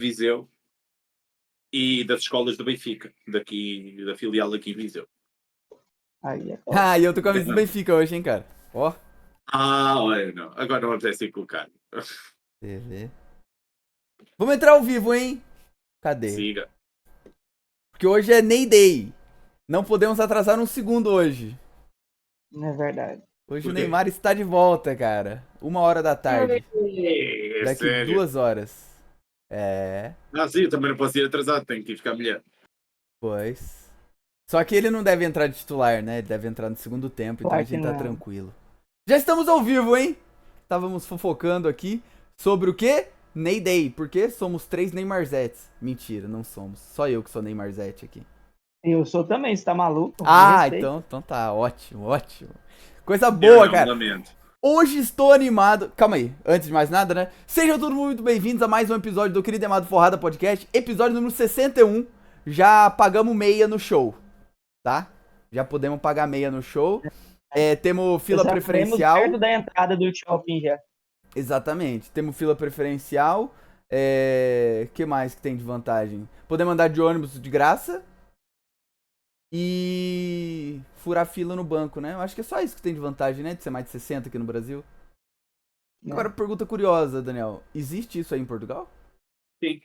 Viseu e das escolas do Benfica, daqui, da filial aqui em Viseu. Aí é top. Ah, e eu tô com a camisa do Benfica hoje, hein, cara. Ó. Olha, não. Agora não apetece ir colocar. TV. Vamos entrar ao vivo, hein? Cadê? Siga. Porque hoje é Ney Day. Não podemos atrasar um segundo hoje. Não é verdade. Hoje Por o quê? Neymar está de volta, cara. 1h da tarde. É Daqui sério? 2 horas. É, Não, sim, eu também não posso ir atrasado, tenho que ir ficar melhor. pois. Só que ele não deve entrar de titular, né? Ele deve entrar no segundo tempo, então Claro a gente que tá não. tranquilo. Já estamos ao vivo, hein? Estávamos fofocando aqui sobre o quê? Ney Day. Porque somos 3 Neymarzetes. Mentira, não somos. Só eu que sou Neymarzete aqui. Eu sou também, você tá maluco? Ah, Me respeita. então tá. Ótimo, ótimo. Coisa boa, não, cara. lamento. Hoje estou animado. Calma aí, antes de mais nada, né? Sejam todos muito bem-vindos a mais um episódio do Querido e Amado Forrada Podcast, episódio número 61. Já pagamos meia no show, tá? Já podemos pagar meia no show. Temos fila Já preferencial. perto da entrada do shopping já. Exatamente, temos fila preferencial. Que mais que tem de vantagem? Podemos andar de ônibus de graça. E furar fila no banco, né? Eu acho que é só isso que tem de vantagem, né? De ser mais de 60 aqui no Brasil. Né? Agora, pergunta curiosa, Daniel. Existe isso aí em Portugal? Sim.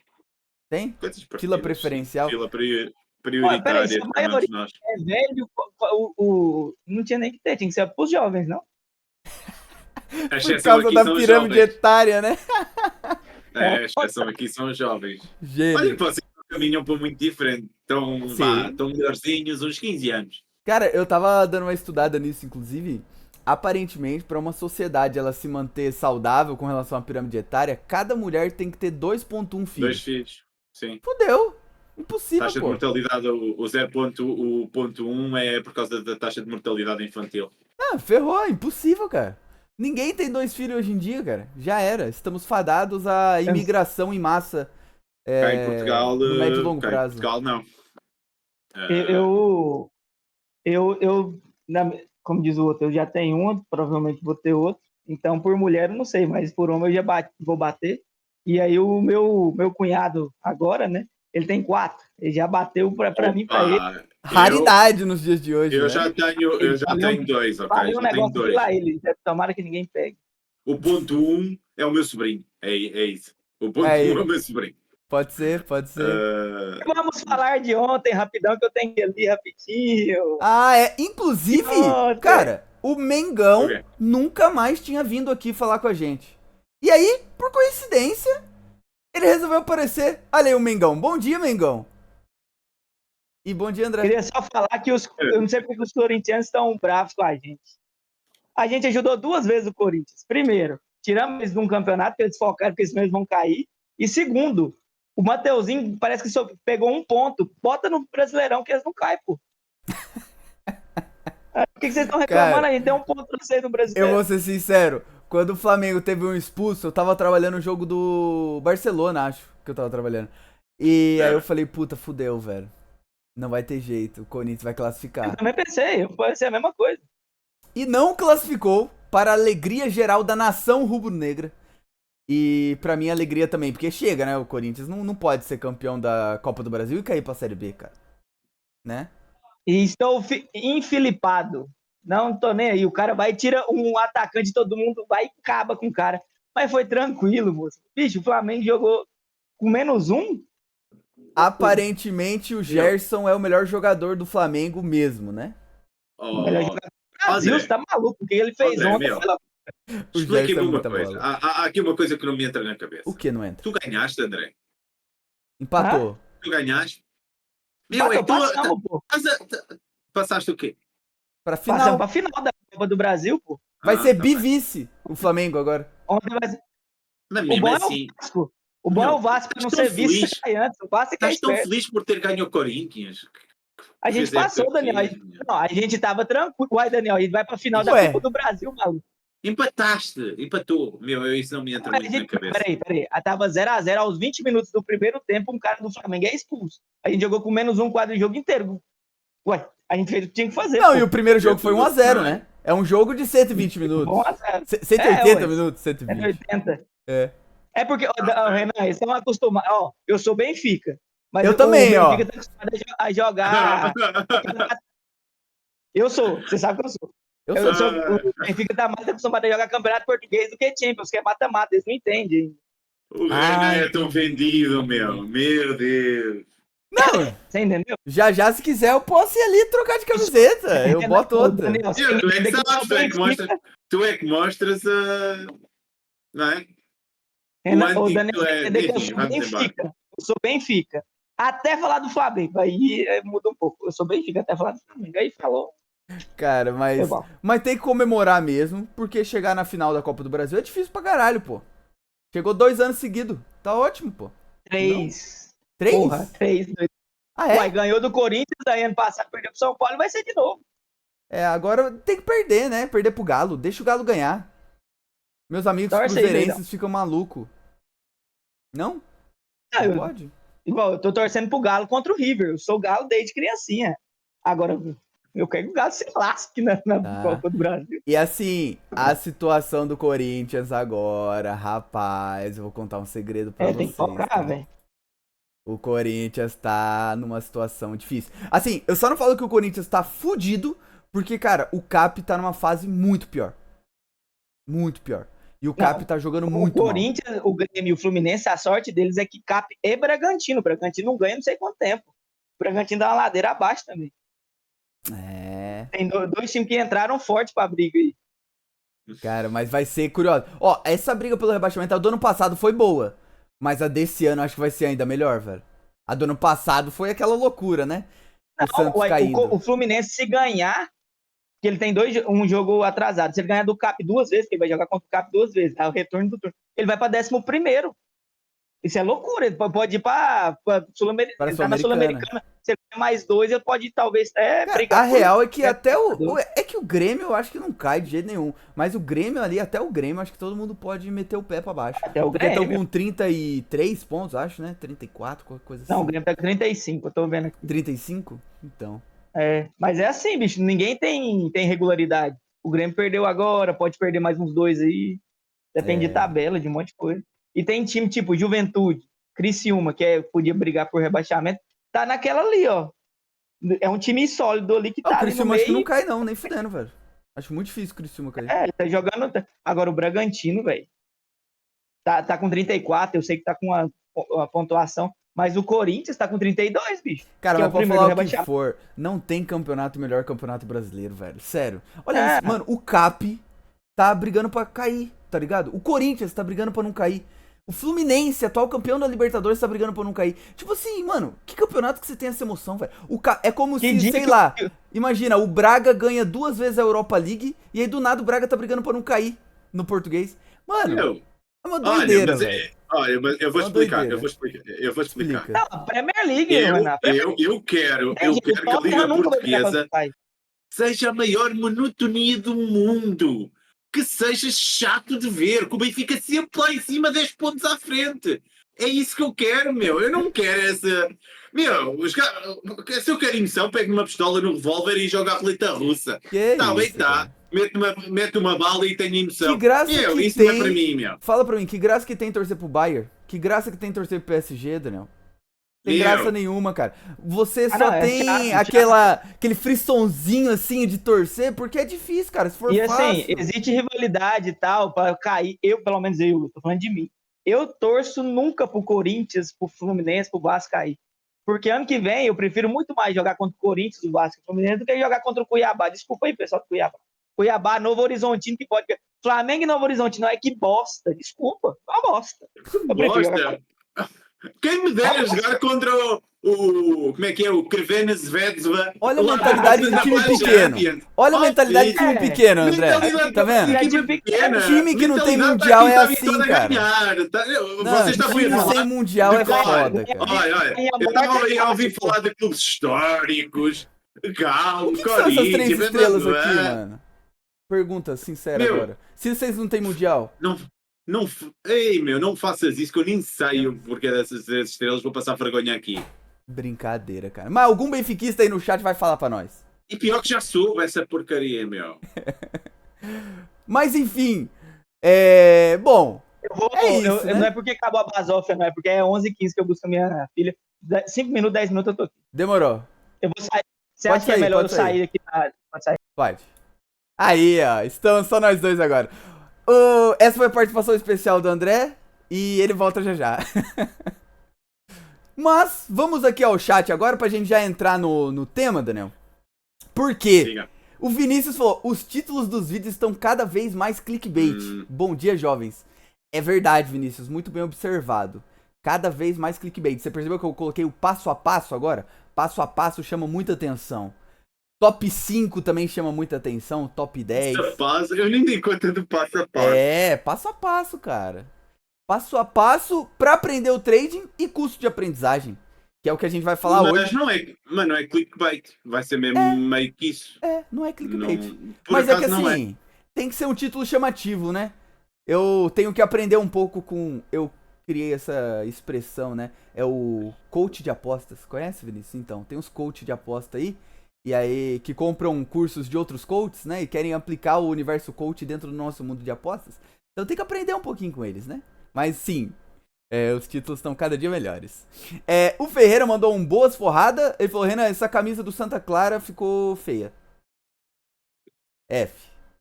Tem? Coisas Fila partidas, preferencial? Fila Olha, peraí, prioritária se a para maioria nós. é velho, não tinha nem que ter, tinha que ser pros jovens, não? A Por exceção causa aqui da são os pirâmide jovens. etária, né? A exceção aqui são os jovens. Olha Gênio. que vocês caminham para muito diferente. Estão Sim. melhorzinhos, uns 15 anos. Cara, eu tava dando uma estudada nisso, inclusive. Aparentemente, pra uma sociedade ela se manter saudável com relação à pirâmide etária, cada mulher tem que ter 2,1 filhos. 2 filhos. Sim. Fudeu. Impossível, Taxa de pô. mortalidade, o 0,1 é por causa da taxa de mortalidade infantil. Ah, ferrou, impossível, cara. Ninguém tem 2 filhos hoje em dia, cara. Já era. Estamos fadados à imigração em massa. Cá em Portugal, no médio e longo cá em prazo. Portugal não. Como diz o outro, eu já tenho um, provavelmente vou ter outro. Então, por mulher, eu não sei, mas por homem eu já vou bater. E aí, o meu cunhado agora, né? Ele tem 4. Ele já bateu pra mim, pra ele. Raridade nos dias de hoje, Eu né? já tenho 2, ok? Falei um Já tenho negócio aqui 2. lá, ele. Tomara que ninguém pegue. O ponto 1 é o meu sobrinho. É isso. O ponto 1 É é o meu sobrinho. Pode ser, pode ser. Vamos falar de ontem, rapidão, que eu tenho que ir ali rapidinho. Inclusive, Nossa. cara, o Mengão Ok. nunca mais tinha vindo aqui falar com a gente. E aí, por coincidência, ele resolveu aparecer. Olha aí o Mengão. Bom dia, Mengão. E bom dia, André. Queria só falar que eu não sei porque os corintianos estão bravos com a gente. A gente ajudou 2 vezes o Corinthians. Primeiro, tiramos eles de um campeonato, porque eles focaram, porque senão eles vão cair. E segundo, o Mateuzinho parece que só pegou 1 ponto. Bota no Brasileirão que eles não caem, pô. Por que vocês estão reclamando? Cara, A gente deu 1 ponto pra vocês no Eu Brasileirão. vou ser sincero. Quando o Flamengo teve um expulso, eu tava trabalhando no jogo do Barcelona, acho que eu tava trabalhando. E aí eu falei, puta, fudeu, velho. Não vai ter jeito, o Corinthians vai classificar. Eu também pensei, pode ser a mesma coisa. E não classificou, para a alegria geral da nação rubro-negra. E pra minha alegria também, porque chega, né? O Corinthians não pode ser campeão da Copa do Brasil e cair pra Série B, cara. Né? E estou enfilipado. Não tô nem aí. O cara vai e tira um atacante de todo mundo, vai e acaba com o cara. Mas foi tranquilo, moço. Bicho, o Flamengo jogou com -1. Aparentemente o Gerson é o melhor jogador do Flamengo mesmo, né? O melhor jogador do Brasil, André, você tá maluco? O que ele fez André, ontem? meu. O Explique-me Gerson é uma muita coisa. bola. Há aqui uma coisa que não me entra na cabeça. O que não entra? Tu ganhaste, André? Empatou. Tu ganhaste? Passamos, pô. Passaste o quê? Pra Passamos final. pra final da Copa do Brasil, pô. Vai ser tá bem. bivice o Flamengo agora. Ontem vai ser... Mas O mesmo bom é assim, o Vasco. O bom é o Vasco pra não estás ser tão vice feliz. sai antes. O Vasco é que é estás tão esperto. feliz por ter ganho o Corinthians. A gente passou, Daniel. Não, a gente tava tranquilo. Uai, Daniel, a gente vai pra final da Ué. Copa do Brasil, maluco. Empatou. Meu, isso não me entra muito na cabeça. Peraí. Tava 0x0 aos 20 minutos do primeiro tempo, um cara do Flamengo é expulso. A gente jogou com -1 quadro o jogo inteiro. Ué, a gente fez o que tinha que fazer. Não, pô. e o primeiro jogo foi 1x0, né? É um jogo de 120 minutos. 1x0. 180 minutos, 120. 180. É. É porque, Renan, eles estão acostumados. Ó, eu sou Benfica. Mas Eu também, ó. O Benfica tá acostumado a jogar. Eu sou, você sabe que eu sou. Eu sou. O Benfica tá mais acostumado a jogar campeonato português do que Champions, que é mata-mata, eles não entendem. O Renan é tão vendido, meu Deus. Não, Você entendeu? já se quiser eu posso ir ali e trocar de camiseta. Eu boto outra. Daniel, você Tu é entende que sabes, Benfica. tu é que mostras a. Não é? Renan, O o antigo Daniel é- entender que eu enfim, sou vamos Benfica. Eu sou Benfica. Até falar do Flamengo. Aí muda um pouco. Eu sou Benfica até falar do Flamengo. Aí falou. Cara, Foi bom. mas tem que comemorar mesmo, porque chegar na final da Copa do Brasil é difícil pra caralho, pô. Chegou 2 anos seguidos. Tá ótimo, pô. 3. 3? Porra, 3. Ah, é? Uai, ganhou do Corinthians, aí ano passado perdeu pro São Paulo e vai ser de novo. É, agora tem que perder, né? Perder pro Galo. Deixa o Galo ganhar. Meus amigos Torce aí, cruzeirenses ficam malucos. Não? Ah, Não pode? Igual, eu tô torcendo pro Galo contra o River. Eu sou Galo desde criancinha. Agora, eu quero que o Galo se lasque na Tá. Copa do Brasil. E assim, a situação do Corinthians agora, rapaz, eu vou contar um segredo pra vocês. Tem que focar, tá? velho. O Corinthians tá numa situação difícil. Assim, eu só não falo que o Corinthians tá fudido, porque, cara, o Cap tá numa fase muito pior. Muito pior. E o Cap tá jogando muito O mal. Corinthians, o Grêmio e o Fluminense, a sorte deles é que Cap e Bragantino. O Bragantino não ganha não sei quanto tempo. O Bragantino dá uma ladeira abaixo também. É, Tem dois times que entraram forte pra briga aí. cara, mas vai ser curioso. Ó, essa briga pelo rebaixamento a do ano passado foi boa, mas a desse ano acho que vai ser ainda melhor, velho. A do ano passado foi aquela loucura, né? O Santos caindo. O Fluminense, se ganhar, que ele tem um jogo atrasado. Se ele ganhar do Cap 2 vezes, que ele vai jogar contra o Cap 2 vezes, é o retorno do turno, ele vai pra 11º. Isso é loucura. Ele pode ir pra Sul-Americana. Se ele ganhar mais 2, ele pode talvez brigar. A real é que até o Grêmio eu acho que não cai de jeito nenhum. Mas o Grêmio ali, até o Grêmio, acho que todo mundo pode meter o pé pra baixo. Até o Porque Grêmio. estão com 33 pontos, acho, né? 34, qualquer coisa assim. Não, o Grêmio tá com 35, eu tô vendo aqui. 35? Então. Mas é assim, bicho, ninguém tem regularidade. O Grêmio perdeu agora, pode perder mais uns 2 aí. Depende de tabela, de um monte de coisa. E tem time tipo Juventude, Criciúma, que podia brigar por rebaixamento, tá naquela ali, ó. É um time sólido ali que tá O ali no Criciúma meio. acho que não cai não, nem fudendo, velho. Acho muito difícil o Criciúma cair. Tá jogando... Agora o Bragantino, velho, tá com 34, eu sei que tá com a pontuação, mas o Corinthians tá com 32, bicho. Cara, mas é o pode primeiro falar o que rebaixamento. for, não tem campeonato melhor que o campeonato brasileiro, velho. Sério. Olha isso, mano, o Cap tá brigando pra cair, tá ligado? O Corinthians tá brigando pra não cair. O Fluminense, atual campeão da Libertadores, tá brigando pra não cair. Tipo assim, mano, que campeonato que você tem essa emoção, velho? É como se, sei lá, imagina, o Braga ganha 2 vezes a Europa League e aí do nada o Braga tá brigando pra não cair no português. Mano, é uma doideira, velho. Olha, mas eu vou explicar. Não, a Premier League, Eu quero que a Liga Portuguesa seja a maior monotonia do mundo. Que seja chato de ver, que o Benfica sempre lá em cima 10 pontos à frente. É isso que eu quero, meu. Eu não quero essa... Meu, se eu quero emoção, pego uma pistola no revólver e jogo a roleta russa. Tá bem, tá. Mete uma bala e tenho emoção. Que graça que isso tem... não é para mim, meu. Fala pra mim, que graça que tem torcer pro Bayern? Que graça que tem torcer pro PSG, Daniel? Tem graça nenhuma, cara. Você só tem aquele frissonzinho assim de torcer, porque é difícil, cara. Se for e fácil. Assim, existe rivalidade e tal, pra cair. Pelo menos eu, tô falando de mim. Eu torço nunca pro Corinthians, pro Fluminense, pro Vasco cair. Porque ano que vem eu prefiro muito mais jogar contra o Corinthians, o Vasco e o Fluminense do que jogar contra o Cuiabá. Desculpa aí, pessoal do Cuiabá. Cuiabá, Novo Horizontino, que pode. Flamengo e Novo Horizontino, é que bosta. Desculpa, uma bosta. Eu prefiro jogar. Quem me dera jogar contra como é que é? O Crvena Zvezda. Olha a mentalidade de time pequeno. Olha a mentalidade de time pequeno, André. Tá vendo? Time que não tem mundial é assim, cara. Time sem mundial é foda, cara. Olha, eu estava a ouvir falar de clubes históricos. Galo, o que são essas 3 estrelas aqui, mano? Pergunta sincera agora. Se vocês não têm mundial... não faças isso, que eu nem sei o porquê dessas 3 estrelas, vou passar vergonha aqui. Brincadeira, cara. Mas algum benfiquista aí no chat vai falar pra nós. E pior que já soube essa porcaria, meu. Mas enfim, bom, isso, né? Não é porque acabou a basófia, não é porque é 11h15 que eu busco a minha filha. 5 minutos, 10 minutos eu tô aqui. Demorou. Eu vou sair. Você Pode acha que é sair, melhor pode eu sair sair. aqui? Pode sair. Pode. Aí, ó. Estamos só nós dois agora. Essa foi a participação especial do André. E ele volta já já. Mas, vamos aqui ao chat agora pra gente já entrar no tema, Daniel. Por quê? Diga. O Vinícius falou, os títulos dos vídeos estão cada vez mais clickbait. Bom dia, jovens. É verdade, Vinícius, muito bem observado. Cada vez mais clickbait. Você percebeu que eu coloquei o passo a passo agora? Passo a passo chama muita atenção. Top 5 também chama muita atenção, top 10. Eu nem dei conta do passo a passo. É, passo a passo, cara. Passo a passo pra aprender o trading e custo de aprendizagem. Que é o que a gente vai falar hoje. Mas não é clickbait. Vai ser mesmo meio que isso. Não é clickbait. Por Mas é que acaso não assim, tem que ser um título chamativo, né? Eu tenho que aprender um pouco com... Eu criei essa expressão, né? É o coach de apostas. Conhece, Vinícius? Então, tem uns coach de aposta aí. E aí, que compram cursos de outros coaches, né? E querem aplicar o universo coach dentro do nosso mundo de apostas. Então tem que aprender um pouquinho com eles, né? Mas sim, os títulos estão cada dia melhores. O Ferreira mandou um boas forrada. Ele falou, Renan, essa camisa do Santa Clara ficou feia. F.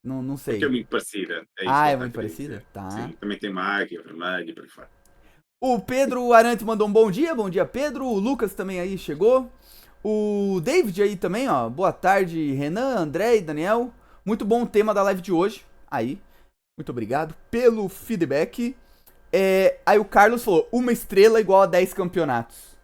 Não sei. Porque é muito parecida. É muito parecida? Tá. Sim, também tem uma águia vermelha e por aí fora. O Pedro Arante mandou um bom dia Pedro. O Lucas também aí chegou. O David aí também, ó. Boa tarde, Renan, André e Daniel. Muito bom o tema da live de hoje. Aí, muito obrigado pelo feedback. Aí o Carlos falou, 1 estrela igual a 10 campeonatos.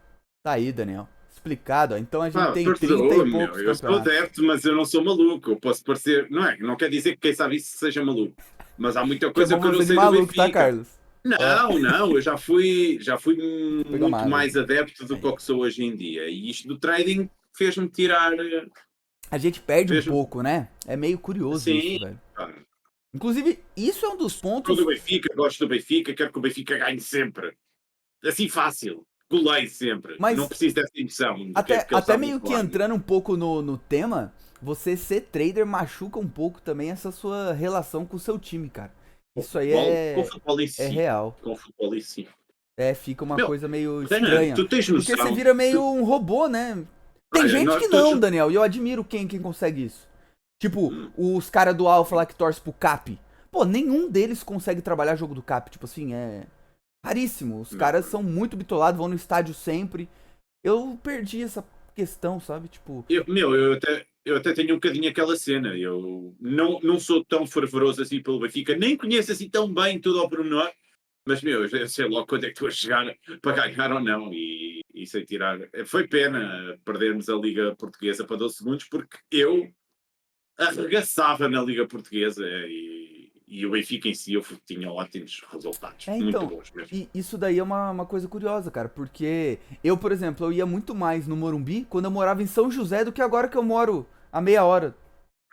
Tá aí, Daniel. Explicado, ó. Então a gente tem 30 e poucos eu sou campeonatos. adepto, mas eu não sou maluco. Eu posso parecer... Não quer dizer que quem sabe isso seja maluco. Mas há muita coisa que eu não sei do maluco, Benfica. tá, Carlos? Não, eu já fui muito mal, mais adepto do que o que sou hoje em dia. E isto do trading fez-me tirar... A gente perde um pouco, né? É meio curioso isso, velho. Inclusive, isso é um dos pontos... Sou do Benfica, gosto do Benfica, quero que o Benfica ganhe sempre. Assim fácil. Golei sempre. Mas não preciso dessa emoção. Até meio que entrando um pouco no tema, você ser trader machuca um pouco também essa sua relação com o seu time, cara. Isso aí com futebol em si. é real. Com futebol em si. Fica uma coisa meio estranha. Tu tens noção, porque você vira meio um robô, né? Tem gente que não, Daniel, e eu admiro quem consegue isso. Tipo, os caras do Alpha lá que torcem pro Cap. Pô, nenhum deles consegue trabalhar jogo do Cap. Tipo assim, é raríssimo. Os caras são muito bitolados, vão no estádio sempre. Eu perdi essa questão, sabe? Tipo... Eu até tenho um bocadinho aquela cena. Eu não sou tão fervoroso assim pelo Benfica. Nem conheço assim tão bem tudo ao pormenor. Mas, eu sei logo quando é que estou a chegar para ganhar ou não. E sem tirar... Foi pena perdermos a Liga Portuguesa para 12 segundos, porque eu arregaçava na Liga Portuguesa e o Benfica em si eu tinha ótimos resultados. Então, muito bons mesmo. E isso daí é uma coisa curiosa, cara. Porque eu, por exemplo, eu ia muito mais no Morumbi quando eu morava em São José do que agora que eu moro a meia hora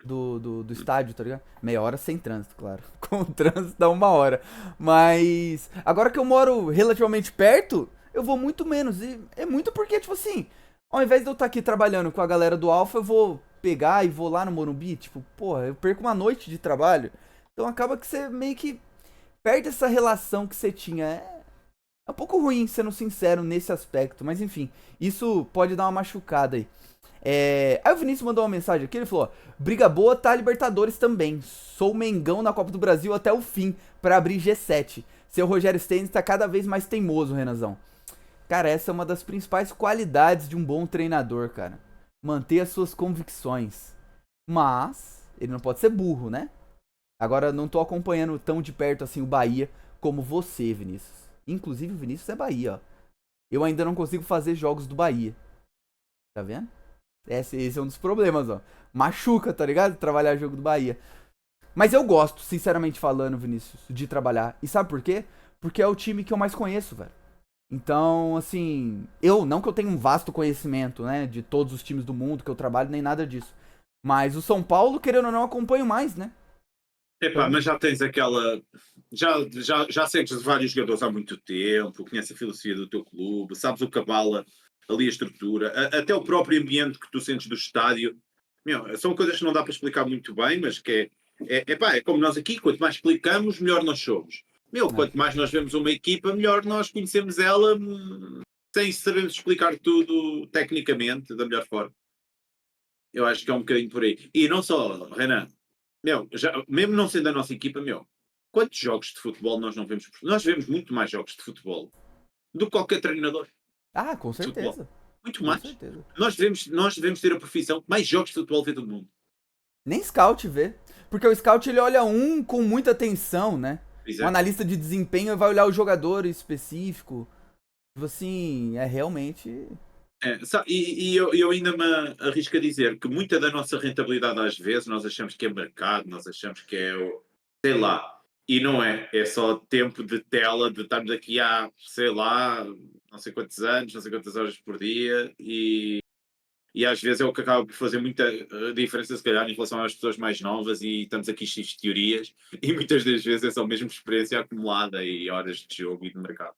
do estádio, tá ligado? Meia hora sem trânsito, claro. Com o trânsito dá 1 hora. Mas agora que eu moro relativamente perto, eu vou muito menos. E é muito porque, tipo assim, ao invés de eu estar aqui trabalhando com a galera do Alpha, eu vou pegar e vou lá no Morumbi. Tipo, porra, eu perco uma noite de trabalho. Então acaba que você meio que perde essa relação que você tinha. É um pouco ruim, sendo sincero, nesse aspecto. Mas enfim, isso pode dar uma machucada aí. Aí o Vinícius mandou uma mensagem aqui, ele falou, briga boa tá a Libertadores também. Sou Mengão na Copa do Brasil até o fim, pra abrir G7. Seu Rogério Ceni tá cada vez mais teimoso, Renanzão. Cara, essa é uma das principais qualidades de um bom treinador, cara. Manter as suas convicções. Mas, ele não pode ser burro, né? Agora, não tô acompanhando tão de perto assim o Bahia como você, Vinícius. Inclusive, o Vinícius é Bahia, ó. Eu ainda não consigo fazer jogos do Bahia. Tá vendo? Esse é um dos problemas, ó. Machuca, tá ligado? Trabalhar jogo do Bahia. Mas eu gosto, sinceramente falando, Vinícius, de trabalhar. E sabe por quê? Porque é o time que eu mais conheço, velho. Então, assim... Não que eu tenha um vasto conhecimento, né? De todos os times do mundo que eu trabalho, nem nada disso. Mas o São Paulo, querendo ou não, acompanho mais, né? Mas já tens aquela... Já segues vários jogadores há muito tempo, conheces a filosofia do teu clube, sabes o cabala, ali a estrutura, até o próprio ambiente que tu sentes do estádio. São coisas que não dá para explicar muito bem, mas que é como nós aqui, quanto mais explicamos, melhor nós somos. Quanto mais nós vemos uma equipa, melhor nós conhecemos ela, sem sabermos explicar tudo tecnicamente da melhor forma. Eu acho que é um bocadinho por aí. E não só, Renan, mesmo não sendo a nossa equipa, quantos jogos de futebol nós não vemos? Nós vemos muito mais jogos de futebol do que qualquer treinador. Com certeza. Muito mais. Certeza. Nós devemos ter a profissão que mais jogos de futebol vê do mundo. Nem scout vê. Porque o scout ele olha com muita atenção, né? Exato. Um analista de desempenho vai olhar o jogador específico. Tipo assim, realmente... E eu ainda me arrisco a dizer que muita da nossa rentabilidade às vezes nós achamos que é mercado, nós achamos que é sei lá, e não é só tempo de tela, de estarmos aqui há, sei lá, não sei quantos anos, não sei quantas horas por dia, e às vezes é o que acaba por fazer muita diferença, se calhar, em relação às pessoas mais novas, e estamos aqui cheios de teorias, e muitas das vezes é só mesmo experiência acumulada e horas de jogo e de mercado.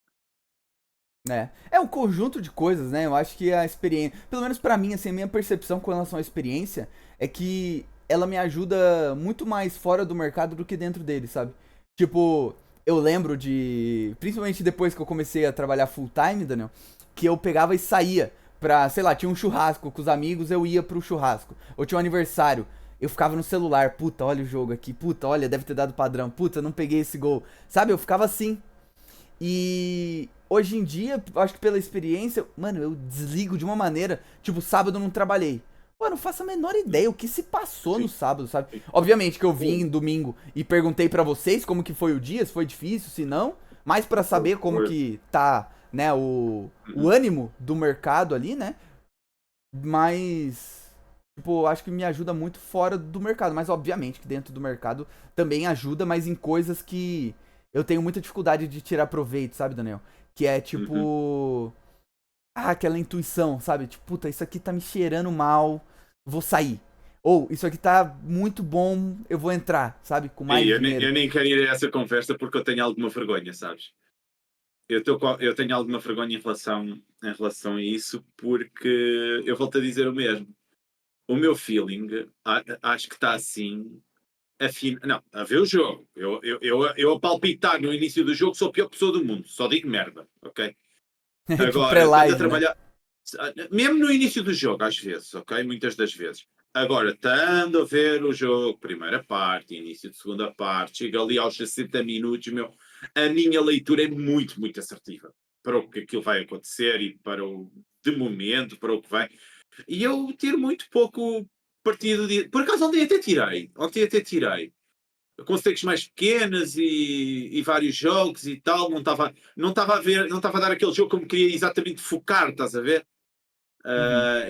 É um conjunto de coisas, né? Eu acho que a experiência, pelo menos pra mim, assim, a minha percepção com relação à experiência é que ela me ajuda muito mais fora do mercado do que dentro dele, sabe? Tipo, eu lembro principalmente depois que eu comecei a trabalhar full time, Daniel, que eu pegava e saía pra, sei lá, tinha um churrasco com os amigos, eu ia pro churrasco. Ou tinha um aniversário, eu ficava no celular, puta, olha o jogo aqui, puta, olha, deve ter dado padrão, puta, não peguei esse gol. Sabe, eu ficava assim. E hoje em dia, acho que pela experiência, mano, eu desligo de uma maneira, tipo, sábado eu não trabalhei. Pô, não faço a menor ideia o que se passou no sábado, sabe? Obviamente que eu vim domingo e perguntei pra vocês como que foi o dia, se foi difícil, se não, mais pra saber como que tá, né, o ânimo do mercado ali, né? Mas, tipo, acho que me ajuda muito fora do mercado, mas obviamente que dentro do mercado também ajuda, mas em coisas que eu tenho muita dificuldade de tirar proveito, sabe, Daniel? Que é tipo... aquela intuição, sabe? Tipo, puta, isso aqui tá me cheirando mal, vou sair. Ou, isso aqui tá muito bom, eu vou entrar, sabe? Com mais dinheiro. Eu nem quero ir a essa conversa porque eu tenho alguma vergonha, sabes? Eu tenho alguma vergonha em relação a isso, porque eu volto a dizer o mesmo. O meu feeling, acho que está assim... Não, a ver o jogo. Eu a palpitar no início do jogo sou a pior pessoa do mundo. Só digo merda, ok? Agora, estando a trabalhar... Né? Mesmo no início do jogo, às vezes, ok? Muitas das vezes. Agora, estando a ver o jogo, primeira parte, início de segunda parte, chega ali aos 60 minutos, a minha leitura é muito, muito assertiva. Para o que aquilo vai acontecer e para de momento, para o que vem. E eu tiro muito pouco partido de... Por acaso ontem até tirei. Com stakes mais pequenas e vários jogos e tal, não estava a dar aquele jogo como queria exatamente focar, estás a ver?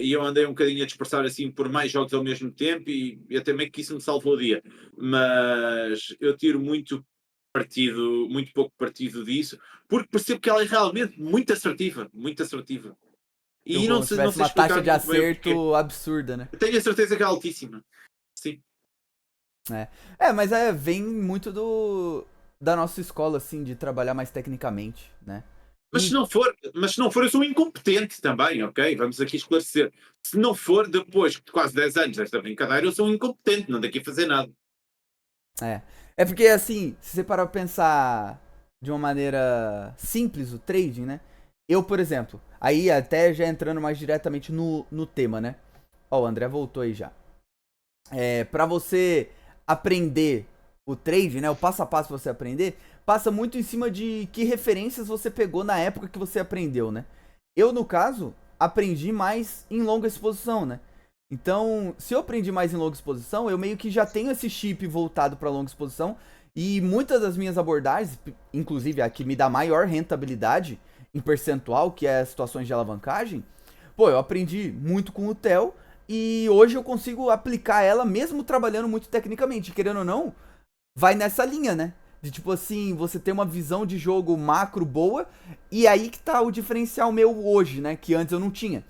E eu andei um bocadinho a dispersar assim por mais jogos ao mesmo tempo e até meio que isso me salvou o dia. Mas eu tiro muito pouco partido disso, porque percebo que ela é realmente muito assertiva, muito assertiva. E não sei uma taxa de acerto absurda, né? Eu tenho a certeza que é altíssima. Sim. Mas vem muito da nossa escola, assim, de trabalhar mais tecnicamente, né? Mas se não for, eu sou incompetente também, ok? Vamos aqui esclarecer. Se não for, depois de quase 10 anos desta brincadeira, eu sou um incompetente, não daqui a fazer nada. É porque, assim, se você parar pra pensar de uma maneira simples o trading, né? Eu, por exemplo, aí até já entrando mais diretamente no tema, né? Ó, o André voltou aí já. Pra você aprender o trade, né? O passo a passo pra você aprender, passa muito em cima de que referências você pegou na época que você aprendeu, né? Eu, no caso, aprendi mais em longa exposição, né? Então, se eu aprendi mais em longa exposição, eu meio que já tenho esse chip voltado para longa exposição e muitas das minhas abordagens, inclusive a que me dá maior rentabilidade em percentual, que é situações de alavancagem, eu aprendi muito com o Theo e hoje eu consigo aplicar ela mesmo trabalhando muito tecnicamente, querendo ou não, vai nessa linha, né? De tipo assim, você ter uma visão de jogo macro boa e aí que tá o diferencial meu hoje, né? Que antes eu não tinha.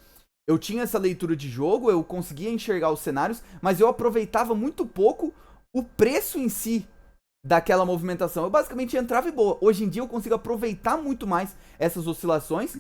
Eu tinha essa leitura de jogo, eu conseguia enxergar os cenários, mas eu aproveitava muito pouco o preço em si daquela movimentação. Eu basicamente entrava e boa. Hoje em dia eu consigo aproveitar muito mais essas oscilações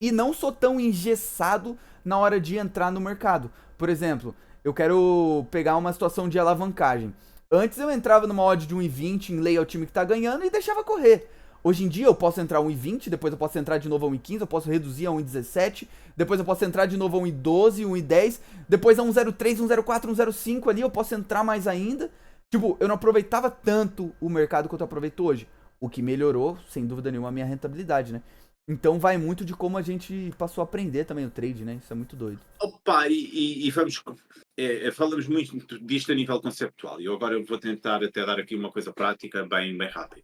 e não sou tão engessado na hora de entrar no mercado. Por exemplo, eu quero pegar uma situação de alavancagem. Antes eu entrava numa odd de 1,20 em lay ao time que tá ganhando e deixava correr. Hoje em dia eu posso entrar 1,20, depois eu posso entrar de novo a 1,15, eu posso reduzir a 1,17, depois eu posso entrar de novo a 1,12, 1,10, depois a 1,03, 1,04, 1,05 ali, eu posso entrar mais ainda. Tipo, eu não aproveitava tanto o mercado quanto eu aproveito hoje. O que melhorou, sem dúvida nenhuma, a minha rentabilidade, né? Então vai muito de como a gente passou a aprender também o trade, né? Isso é muito doido. Opa, e vamos... falamos muito disto a nível conceptual. E eu agora vou tentar até dar aqui uma coisa prática bem rápida.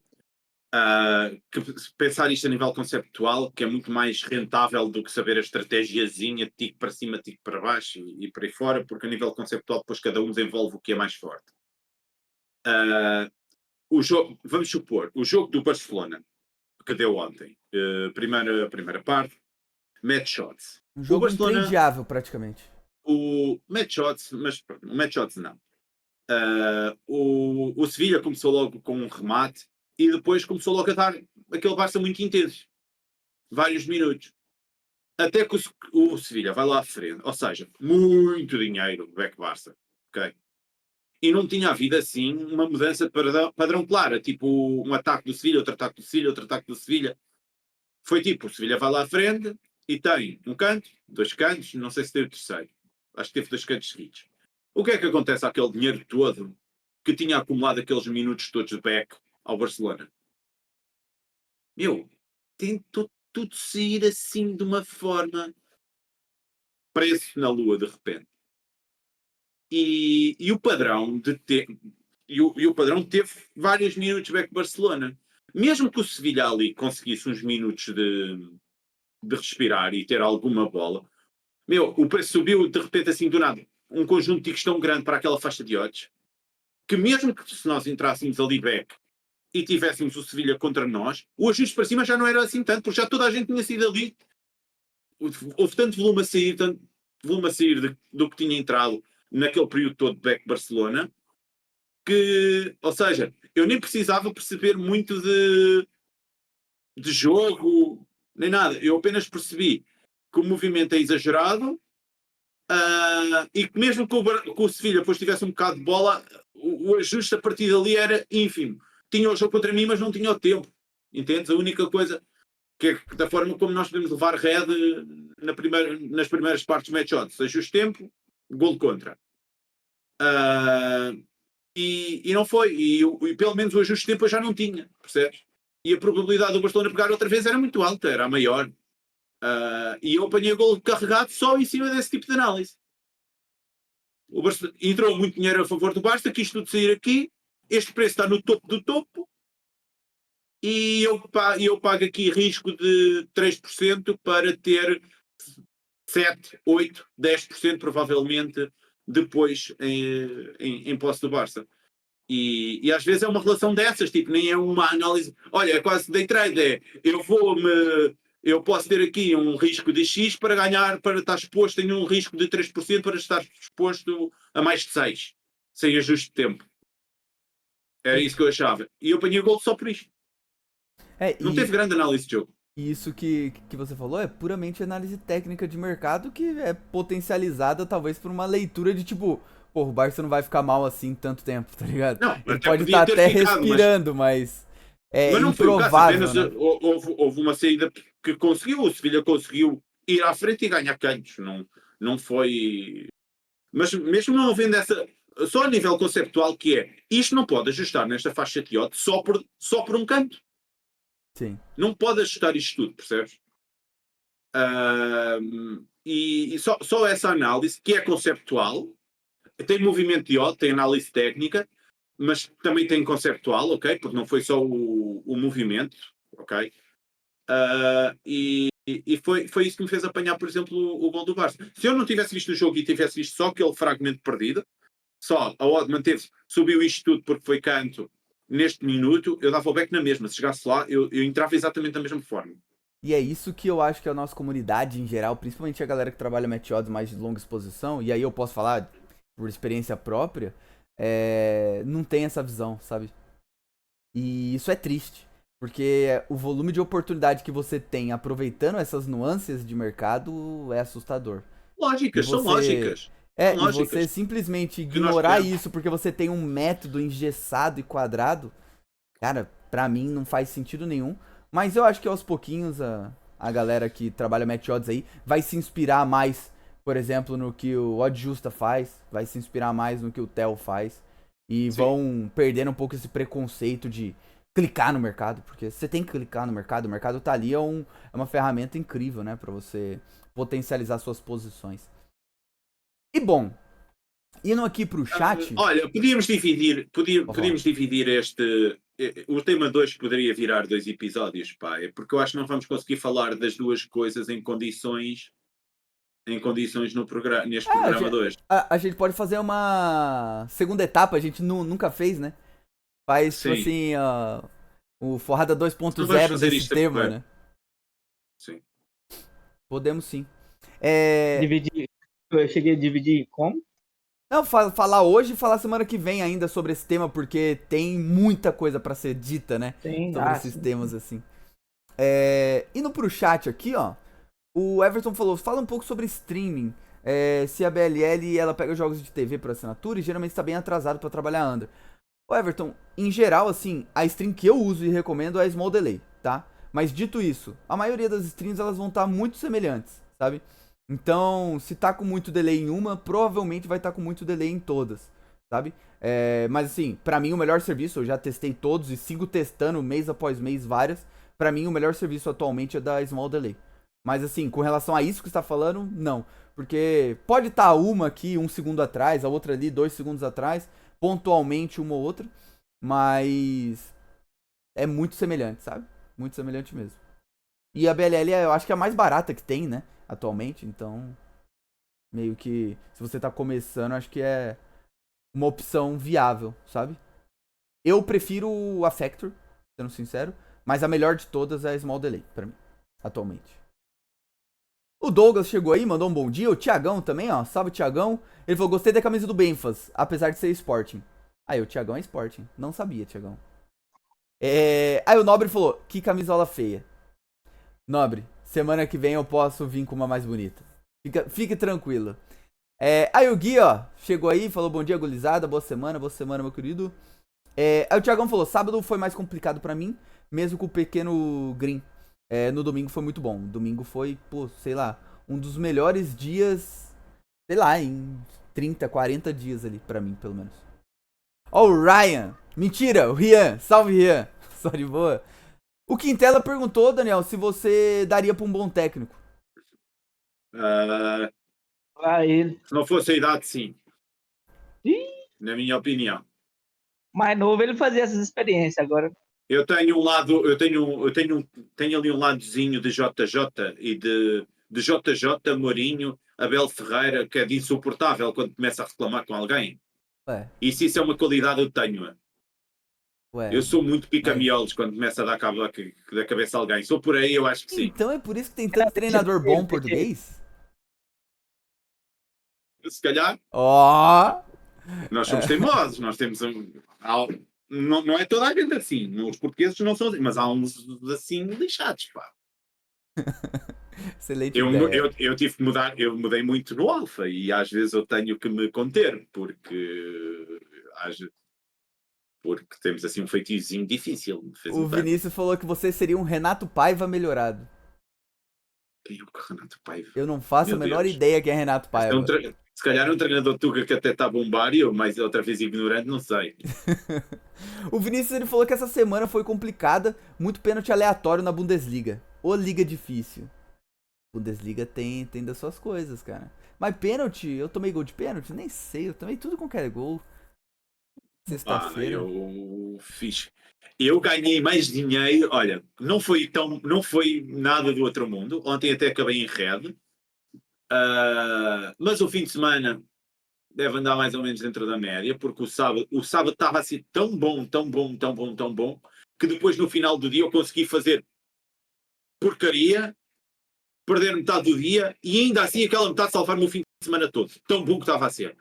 Pensar isto a nível conceptual, que é muito mais rentável do que saber a estratégiazinha, tico para cima, tico para baixo e por aí fora, porque a nível conceptual depois cada um desenvolve o que é mais forte. O jogo, vamos supor, o jogo do Barcelona, que deu ontem, primeira parte, match shots. Um jogo intradeável praticamente. O match shots, mas o match shots não. O Sevilha começou logo com um remate e depois começou logo a dar aquele Barça muito intenso. Vários minutos. Até que o Sevilha vai lá à frente. Ou seja, muito dinheiro, back Barça. Ok? E não tinha havido assim uma mudança de padrão clara. Tipo um ataque do Sevilha, outro ataque do Sevilha, outro ataque do Sevilha. Foi tipo, o Sevilha vai lá à frente e tem um canto, 2 cantos, não sei se tem o terceiro. Acho que teve 2 cantos seguidos. O que é que acontece àquele dinheiro todo que tinha acumulado aqueles minutos todos de back ao Barcelona? Tentou tudo sair assim de uma forma preço na lua de repente. E o padrão o padrão teve vários minutos back Barcelona. Mesmo que o Sevilha ali conseguisse uns minutos de respirar e ter alguma bola, o preço subiu de repente assim do nada. Um conjunto de ticos tão grande para aquela faixa de odds, que mesmo que se nós entrássemos ali back e tivéssemos o Sevilha contra nós, o ajuste para cima já não era assim tanto, porque já toda a gente tinha saído ali. Houve tanto volume a sair, do que tinha entrado naquele período todo de back Barcelona, que, ou seja, eu nem precisava perceber muito de jogo, nem nada. Eu apenas percebi que o movimento é exagerado, e que mesmo que o Sevilha depois tivesse um bocado de bola, o ajuste a partir dali era ínfimo. Tinha o jogo contra mim, mas não tinha o tempo. Entendes? A única coisa que é da forma como nós podemos levar red nas primeiras partes do match odds. Ajuste tempo, gol contra. E não foi. E pelo menos o ajuste tempo eu já não tinha. Percebes? E a probabilidade do Barcelona pegar outra vez era muito alta, era a maior. E eu apanhei o gol carregado só em cima desse tipo de análise. O Barça entrou muito dinheiro a favor do Barça, quis tudo sair aqui, este preço está no topo do topo, e eu pago aqui risco de 3% para ter 7, 8, 10% provavelmente depois em posse do Barça. E às vezes é uma relação dessas, tipo, nem é uma análise, olha, é quase day trade, eu posso ter aqui um risco de X para ganhar, para estar exposto em um risco de 3% para estar exposto a mais de 6, sem ajuste de tempo. Era isso que eu achava. E eu apanhei o gol só por isto. Não teve grande análise de jogo. E isso que você falou é puramente análise técnica de mercado que é potencializada talvez por uma leitura de tipo, pô, o Barça não vai ficar mal assim tanto tempo, tá ligado? Não, ele pode estar até respirando, mas é não improvável. Foi apenas, né? houve uma saída que conseguiu, o Sevilha conseguiu ir à frente e ganhar cantos. Não foi... Mas mesmo não havendo essa... Só a nível conceptual que é, isto não pode ajustar nesta faixa de odds só por um canto. Sim. Não pode ajustar isto tudo, percebes? E só essa análise, que é conceptual, tem movimento de odd, tem análise técnica, mas também tem conceptual, ok? Porque não foi só o movimento, ok? E foi isso que me fez apanhar, por exemplo, o gol do Barça. Se eu não tivesse visto o jogo e tivesse visto só aquele fragmento perdido, só a odd manteve-se, subiu isto tudo porque foi canto neste minuto, eu dava o back na mesma. Se chegasse lá, eu entrava exatamente da mesma forma. E é isso que eu acho que a nossa comunidade em geral, principalmente a galera que trabalha match odds mais de longa exposição, e aí eu posso falar por experiência própria, não tem essa visão, sabe? E isso é triste, porque o volume de oportunidade que você tem aproveitando essas nuances de mercado é assustador. Lógicas, são lógicas. É, São e você lógicas. simplesmente que nós ignorar temos. isso porque você tem um método engessado e quadrado, cara, pra mim não faz sentido nenhum. Mas eu acho que aos pouquinhos a galera que trabalha match odds aí vai se inspirar mais, por exemplo, no que o Odd Justa faz, vai se inspirar mais no que o Theo faz. E Sim. vão perdendo um pouco esse preconceito de clicar no mercado, porque você tem que clicar no mercado, o mercado tá ali, é uma ferramenta incrível, né, pra você potencializar suas posições. E bom, indo aqui pro chat. Olha, Vou falar. podíamos dividir este. O tema 2 poderia virar 2 episódios, pá, porque eu acho que não vamos conseguir falar das duas coisas em condições neste Ah, programa 2. a gente pode fazer uma segunda etapa, a gente nunca fez, né? Faz, tipo Sim. assim, o Forrada Não vamos 2.0 fazer desse isto a tema, correr. né? Sim. Podemos sim. É... Dividir. Eu cheguei a dividir como? Não, falar hoje e falar semana que vem ainda sobre esse tema, porque tem muita coisa pra ser dita, né? Sim, Sobre esses sim. temas, assim. Indo pro chat aqui, ó. O Everton falou, fala um pouco sobre streaming. Se a BLL ela pega jogos de TV por assinatura e geralmente está bem atrasado pra trabalhar under. Ô Everton, em geral, assim, a stream que eu uso e recomendo é a Small Delay, tá? Mas dito isso, a maioria das streams elas vão estar muito semelhantes, sabe? Então, se tá com muito delay em uma, provavelmente vai estar com muito delay em todas, sabe? Mas assim, pra mim o melhor serviço, eu já testei todos e sigo testando mês após mês várias. Pra mim o melhor serviço atualmente é da Small Delay. Mas assim, com relação a isso que você tá falando, não. Porque pode estar uma aqui 1 segundo atrás, a outra ali 2 segundos atrás, pontualmente uma ou outra, mas é muito semelhante, sabe? Muito semelhante mesmo. E a BLL eu acho que é a mais barata que tem, né? Atualmente, então meio que se você tá começando, acho que é uma opção viável, sabe? Eu prefiro a Factor, sendo sincero, mas a melhor de todas é a Small Delay, pra mim, atualmente. O Douglas chegou aí, mandou um bom dia. O Thiagão também, ó. Salve, Thiagão. Ele falou, gostei da camisa do Benfas, apesar de ser Sporting. Aí, o Thiagão é Sporting. Não sabia, Thiagão. Aí o Nobre falou, que camisola feia. Nobre, semana que vem eu posso vir com uma mais bonita. Fique tranquilo. Aí o Gui, ó, chegou aí, falou bom dia, gulizada, boa semana, meu querido. Aí o Thiagão falou, sábado foi mais complicado pra mim, mesmo com o pequeno Green. No domingo foi muito bom. Domingo foi, pô, sei lá, um dos melhores dias, sei lá, em 30, 40 dias ali, pra mim, pelo menos. Ó, o Ryan. Mentira, o Rian. Salve, Rian. Só de boa. O Quintela perguntou, Daniel, se você daria pra um bom técnico. Pra ele. Se não fosse a idade, sim. Ih, Na minha opinião. mais novo ele fazia essas experiências. Agora, Eu tenho um lado, tenho ali um ladozinho de JJ e de JJ, Mourinho, Abel Ferreira, que é de insuportável quando começa a reclamar com alguém. Ué, E se isso é uma qualidade, eu tenho. Eu ué. sou muito Mas... pica-miolos quando começa a dar cabo da cabeça a alguém. Sou por aí, eu acho que sim. Então é por isso que tem tanto treinador bom português? Se calhar, Ó! nós somos teimosos, nós temos não é toda a gente assim. Os portugueses não são assim, mas há uns assim lixados, pá. Excelente Eu, ideia. eu, eu tive que mudar, eu mudei muito no Alfa e às vezes eu tenho que me conter, porque temos assim um feitiozinho difícil de vez O em quando. Vinícius falou que você seria um Renato Paiva melhorado. Quem é o Renato Paiva? Eu não faço Meu a menor Deus. ideia quem é Renato Paiva. Se calhar é um treinador Tuga que até está a bombar e eu, mais outra vez ignorante, não sei. O Vinícius ele falou que essa semana foi complicada, muito pênalti aleatório na Bundesliga. Ô liga difícil. Bundesliga tem das suas coisas, cara. Mas pênalti, eu tomei gol de pênalti? Nem sei, eu tomei tudo com que era gol. Sexta-feira. Eu fiz. Eu ganhei mais dinheiro. Olha, não foi nada do outro mundo. Ontem até acabei em red. Mas o fim de semana deve andar mais ou menos dentro da média, porque o sábado estava assim tão bom, tão bom, tão bom, tão bom, que depois no final do dia eu consegui fazer porcaria, perder metade do dia e ainda assim aquela metade salvar-me o fim de semana todo. Tão bom que estava a ser.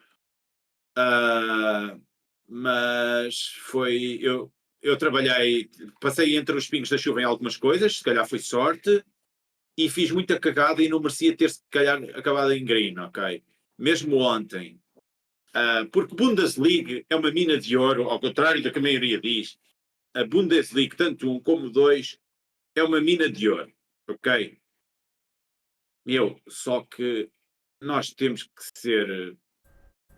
Mas foi. Eu trabalhei, passei entre os pingos da chuva em algumas coisas, se calhar foi sorte, e fiz muita cagada e não merecia ter, se calhar, acabado em green, ok? mesmo ontem, porque Bundesliga é uma mina de ouro, ao contrário do que a maioria diz. A Bundesliga, tanto 1 como 2, é uma mina de ouro, ok? Só que nós temos que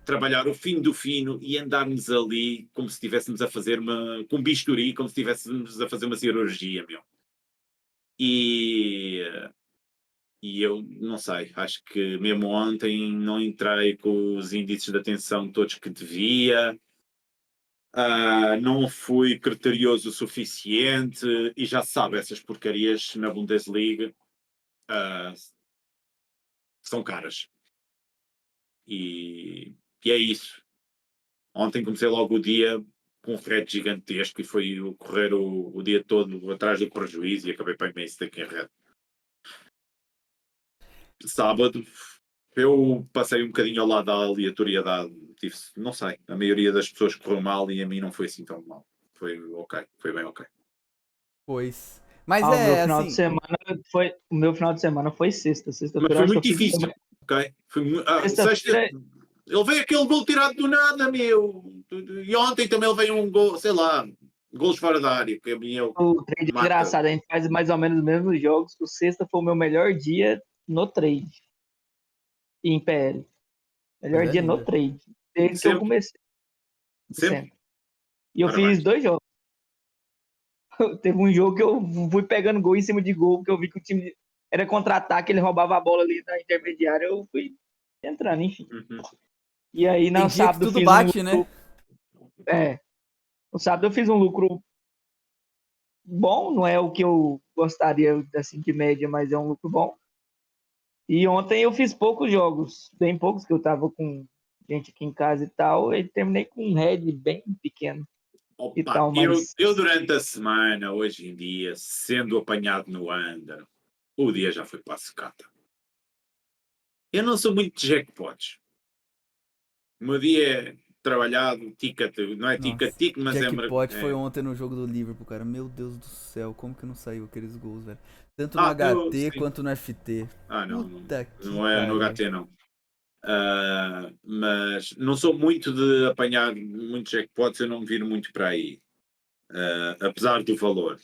trabalhar o fino do fino e andarmos ali como se estivéssemos a fazer com bisturi, como se estivéssemos a fazer uma cirurgia, meu. E eu não sei, acho que mesmo ontem não entrei com os índices de atenção todos que devia, não fui criterioso o suficiente e já sabe, essas porcarias na Bundesliga são caras. E é isso. Ontem comecei logo o dia com um red gigantesco e foi correr o dia todo atrás do prejuízo e acabei para imenso daqui em red. Sábado eu passei um bocadinho ao lado da aleatoriedade. Não sei, a maioria das pessoas correu mal e a mim não foi assim tão mal. Foi ok, foi bem ok. Pois. Mas o meu final assim... de semana o meu final de semana foi sexta-feira. Mas foi muito difícil, ok? Sexta, ele veio aquele gol tirado do nada, meu. E ontem também ele veio um gol, sei lá, gols fora da área, que a minha o trade mata. Engraçado, a gente faz mais ou menos os mesmos jogos. O sexta foi o meu melhor dia no trade. E em PL. Melhor dia no trade. Desde que eu comecei. Sempre. E eu fiz 2 jogos. Teve um jogo que eu fui pegando gol em cima de gol, porque eu vi que o time era contra-ataque, ele roubava a bola ali na intermediária, eu fui entrando, enfim. E aí, no sábado, tudo bate, né? No sábado eu fiz um lucro bom, não é o que eu gostaria, assim, de média, mas é um lucro bom. E ontem eu fiz poucos jogos, bem poucos, que eu tava com gente aqui em casa e tal, e terminei com um head bem pequeno. E tal, mas... eu durante a semana, hoje em dia, sendo apanhado no under, o dia já foi para a secata. Eu não sou muito de jackpots. O meu dia é trabalhado, tica, não é tica-tic, mas jackpot foi ontem no jogo do Liverpool, cara. Meu Deus do céu, como que não saiu aqueles gols, velho? Tanto no HT quanto no FT. Não é no HT, não. Mas não sou muito de apanhar muitos jackpots, eu não me viro muito para aí, apesar do valor.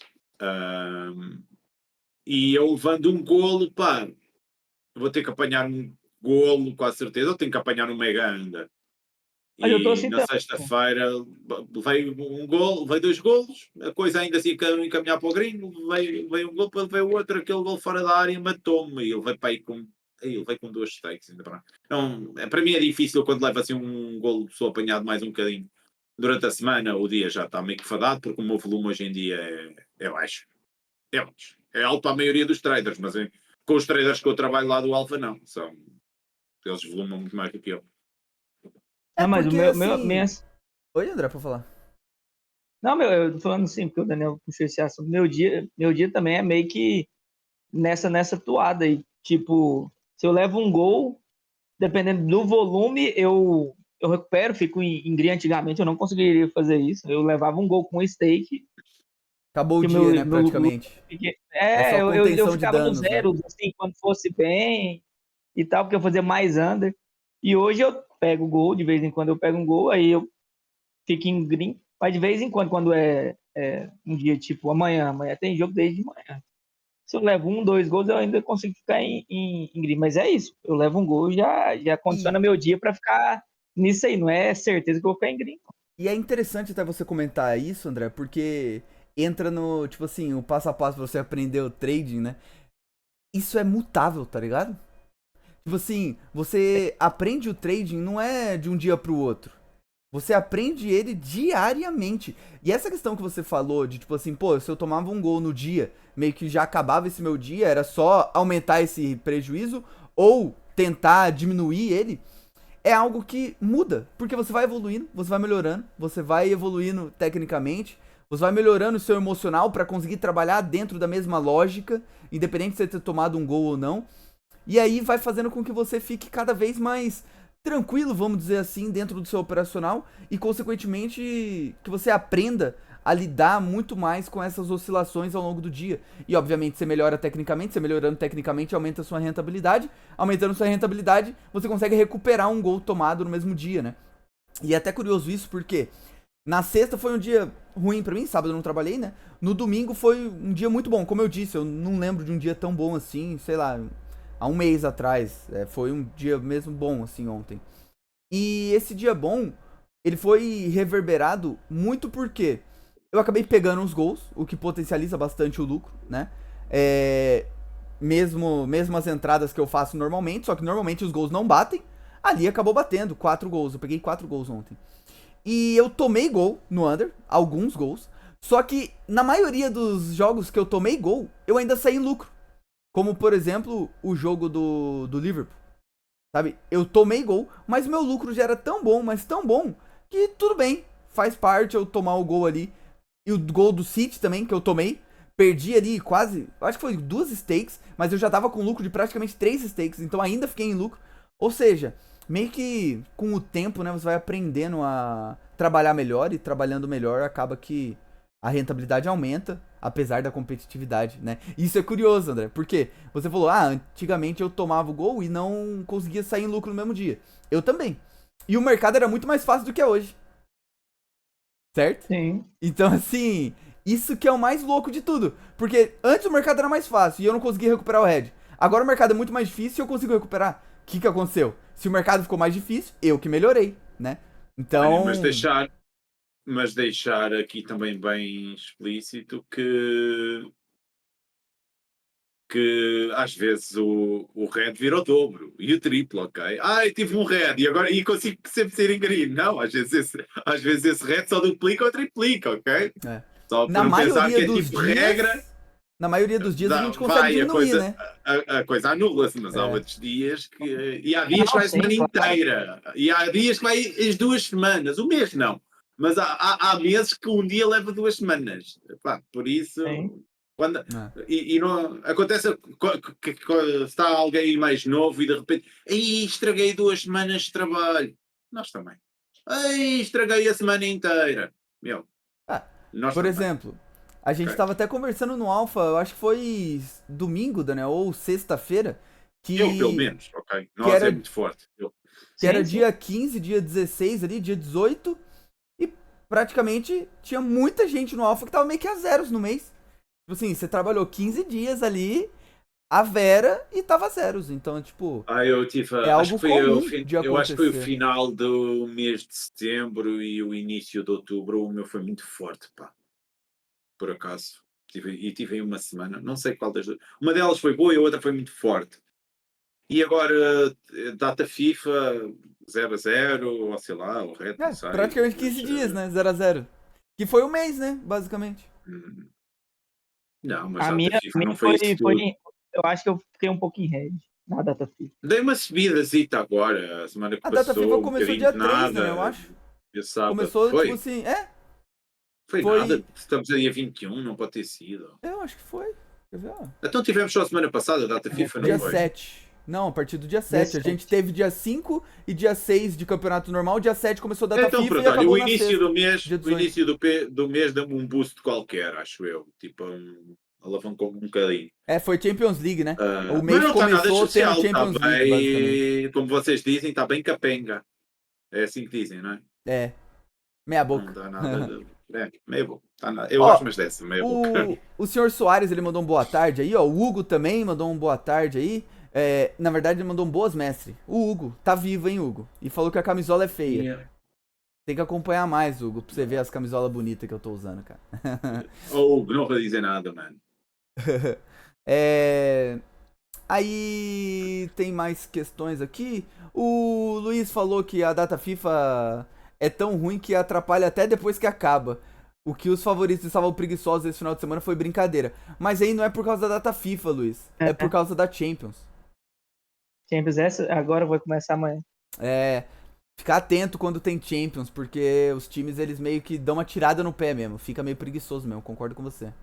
E eu levando um golo, pá, vou ter que apanhar um golo, com a certeza, ou tenho que apanhar um mega under. Mas eu tô assim na sexta-feira veio um golo, veio 2 golos, a coisa ainda assim encaminhar para o gringo, veio um golo, depois veio outro, aquele golo fora da área matou-me, e ele veio para aí ele veio com 2 stakes ainda para. Então, para mim é difícil quando leva assim um golo, sou apanhado mais um bocadinho. Durante a semana o dia já está meio que fadado, porque o meu volume hoje em dia é baixo. É baixo. É alto para a maioria dos traders, mas com os traders que eu trabalho lá do Alfa não. Eles volumam muito mais do que eu. Mas porque, o meu Oi, André, para falar. Não, eu tô falando assim, porque o Daniel puxou esse assunto. Meu dia também é meio que nessa toada aí. Tipo, se eu levo um gol, dependendo do volume, eu recupero, fico em green. Antigamente eu não conseguiria fazer isso. Eu levava um gol com stake. Acabou o dia, né, praticamente. Eu ficava no zero, né? Assim, quando fosse bem e tal, porque eu fazia mais under. E hoje eu pego o gol, de vez em quando eu pego um gol, aí eu fico em green. Mas de vez em quando é um dia tipo amanhã tem jogo desde manhã. Se eu levo 1, 2 gols, eu ainda consigo ficar em green. Mas é isso, eu levo um gol e já condiciona meu dia para ficar nisso aí. Não é certeza que eu vou ficar em green. E é interessante até você comentar isso, André, porque entra no, tipo assim, o passo a passo pra você aprender o trading, né? Isso é mutável, tá ligado? Tipo assim, você aprende o trading não é de um dia pro outro. Você aprende ele diariamente. E essa questão que você falou de, tipo assim, pô, se eu tomava um gol no dia, meio que já acabava esse meu dia, era só aumentar esse prejuízo ou tentar diminuir ele, é algo que muda. Porque você vai evoluindo, você vai melhorando, você vai evoluindo tecnicamente, você vai melhorando o seu emocional pra conseguir trabalhar dentro da mesma lógica, independente de você ter tomado um gol ou não. E aí vai fazendo com que você fique cada vez mais tranquilo, vamos dizer assim, dentro do seu operacional e, consequentemente, que você aprenda a lidar muito mais com essas oscilações ao longo do dia. E, obviamente, você melhora tecnicamente, você melhorando tecnicamente aumenta a sua rentabilidade. Aumentando sua rentabilidade, você consegue recuperar um gol tomado no mesmo dia, né? E é até curioso isso, porque na sexta foi um dia ruim pra mim, sábado eu não trabalhei, né? No domingo foi um dia muito bom, como eu disse, eu não lembro de um dia tão bom assim, sei lá, há um mês atrás. Foi um dia mesmo bom, assim, ontem. E esse dia bom, ele foi reverberado muito porque eu acabei pegando uns gols, o que potencializa bastante o lucro, né? Mesmo as entradas que eu faço normalmente, só que normalmente os gols não batem, ali acabou batendo 4 gols, eu peguei 4 gols ontem. E eu tomei gol no under, alguns gols, só que na maioria dos jogos que eu tomei gol, eu ainda saí em lucro. Como, por exemplo, o jogo do Liverpool. Sabe? Eu tomei gol, mas meu lucro já era tão bom, mas tão bom, que tudo bem. Faz parte eu tomar o gol ali. E o gol do City também, que eu tomei. Perdi ali quase, acho que foi 2 stakes, mas eu já tava com lucro de praticamente 3 stakes, então ainda fiquei em lucro. Ou seja, meio que com o tempo, né, você vai aprendendo a trabalhar melhor, e trabalhando melhor acaba que a rentabilidade aumenta, apesar da competitividade, né? Isso é curioso, André, porque você falou, antigamente eu tomava o gol e não conseguia sair em lucro no mesmo dia. Eu também. E o mercado era muito mais fácil do que é hoje. Certo? Sim. Então, assim, isso que é o mais louco de tudo. Porque antes o mercado era mais fácil e eu não conseguia recuperar o head. Agora o mercado é muito mais difícil e eu consigo recuperar. O que aconteceu? Se o mercado ficou mais difícil, eu que melhorei, né? Então... Mas deixar aqui também bem explícito que às vezes o red vira o dobro e o triplo, ok? Eu tive um red e consigo sempre ser em green. Não, às vezes esse red só duplica ou triplica, ok? Só na por não pensar que é dos tipo dias, regra. Na maioria dos dias a gente consegue diminuir, né? A coisa anula-se, mas há outros dias que. E há dias que vai a semana inteira. E há dias que vai as 2 semanas. O mês não. Mas há meses que um dia leva 2 semanas. Pá, por isso. Quando, e não acontece que está alguém mais novo e de repente. Estraguei 2 semanas de trabalho. Nós também. Estraguei a semana inteira. Por exemplo. A gente tava até conversando no Alpha, eu acho que foi domingo, Daniel, ou sexta-feira. Eu, pelo menos, ok. Nós é muito forte. Que era dia 15, dia 16 ali, dia 18. E praticamente tinha muita gente no Alpha que tava meio que a zeros no mês. Tipo assim, você trabalhou 15 dias ali, a Vera, e tava a zeros. Então, tipo, é algo comum de acontecer. Eu acho que foi o final do mês de setembro e o início de outubro. O meu foi muito forte, pá. Por acaso. Tive uma semana, não sei qual das duas. Uma delas foi boa e a outra foi muito forte. E agora, data FIFA 0-0, ou sei lá, o Red, não sei. Praticamente 15 dias, né? 0-0. Que foi um mês, né? Basicamente. Não, mas a minha FIFA não foi isso tudo. Eu acho que eu fiquei um pouco em red na data FIFA. Dei uma subidazita agora, a semana que passou. A data FIFA começou dia 3, né? Eu acho. Começou, foi? Tipo assim, Foi nada, estamos a dia 21, não pode ter sido. Eu acho que foi. Quer ver? Então tivemos só a semana passada a data FIFA, não foi? Dia 7. Não, a partir do dia 7. A gente teve dia 5 e dia 6 de campeonato normal. Dia 7 começou a data FIFA e acabou o início do mês, o início do mês deu-me um boost qualquer, acho eu. Tipo, alavancou um bocadinho. Foi Champions League, né? O mês mês começou tendo Champions League, basicamente. Como vocês dizem, está bem capenga. É assim que dizem, não é? Meia boca. Não dá nada meio bom. Eu gosto mais dessa, meio boca. O senhor Soares, ele mandou um boa tarde aí, ó. O Hugo também mandou um boa tarde aí. Na verdade, ele mandou um boas, mestre. O Hugo, tá vivo, hein, Hugo? E falou que a camisola é feia. Tem que acompanhar mais, Hugo, pra você ver as camisolas bonitas que eu tô usando, cara. Hugo, não vou dizer nada, mano. Aí tem mais questões aqui. O Luiz falou que a data FIFA é tão ruim que atrapalha até depois que acaba. O que os favoritos estavam preguiçosos esse final de semana foi brincadeira. Mas aí não é por causa da data FIFA, Luiz. É por causa da Champions. Champions, agora vai começar amanhã. Ficar atento quando tem Champions, porque os times eles meio que dão uma tirada no pé mesmo. Fica meio preguiçoso mesmo, concordo com você.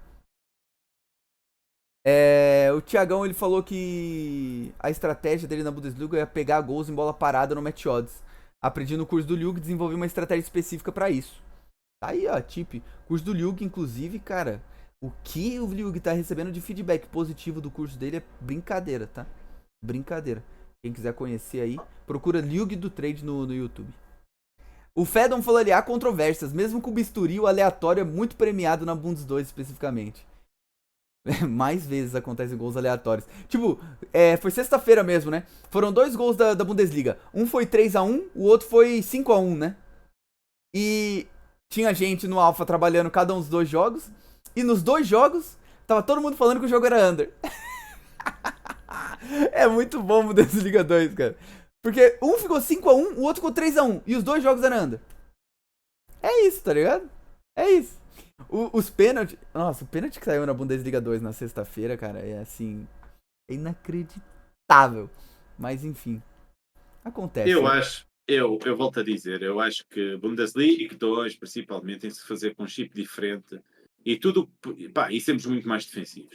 O Thiagão, ele falou que a estratégia dele na Bundesliga é pegar gols em bola parada no match odds. Aprendi no curso do Liu que desenvolvi uma estratégia específica pra isso. Tá aí, ó, tip. Curso do Liug, inclusive, cara, o que o Liug tá recebendo de feedback positivo do curso dele é brincadeira, tá? Brincadeira. Quem quiser conhecer aí, procura Liug do Trade no YouTube. O Fedon falou ali, há controvérsias, mesmo com o bisturi, o aleatório é muito premiado na Bundes 2 especificamente. Mais vezes acontecem gols aleatórios. Tipo, foi sexta-feira mesmo, né? Foram 2 gols da Bundesliga. Um foi 3-1, o outro foi 5-1, né? E tinha gente no Alpha trabalhando cada um dos 2 jogos. E nos 2 jogos, tava todo mundo falando que o jogo era under. É muito bom o Bundesliga 2, cara. Porque um ficou 5-1, o outro ficou 3-1. E os 2 jogos eram under. É isso, tá ligado? É isso. Os pênaltis. Nossa, o pênalti que saiu na Bundesliga 2 na sexta-feira, cara, é assim. É inacreditável. Mas enfim. Acontece. Eu acho. Eu volto a dizer, eu acho que Bundesliga 2, principalmente, tem-se fazer com um chip diferente e tudo. Pá, e sermos muito mais defensivos.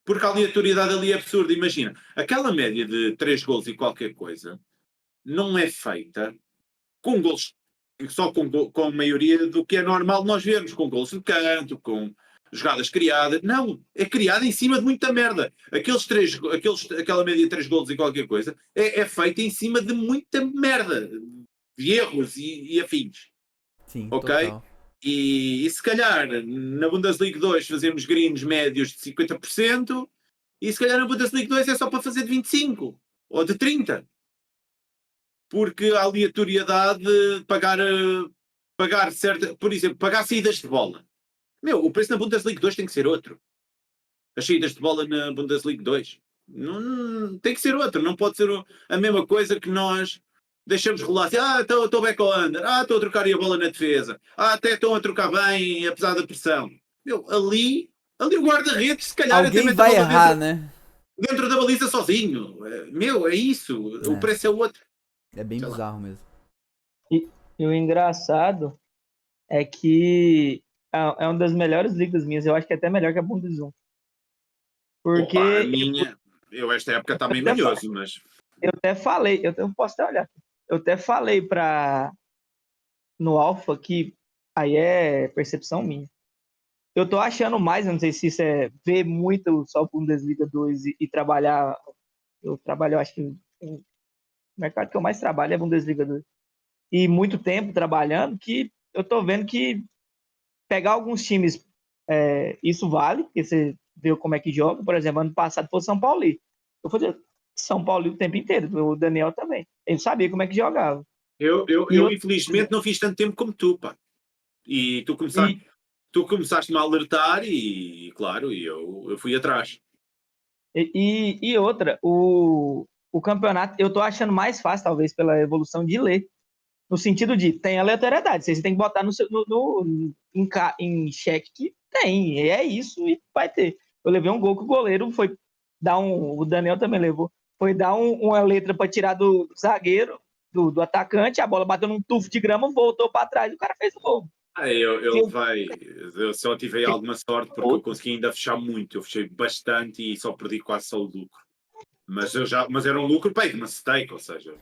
Porque a aleatoriedade ali é absurda. Imagina, aquela média de 3 gols e qualquer coisa não é feita com gols, só com a maioria do que é normal nós vermos, com gols de canto, com jogadas criadas. Não, é criada em cima de muita merda. Aquela média de 3 gols e qualquer coisa é feita em cima de muita merda, de erros e afins. Sim, ok? total. E se calhar na Bundesliga 2 fazemos greens médios de 50%, e se calhar na Bundesliga 2 é só para fazer de 25% ou de 30%. Porque a aleatoriedade, pagar certa, por exemplo, pagar saídas de bola. Meu, o preço na Bundesliga 2 tem que ser outro. As saídas de bola na Bundesliga 2. Não, tem que ser outro, não pode ser a mesma coisa que nós deixamos rolar assim, estou back ao under, estou a trocar a bola na defesa, até estão a trocar bem, apesar da pressão. Meu, ali o guarda-redes, se calhar, Alguém até vai errar, né? dentro da baliza sozinho. Meu, é isso. O preço é outro. É bem Sei lá. bizarro mesmo. E o engraçado é que é uma das melhores ligas minhas. Eu acho que é até melhor que a Bundes 1. Porque Opa, a minha, esta época está meio manhoso, mas... eu até falei, eu posso até olhar. Eu até falei no Alpha que aí é percepção minha. Eu tô achando mais, eu não sei se isso é ver muito só Bundesliga 2 e trabalhar. Eu trabalho, acho que o mercado que eu mais trabalho é Bundesliga 2. E muito tempo trabalhando, que eu tô vendo que pegar alguns times, isso vale, porque você vê como é que joga. Por exemplo, ano passado foi o São Paulo. Eu fazia São Paulo o tempo inteiro, o Daniel também. Ele sabia como é que jogava. Eu infelizmente não fiz tanto tempo como tu, pá. E tu começaste-me a alertar e claro, eu fui atrás. E outra, o campeonato, eu tô achando mais fácil, talvez, pela evolução de ler. No sentido de, tem aleatoriedade. Você tem que botar em xeque que tem. E é isso e vai ter. Eu levei um gol que o goleiro foi dar o Daniel também levou. Foi dar uma letra para tirar do zagueiro, do atacante, a bola bateu num tufo de grama, voltou para trás e o cara fez o gol. Eu só tive alguma sorte porque eu consegui ainda fechar muito. Eu fechei bastante e só perdi quase só o lucro. Mas era um lucro para uma stake, ou seja.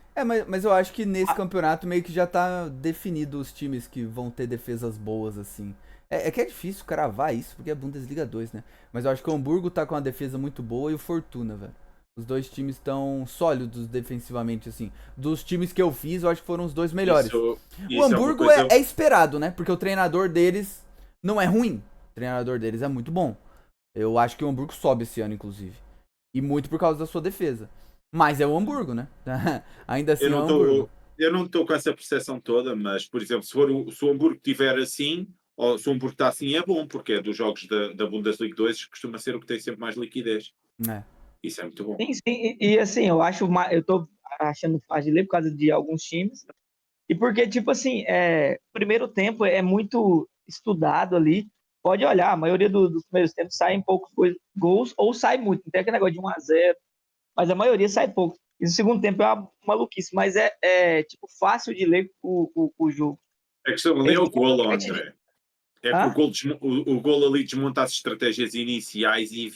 Mas eu acho que nesse campeonato meio que já tá definido os times que vão ter defesas boas, assim. É que é difícil cravar isso, porque é Bundesliga 2, né? Mas eu acho que o Hamburgo tá com uma defesa muito boa e o Fortuna, velho. Os dois times estão sólidos defensivamente, assim. Dos times que eu fiz, eu acho que foram os dois melhores. O Hamburgo é esperado, né? Porque o treinador deles não é ruim. O treinador deles é muito bom. Eu acho que o Hamburgo sobe esse ano, inclusive. E muito por causa da sua defesa. Mas é o Hamburgo, né? Ainda assim é o Hamburgo. Eu não estou com essa percepção toda, mas, por exemplo, se o Hamburgo estiver assim, ou se o Hamburgo está assim, é bom, porque é dos jogos da Bundesliga 2 costuma ser o que tem sempre mais liquidez. Isso é muito bom. Sim, e assim, eu tô achando fácil de ler por causa de alguns times. E porque, tipo assim, primeiro tempo é muito estudado ali. Pode olhar, a maioria dos primeiros tempos saem poucos gols ou sai muito. Não tem aquele negócio de 1-0, mas a maioria sai pouco. E no segundo tempo é uma maluquice, mas tipo, fácil de ler o jogo. A questão ali é o golo, André. É que o golo ali desmonta as estratégias iniciais e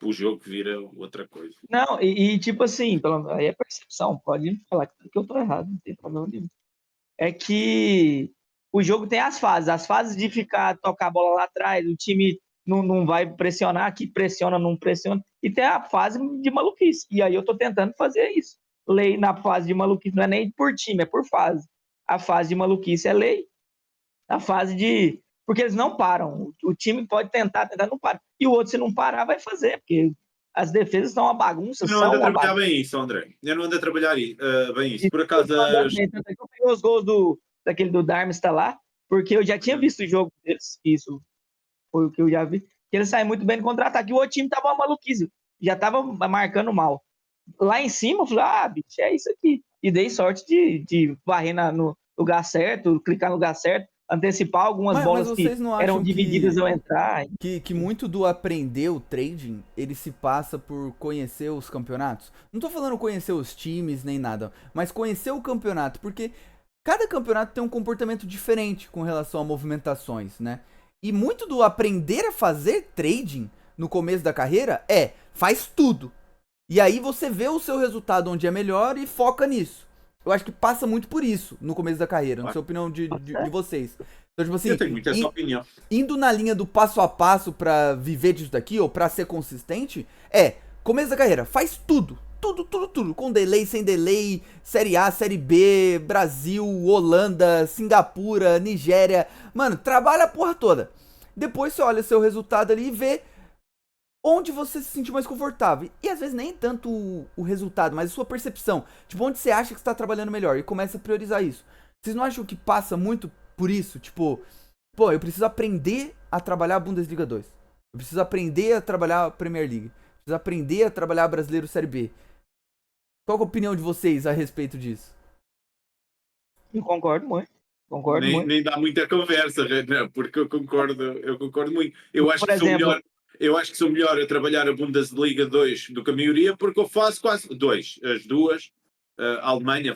o jogo vira outra coisa. Não, e tipo assim, aí é percepção, pode falar que eu tô errado, não tem problema nenhum. É que o jogo tem as fases de tocar a bola lá atrás, o time não vai pressionar, aqui pressiona, não pressiona, e tem a fase de maluquice, e aí eu tô tentando fazer isso. Lei na fase de maluquice não é nem por time, é por fase. A fase de maluquice é lei, a fase de... Porque eles não param, o time pode tentar, não para, e o outro se não parar vai fazer, porque as defesas estão uma bagunça, Eu não são ando a uma trabalhar bagunça. bem isso, André. Eu não ando a trabalhar bem isso. Por acaso, Eu peguei os gols daquele do Darmstadt lá, porque eu já tinha visto o jogo deles, isso foi o que eu já vi, que ele sai muito bem no contra-ataque, e o outro time tava uma maluquice, já tava marcando mal. Lá em cima, eu falei, bicho, é isso aqui. E dei sorte de varrer no lugar certo, clicar no lugar certo, antecipar algumas Mas bolas que vocês não eram acham divididas ao entrar. que muito do aprender o trading, ele se passa por conhecer os campeonatos? Não tô falando conhecer os times nem nada, mas conhecer o campeonato, porque cada campeonato tem um comportamento diferente com relação a movimentações, né? E muito do aprender a fazer trading no começo da carreira faz tudo. E aí você vê o seu resultado onde é melhor e foca nisso. Eu acho que passa muito por isso no começo da carreira, não sei a opinião de vocês. Então, tipo assim, eu tenho muito essa opinião. Indo na linha do passo a passo pra viver disso daqui, ou pra ser consistente, começo da carreira, faz tudo. Tudo. Com delay, sem delay, Série A, Série B, Brasil, Holanda, Singapura, Nigéria. Mano, trabalha a porra toda. Depois você olha seu resultado ali e vê onde você se sentiu mais confortável. E às vezes nem tanto o resultado, mas a sua percepção. Tipo, onde você acha que você tá trabalhando melhor. E começa a priorizar isso. Vocês não acham que passa muito por isso? Tipo, pô, eu preciso aprender a trabalhar a Bundesliga 2. Eu preciso aprender a trabalhar a Premier League. Eu preciso aprender a trabalhar a Brasileiro Série B. Qual é a opinião de vocês a respeito disso? Eu concordo muito. Nem dá muita conversa, né? Porque eu concordo muito. Eu acho que sou melhor. Eu acho que sou melhor a trabalhar a Bundesliga 2 do que a maioria, porque eu faço quase as duas, a Alemanha,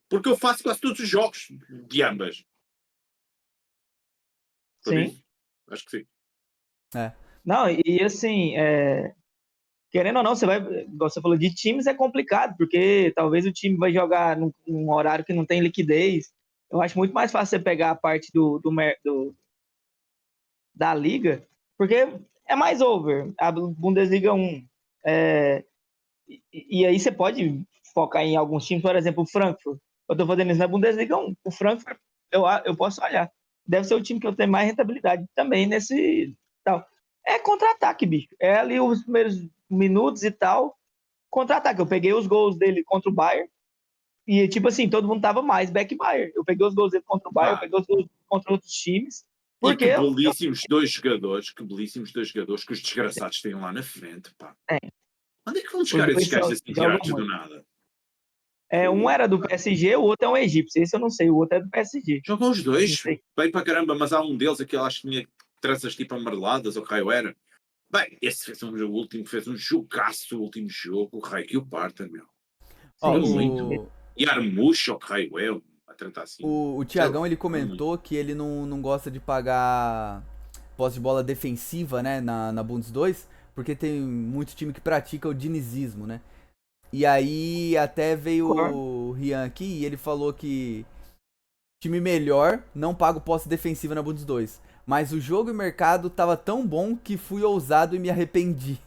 porque eu faço quase todos os jogos de ambas. Por sim. Isso, acho que sim. Não, e assim, querendo ou não, você falou de times, é complicado, porque talvez o time vai jogar num horário que não tem liquidez. Eu acho muito mais fácil você pegar a parte da liga, porque é mais over. A Bundesliga 1. E aí você pode focar em alguns times, por exemplo, o Frankfurt. Eu tô fazendo isso na Bundesliga 1. O Frankfurt, eu posso olhar. Deve ser o time que eu tenho mais rentabilidade também nesse tal. É contra-ataque, bicho. É ali os primeiros minutos e tal. Contra-ataque. Eu peguei os gols dele contra o Bayern. E, tipo assim, todo mundo tava mais back Bayern. Eu peguei os gols dele contra o Bayern, eu peguei os gols contra outros times. Porque e que belíssimos dois jogadores, que os desgraçados têm lá na frente, pá. Onde é que vão buscar esses gajos assim tirados do nada? Um era do PSG, o outro é um egípcio. Esse eu não sei, o outro é do PSG. Jogam os dois, bem para caramba, mas há um deles, aquele acho que tinha traças tipo amareladas, ou raio era. Bem, esse fez o último, fez um jogaço o último jogo, o raio que o parta, meu. Muito. E Armucho, o raio é, a tratar assim. O Thiagão, ele comentou que ele não gosta de pagar posse de bola defensiva, né, na Bundes 2, porque tem muito time que pratica o dinizismo, né? E aí até veio o Rian aqui e ele falou que time melhor não paga posse defensiva na Bundes 2. Mas o jogo e o mercado tava tão bom que fui ousado e me arrependi.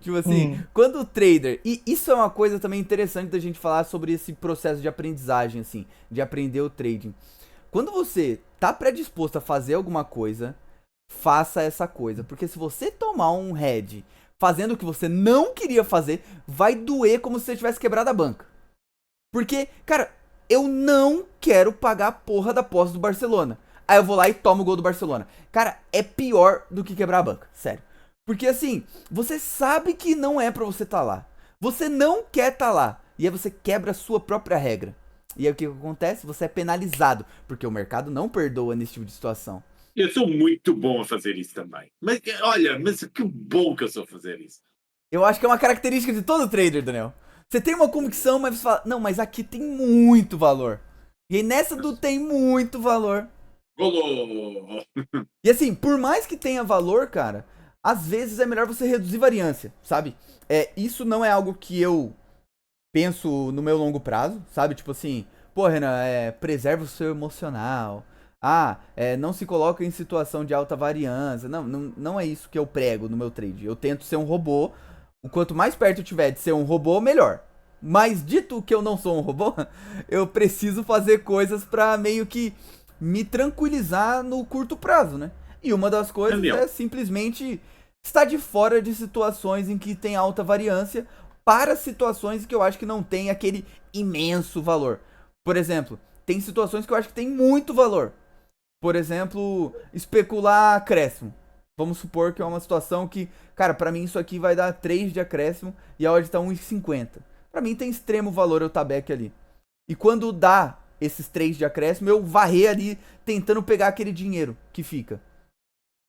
Tipo assim, quando o trader... E isso é uma coisa também interessante da gente falar sobre esse processo de aprendizagem, assim, de aprender o trading. Quando você tá predisposto a fazer alguma coisa, faça essa coisa. Porque se você tomar um head fazendo o que você não queria fazer, vai doer como se você tivesse quebrado a banca. Porque, cara, eu não quero pagar a porra da posse do Barcelona. Aí eu vou lá e tomo o gol do Barcelona. Cara, é pior do que quebrar a banca, sério. Porque assim, você sabe que não é pra você tá lá. Você não quer tá lá. E aí você quebra a sua própria regra. E aí o que acontece? Você é penalizado. Porque o mercado não perdoa nesse tipo de situação. Eu sou muito bom a fazer isso também. Mas olha, mas que bom que eu sou a fazer isso. Eu acho que é uma característica de todo trader, Daniel. Você tem uma convicção, mas você fala, não, mas aqui tem muito valor. E aí nessa do tem muito valor. Golô! E assim, por mais que tenha valor, cara, às vezes é melhor você reduzir variância, sabe? Isso não é algo que eu penso no meu longo prazo, sabe? Tipo assim, pô, Renan, preserva o seu emocional. Não se coloca em situação de alta variância. Não é isso que eu prego no meu trade. Eu tento ser um robô. O quanto mais perto eu tiver de ser um robô, melhor. Mas dito que eu não sou um robô, eu preciso fazer coisas pra meio que me tranquilizar no curto prazo, né? E uma das coisas é simplesmente estar de fora de situações em que tem alta variância para situações que eu acho que não tem aquele imenso valor. Por exemplo, tem situações que eu acho que tem muito valor. Por exemplo, especular acréscimo. Vamos supor que é uma situação que, cara, pra mim isso aqui vai dar 3 de acréscimo e a odd tá 1,50. Pra mim tem extremo valor eu tabeque ali. E quando dá esses 3 de acréscimo, eu varrer ali tentando pegar aquele dinheiro que fica.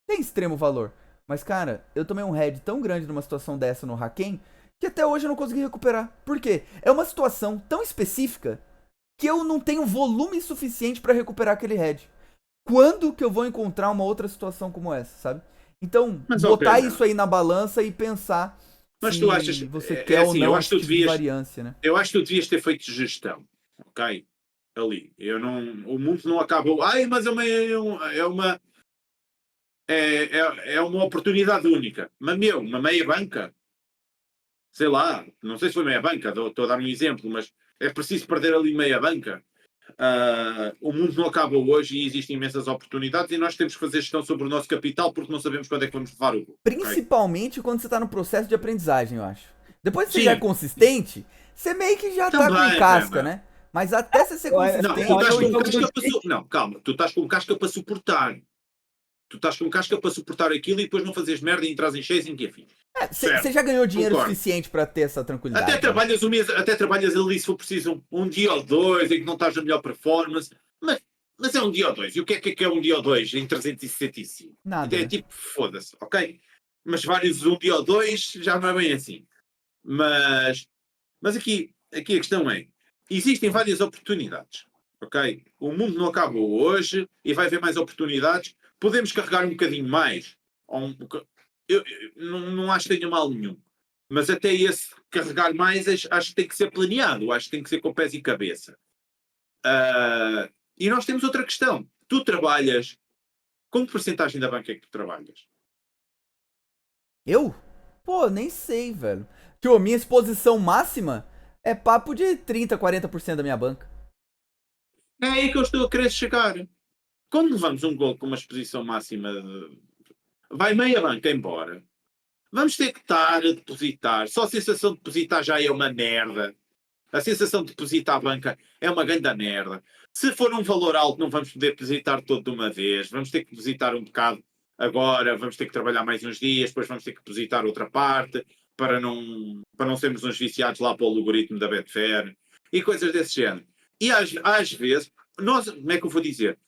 Tem extremo valor. Mas, cara, eu tomei um head tão grande numa situação dessa no Haken que até hoje eu não consegui recuperar. Por quê? É uma situação tão específica que eu não tenho volume suficiente pra recuperar aquele head. Quando que eu vou encontrar uma outra situação como essa, sabe? Então, botar isso aí na balança e pensar se tu achas, você quer ou não esse tipo de variância, né? Eu acho que tu devias ter feito gestão, ok? Ali. O mundo não acabou. Mas é uma oportunidade única. Mas, uma meia banca, sei lá, não sei se foi meia banca, estou a dar um exemplo, mas é preciso perder ali meia banca. O mundo não acaba hoje e existem imensas oportunidades e nós temos que fazer gestão sobre o nosso capital porque não sabemos quando é que vamos levar o gol. Principalmente quando você está no processo de aprendizagem, eu acho. Depois que você já é consistente, você meio que já tá com casca, né? Mas até você ser consistente... Tu estás com casca para suportar. Tu estás com casca para suportar aquilo e depois não fazes merda e entras em chase em que afim. Você já ganhou dinheiro suficiente para ter essa tranquilidade. Até trabalhas ali se for preciso um dia ou dois em que não estás na melhor performance. Mas é um dia ou dois. E o que é um dia ou dois em 365? Nada. É tipo, foda-se, ok? Mas vários um dia ou dois já não é bem assim. Mas aqui a questão é, existem várias oportunidades, ok? O mundo não acabou hoje e vai haver mais oportunidades. Podemos carregar um bocadinho mais. Eu não acho que tenha mal nenhum. Mas até esse carregar mais acho que tem que ser planeado. Acho que tem que ser com pés e cabeça. E nós temos outra questão. Tu trabalhas... Com que porcentagem da banca é que tu trabalhas? Eu? Pô, nem sei, velho. Tipo, minha exposição máxima é papo de 30, 40% da minha banca. É aí que eu estou a querer chegar. Quando levamos um gol com uma exposição máxima, vai meia banca embora. Vamos ter que estar a depositar. Só a sensação de depositar já é uma merda. A sensação de depositar a banca é uma grande merda. Se for um valor alto, não vamos poder depositar todo de uma vez. Vamos ter que depositar um bocado agora, vamos ter que trabalhar mais uns dias, depois vamos ter que depositar outra parte para não sermos uns viciados lá para o algoritmo da Betfair e coisas desse género. E às vezes, como é que eu vou dizer?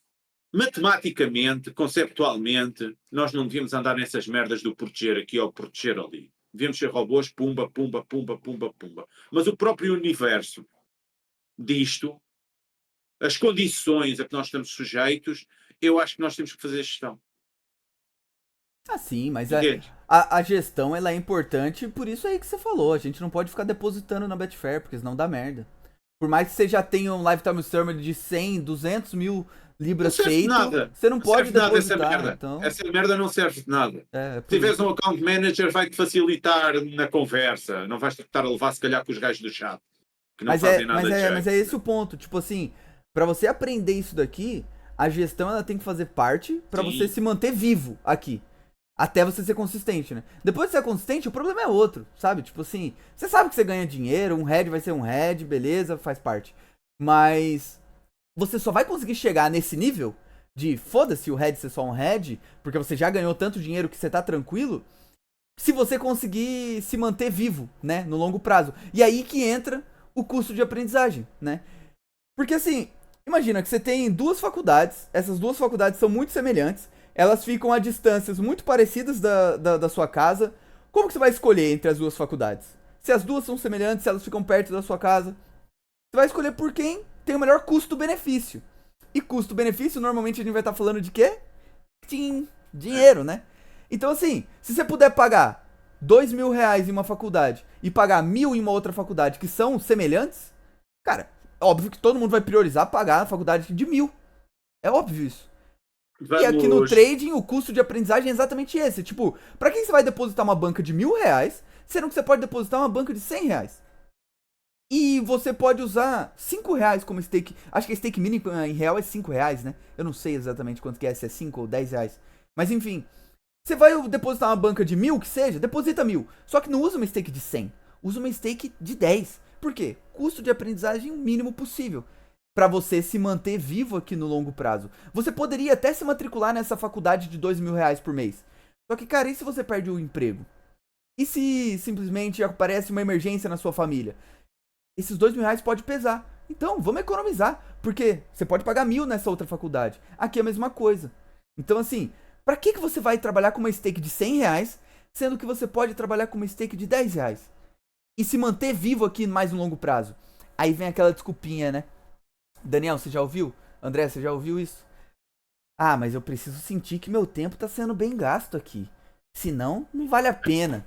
Matematicamente, conceptualmente, nós não devíamos andar nessas merdas do proteger aqui ou proteger ali. Devíamos ser robôs, pumba, pumba, pumba, pumba, pumba. Mas o próprio universo disto, as condições a que nós estamos sujeitos, eu acho que nós temos que fazer gestão. Sim, mas a gestão ela é importante, por isso aí que você falou. A gente não pode ficar depositando na Betfair, porque senão dá merda. Por mais que você já tenha um lifetime server de 100, 200 mil libras feito, você não pode depositar. Essa merda não serve de nada. Se tiveres um account manager, vai-te facilitar na conversa. Não vais estar a levar, se calhar, com os gajos do chat. Que não fazem nada de jeito. Mas é esse o ponto. Tipo assim, pra você aprender isso daqui, a gestão ela tem que fazer parte pra você se manter vivo aqui. Até você ser consistente, né? Depois de ser consistente, o problema é outro, sabe? Tipo assim, você sabe que você ganha dinheiro, um head vai ser um head, beleza, faz parte. Mas você só vai conseguir chegar nesse nível de foda-se o head ser só um head, porque você já ganhou tanto dinheiro que você tá tranquilo, se você conseguir se manter vivo, né? No longo prazo. E aí que entra o custo de aprendizagem, né? Porque assim, imagina que você tem duas faculdades, essas duas faculdades são muito semelhantes, elas ficam a distâncias muito parecidas da sua casa. Como que você vai escolher entre as duas faculdades? Se as duas são semelhantes, se elas ficam perto da sua casa, você vai escolher por quem tem o melhor custo-benefício. E custo-benefício, normalmente a gente vai estar falando de quê? Dinheiro, né? Então assim, se você puder pagar R$2.000 em uma faculdade e pagar 1.000 em uma outra faculdade que são semelhantes, cara, óbvio que todo mundo vai priorizar pagar a faculdade de 1.000. É óbvio isso. E aqui no trading, o custo de aprendizagem é exatamente esse. Tipo, pra que você vai depositar uma banca de R$1.000, sendo que você pode depositar uma banca de R$100? E você pode usar R$5 como stake. Acho que a stake mínimo em real é R$5, né? Eu não sei exatamente quanto que é, se é 5 ou R$10. Mas enfim, você vai depositar uma banca de 1.000, que seja, deposita 1.000. Só que não usa uma stake de 100, usa uma stake de 10. Por quê? Custo de aprendizagem o mínimo possível, pra você se manter vivo aqui no longo prazo. Você poderia até se matricular nessa faculdade de R$2.000 por mês. Só que, cara, e se você perde o emprego? E se simplesmente aparece uma emergência na sua família? Esses R$2.000 pode pesar. Então, vamos economizar. Porque você pode pagar 1.000 nessa outra faculdade. Aqui é a mesma coisa. Então, assim, pra que você vai trabalhar com uma stake de R$100, sendo que você pode trabalhar com uma stake de R$10? E se manter vivo aqui mais no longo prazo? Aí vem aquela desculpinha, né? Daniel, você já ouviu? André, você já ouviu isso? Ah, mas eu preciso sentir que meu tempo tá sendo bem gasto aqui. Senão, não vale a pena.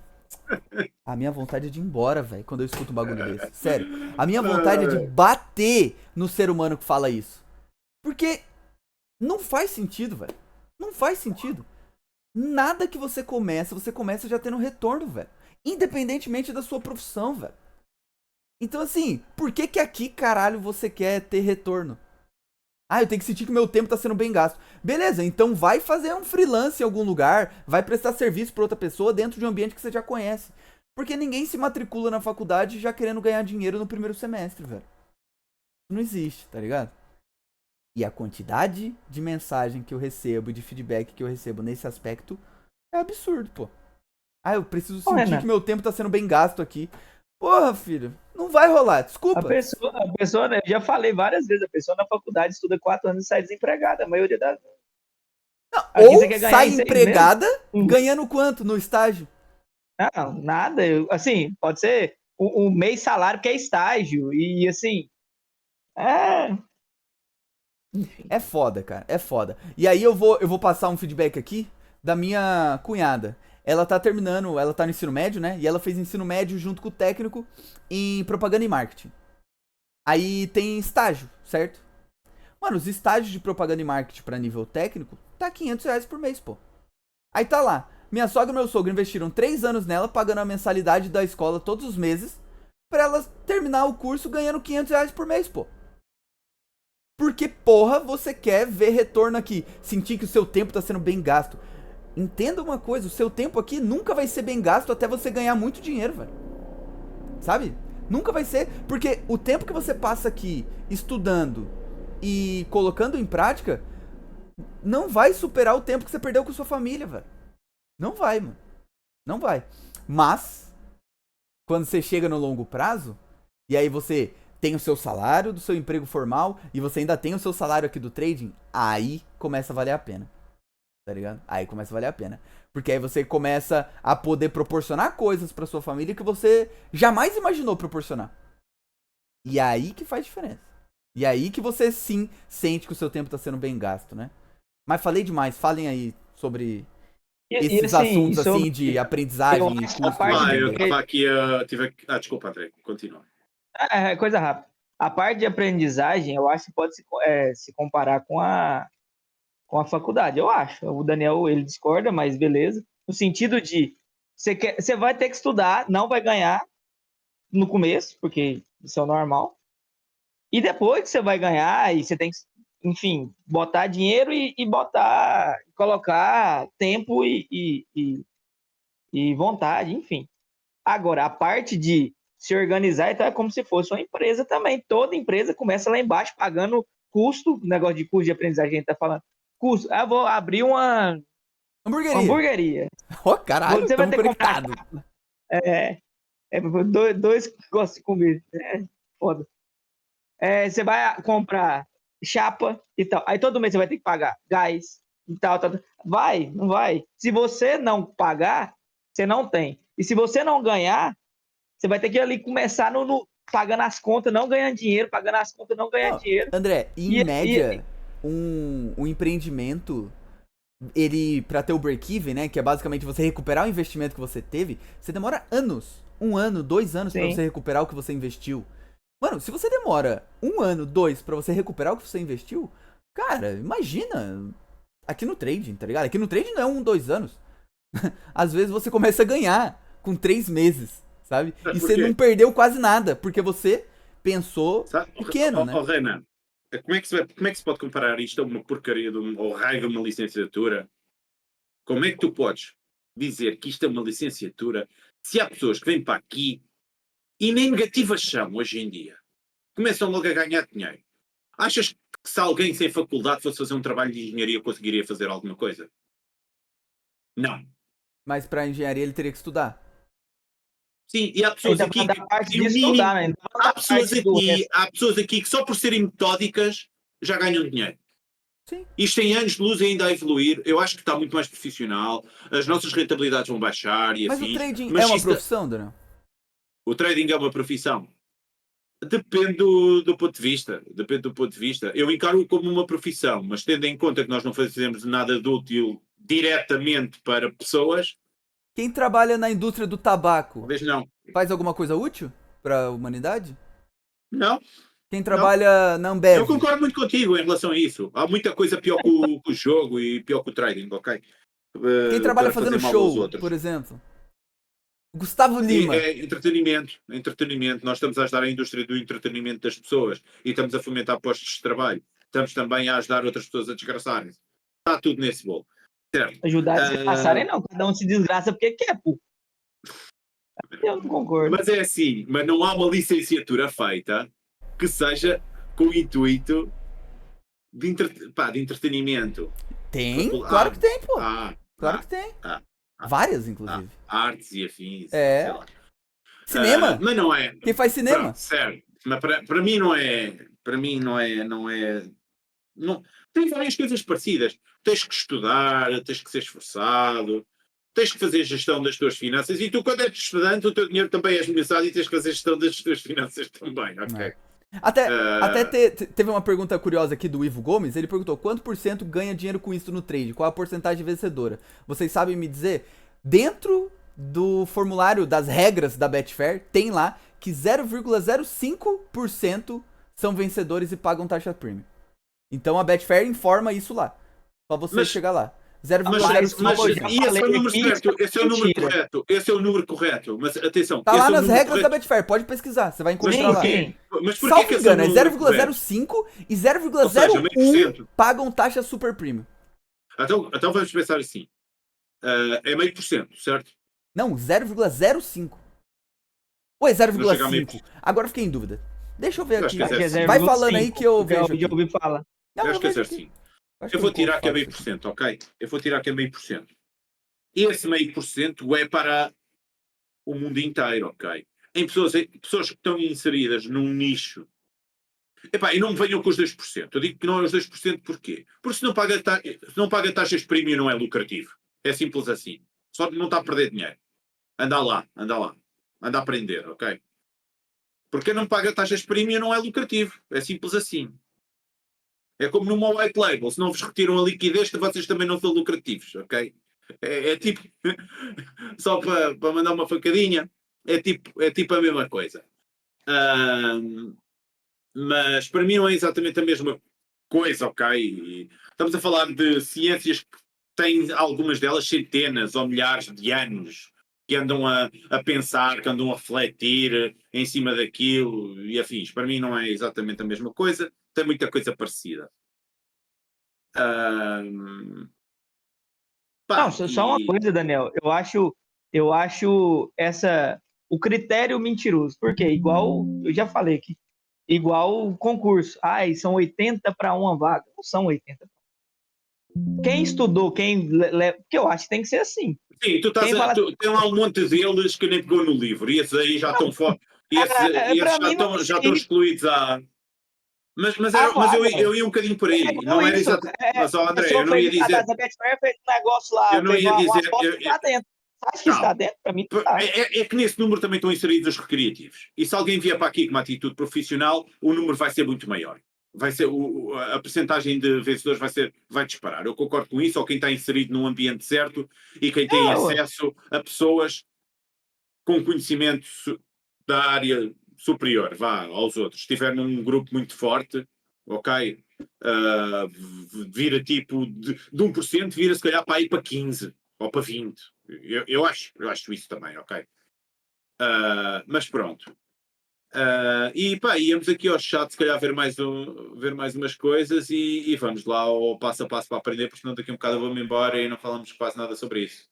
A minha vontade é de ir embora, velho, quando eu escuto um bagulho desse. Sério. A minha vontade é de bater no ser humano que fala isso. Porque não faz sentido, velho. Não faz sentido. Nada que você começa já tendo retorno, velho. Independentemente da sua profissão, velho. Então, assim, por que aqui, caralho, você quer ter retorno? Ah, eu tenho que sentir que meu tempo tá sendo bem gasto. Beleza, então vai fazer um freelance em algum lugar, vai prestar serviço pra outra pessoa dentro de um ambiente que você já conhece. Porque ninguém se matricula na faculdade já querendo ganhar dinheiro no primeiro semestre, velho. Não existe, tá ligado? E a quantidade de mensagem que eu recebo e de feedback que eu recebo nesse aspecto é absurdo, pô. Ah, eu preciso sentir que meu tempo tá sendo bem gasto aqui. Porra, filho, não vai rolar, desculpa. A pessoa, né, eu já falei várias vezes, a pessoa na faculdade estuda 4 anos e sai desempregada, a maioria das vezes. Ou sai empregada, ganhando quanto no estágio? Não, nada, assim, pode ser um mês salário que é estágio, e assim, É foda, cara, é foda. E aí eu vou passar um feedback aqui da minha cunhada. Ela tá terminando, ela tá no ensino médio, né? E ela fez ensino médio junto com o técnico em propaganda e marketing. Aí tem estágio, certo? Mano, os estágios de propaganda e marketing pra nível técnico tá R$500 por mês, pô. Aí tá lá, minha sogra e meu sogro investiram 3 anos nela, pagando a mensalidade da escola todos os meses, pra ela terminar o curso ganhando R$500 por mês, pô. Porque, porra, você quer ver retorno aqui, sentir que o seu tempo tá sendo bem gasto. Entenda uma coisa, o seu tempo aqui nunca vai ser bem gasto até você ganhar muito dinheiro, velho. Sabe? Nunca vai ser, porque o tempo que você passa aqui estudando e colocando em prática não vai superar o tempo que você perdeu com sua família, velho. Não vai, mano. Não vai. Mas, quando você chega no longo prazo, e aí você tem o seu salário do seu emprego formal e você ainda tem o seu salário aqui do trading, aí começa a valer a pena. Tá ligado? Aí começa a valer a pena. Porque aí você começa a poder proporcionar coisas pra sua família que você jamais imaginou proporcionar. E aí que faz diferença. E aí que você sim sente que o seu tempo tá sendo bem gasto, né? Mas falei demais, falem aí sobre esses assim, assuntos assim de aprendizagem e custo. Eu tava aqui, desculpa, André, continua. Coisa rápida. A parte de aprendizagem, eu acho que pode se comparar com a faculdade, eu acho. O Daniel, ele discorda, mas beleza. No sentido de, você vai ter que estudar, não vai ganhar no começo, porque isso é o normal. E depois que você vai ganhar, e você tem que, enfim, botar dinheiro e colocar tempo e vontade, enfim. Agora, a parte de se organizar, então é como se fosse uma empresa também. Toda empresa começa lá embaixo pagando custo, negócio de custo de aprendizagem, a gente tá falando. Custo. Eu vou abrir uma hamburgueria. Oh, caralho, você vai ter conectado. Dois que gostam de comer. Foda. Você vai comprar chapa e tal. Aí todo mês você vai ter que pagar gás e tal. Vai, não vai. Se você não pagar, você não tem. E se você não ganhar, você vai ter que ali começar pagando as contas, não ganhando dinheiro, pagando as contas, não ganhando dinheiro. André, em média, um empreendimento, ele, pra ter o break-even, né, que é basicamente você recuperar o investimento que você teve, você demora anos. 1 ano, 2 anos pra você recuperar o que você investiu. Mano, se você demora 1 ano, 2 pra você recuperar o que você investiu, cara, imagina. Aqui no trading, tá ligado? Aqui no trading não é 1, 2 anos. Às vezes você começa a ganhar com 3 meses, sabe? E você não perdeu quase nada, porque você pensou pequeno, né? Renan, como é que se pode comparar isto a uma porcaria ou raio de uma licenciatura? Como é que tu podes dizer que isto é uma licenciatura se há pessoas que vêm para aqui e nem negativas são hoje em dia? Começam logo a ganhar dinheiro. Achas que se alguém sem faculdade fosse fazer um trabalho de engenharia conseguiria fazer alguma coisa? Não. Mas pra engenharia ele teria que estudar. Sim, e há pessoas aqui que têm o mínimo. Há pessoas aqui que só por serem metódicas já ganham dinheiro. Sim. Isto tem anos de luz ainda a evoluir. Eu acho que está muito mais profissional. As nossas rentabilidades vão baixar e Mas afins. o trading é uma profissão, Daniel? O trading é uma profissão. Depende do ponto de vista. Depende do ponto de vista. Eu encaro-o como uma profissão, mas tendo em conta que nós não fazemos nada de útil diretamente para pessoas. Quem trabalha na indústria do tabaco Talvez não. faz alguma coisa útil para a humanidade? Não. Quem trabalha na Ambev? Eu concordo muito contigo em relação a isso. Há muita coisa pior que o jogo e pior que o trading, ok? Quem trabalha fazendo show, por exemplo? Gustavo Lima. É entretenimento. Nós estamos a ajudar a indústria do entretenimento das pessoas e estamos a fomentar postos de trabalho. Estamos também a ajudar outras pessoas a desgraçarem-se. Está tudo nesse bolo. Certo? Ajudar a desgraçarem não, cada um se desgraça porque quer, pô. Eu não concordo. Mas é assim, mas não há uma licenciatura feita que seja com o intuito de entretenimento. Tem? Claro que tem, pô. Claro que tem. Várias, inclusive. Artes e afins. É. Sei lá. Cinema? Mas não é. Quem faz cinema? Pronto, certo. Mas para mim não é. Para mim não é. Não, tem várias coisas parecidas. Tens que estudar, tens que ser esforçado, tens que fazer gestão das tuas finanças. E tu, quando és estudante, o teu dinheiro também é esmiuçado e tens que fazer gestão das tuas finanças também, ok? Até teve uma pergunta curiosa aqui do Ivo Gomes. Ele perguntou: quanto por cento ganha dinheiro com isso no trade? Qual a porcentagem vencedora? Vocês sabem me dizer? Dentro do formulário das regras da Betfair, tem lá que 0,05% são vencedores e pagam taxa premium. Então a Betfair informa isso lá. Pra você chegar lá. 0,05%. E esse é o número certo, esse é o número correto. Esse é o número correto. Mas atenção. Tá lá nas regras da Betfair, pode pesquisar, você vai encontrar lá. Mas por Salvo que engano, é 0,05 e 0,01 pagam taxa super premium. Então vamos pensar assim. É meio por cento, certo? Não, 0,05. Ou é 0,5? Agora fiquei em dúvida. Deixa eu ver aqui. Vai falando aí que eu vejo. Eu ouvi falar. Não, acho que é 0,5. Eu vou tirar que é meio por cento, ok? Eu vou tirar que é meio por cento. E esse meio por cento é para o mundo inteiro, ok? Em pessoas que estão inseridas num nicho. Epá, e não me venham com os 2%. Eu digo que não é os 2% porquê? Porque se não paga taxas de premium não é lucrativo. É simples assim. Só não está a perder dinheiro. Anda lá. Anda a aprender, ok? Porque não paga taxas de premium não é lucrativo. É simples assim. É como numa white label. Se não vos retiram a liquidez, vocês também não são lucrativos, ok? É tipo... só para mandar uma facadinha. É tipo a mesma coisa. Mas para mim não é exatamente a mesma coisa, ok? E estamos a falar de ciências que têm algumas delas centenas ou milhares de anos, que andam a pensar, que andam a refletir em cima daquilo e afins. Para mim não é exatamente a mesma coisa, tem muita coisa parecida. Não, só uma coisa, Daniel. Eu acho o critério mentiroso. Porque igual, eu já falei aqui, igual o concurso. São 80 para uma vaga. Não são 80. Quem estudou, porque eu acho que tem que ser assim. Sim, tem lá um monte deles que nem pegou no livro, e esses aí já estão fora. Esses já estão excluídos há... Mas eu ia um bocadinho por aí. Não era exatamente. Mas, André, eu não ia dizer. A Betfair fez um negócio lá. Eu não ia dizer. Está dentro. Acho que está dentro, para mim. É que nesse número também estão inseridos os recreativos. E se alguém vier para aqui com uma atitude profissional, o número vai ser muito maior. Vai ser, a percentagem de vencedores vai disparar. Eu concordo com isso, ou quem está inserido num ambiente certo e quem tem acesso a pessoas com conhecimento da área superior, vá, aos outros. Se estiver num grupo muito forte, ok, vira tipo de 1%, vira se calhar para ir para 15% ou para 20%. Eu acho isso também, ok? Mas pronto. E pá, íamos aqui ao chat se calhar ver mais umas coisas e vamos lá ao passo a passo para aprender, porque senão daqui a um bocado eu vou-me embora e não falamos quase nada sobre isso.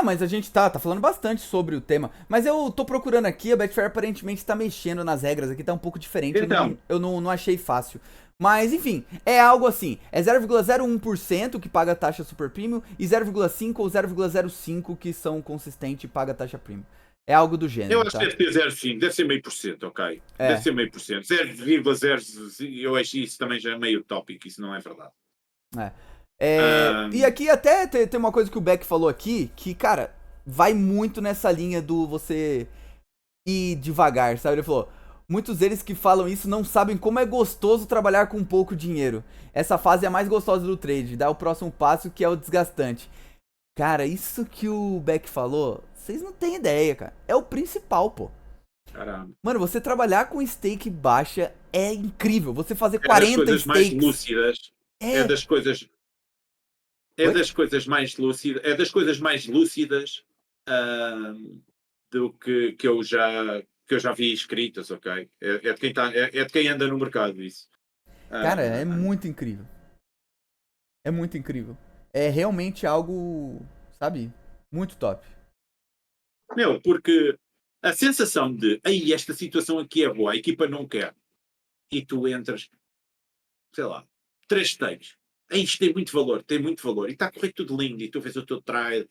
Mas a gente tá falando bastante sobre o tema. Mas eu tô procurando aqui, a Betfair aparentemente tá mexendo nas regras aqui, tá um pouco diferente. Então. Eu não achei fácil. Mas, enfim, é algo assim. É 0,01% que paga a taxa super premium e 0,5 ou 0,05 que são consistentes e paga a taxa premium. É algo do gênero. Eu acho que deve ter 0,5, deve ser meio por cento, ok? Deve ser meio por cento. 0,0, eu acho isso também já é meio tópico, isso não é verdade. E aqui até tem uma coisa que o Beck falou aqui, que, cara, vai muito nessa linha do você ir devagar, sabe? Ele falou, muitos deles que falam isso não sabem como é gostoso trabalhar com pouco dinheiro. Essa fase é a mais gostosa do trade, dá o próximo passo que é o desgastante. Cara, isso que o Beck falou, vocês não têm ideia, cara. É o principal, pô. Caramba. Mano, você trabalhar com stake baixa é incrível. Você fazer 40 coisas stakes... mais lúcidas. É das coisas... das coisas mais lúcidas. É das coisas mais lúcidas do que eu já vi escritas, ok? É de quem anda no mercado isso. Cara, é muito incrível. É muito incrível. É realmente algo, sabe, muito top. Meu, porque a sensação de aí esta situação aqui é boa, a equipa não quer. E tu entras, sei lá, 3 stakes. Isto tem muito valor. E está a correr tudo lindo. E tu vês o teu trade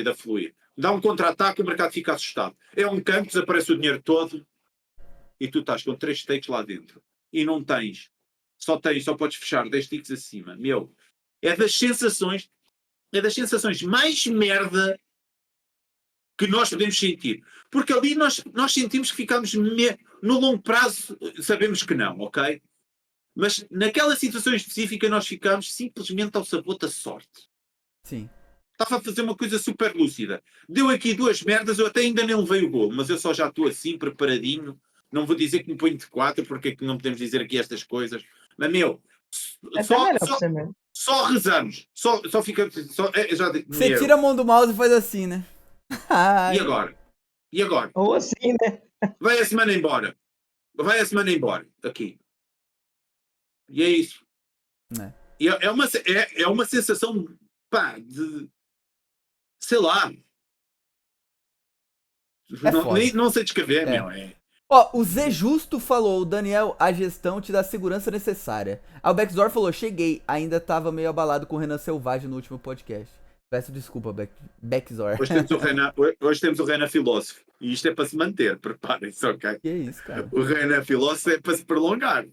a fluir. Dá um contra-ataque, o mercado fica assustado. É um campo, desaparece o dinheiro todo e tu estás com 3 stakes lá dentro. E não tens. Só podes fechar 10 stakes acima. Meu, é das sensações mais merda que nós podemos sentir. Porque ali nós sentimos que ficamos no longo prazo, sabemos que não, ok? Mas naquela situação específica nós ficamos simplesmente ao sabor da sorte. Sim. Estava a fazer uma coisa super lúcida. Deu aqui 2 merdas, eu até ainda nem levei o golo, mas eu só já estou assim, preparadinho. Não vou dizer que me ponho de 4, porque é que não podemos dizer aqui estas coisas. Mas, meu, só rezamos. Só fica... Você tira a mão do mouse e faz assim, né? E agora? Ou assim, né? Vai a semana embora. Aqui. E é isso. E é uma sensação, pá, de... Sei lá. Não sei descrever, meu. Ó, o Zé Justo falou, Daniel, a gestão te dá a segurança necessária. O Backdoor falou, cheguei, ainda tava meio abalado com o Renan Selvagem no último podcast. Peço desculpa, Backzor. Hoje temos o Renan Filósofo. E isto é para se manter, preparem-se, ok? Que isso, cara? O Renan Filósofo é para se prolongar.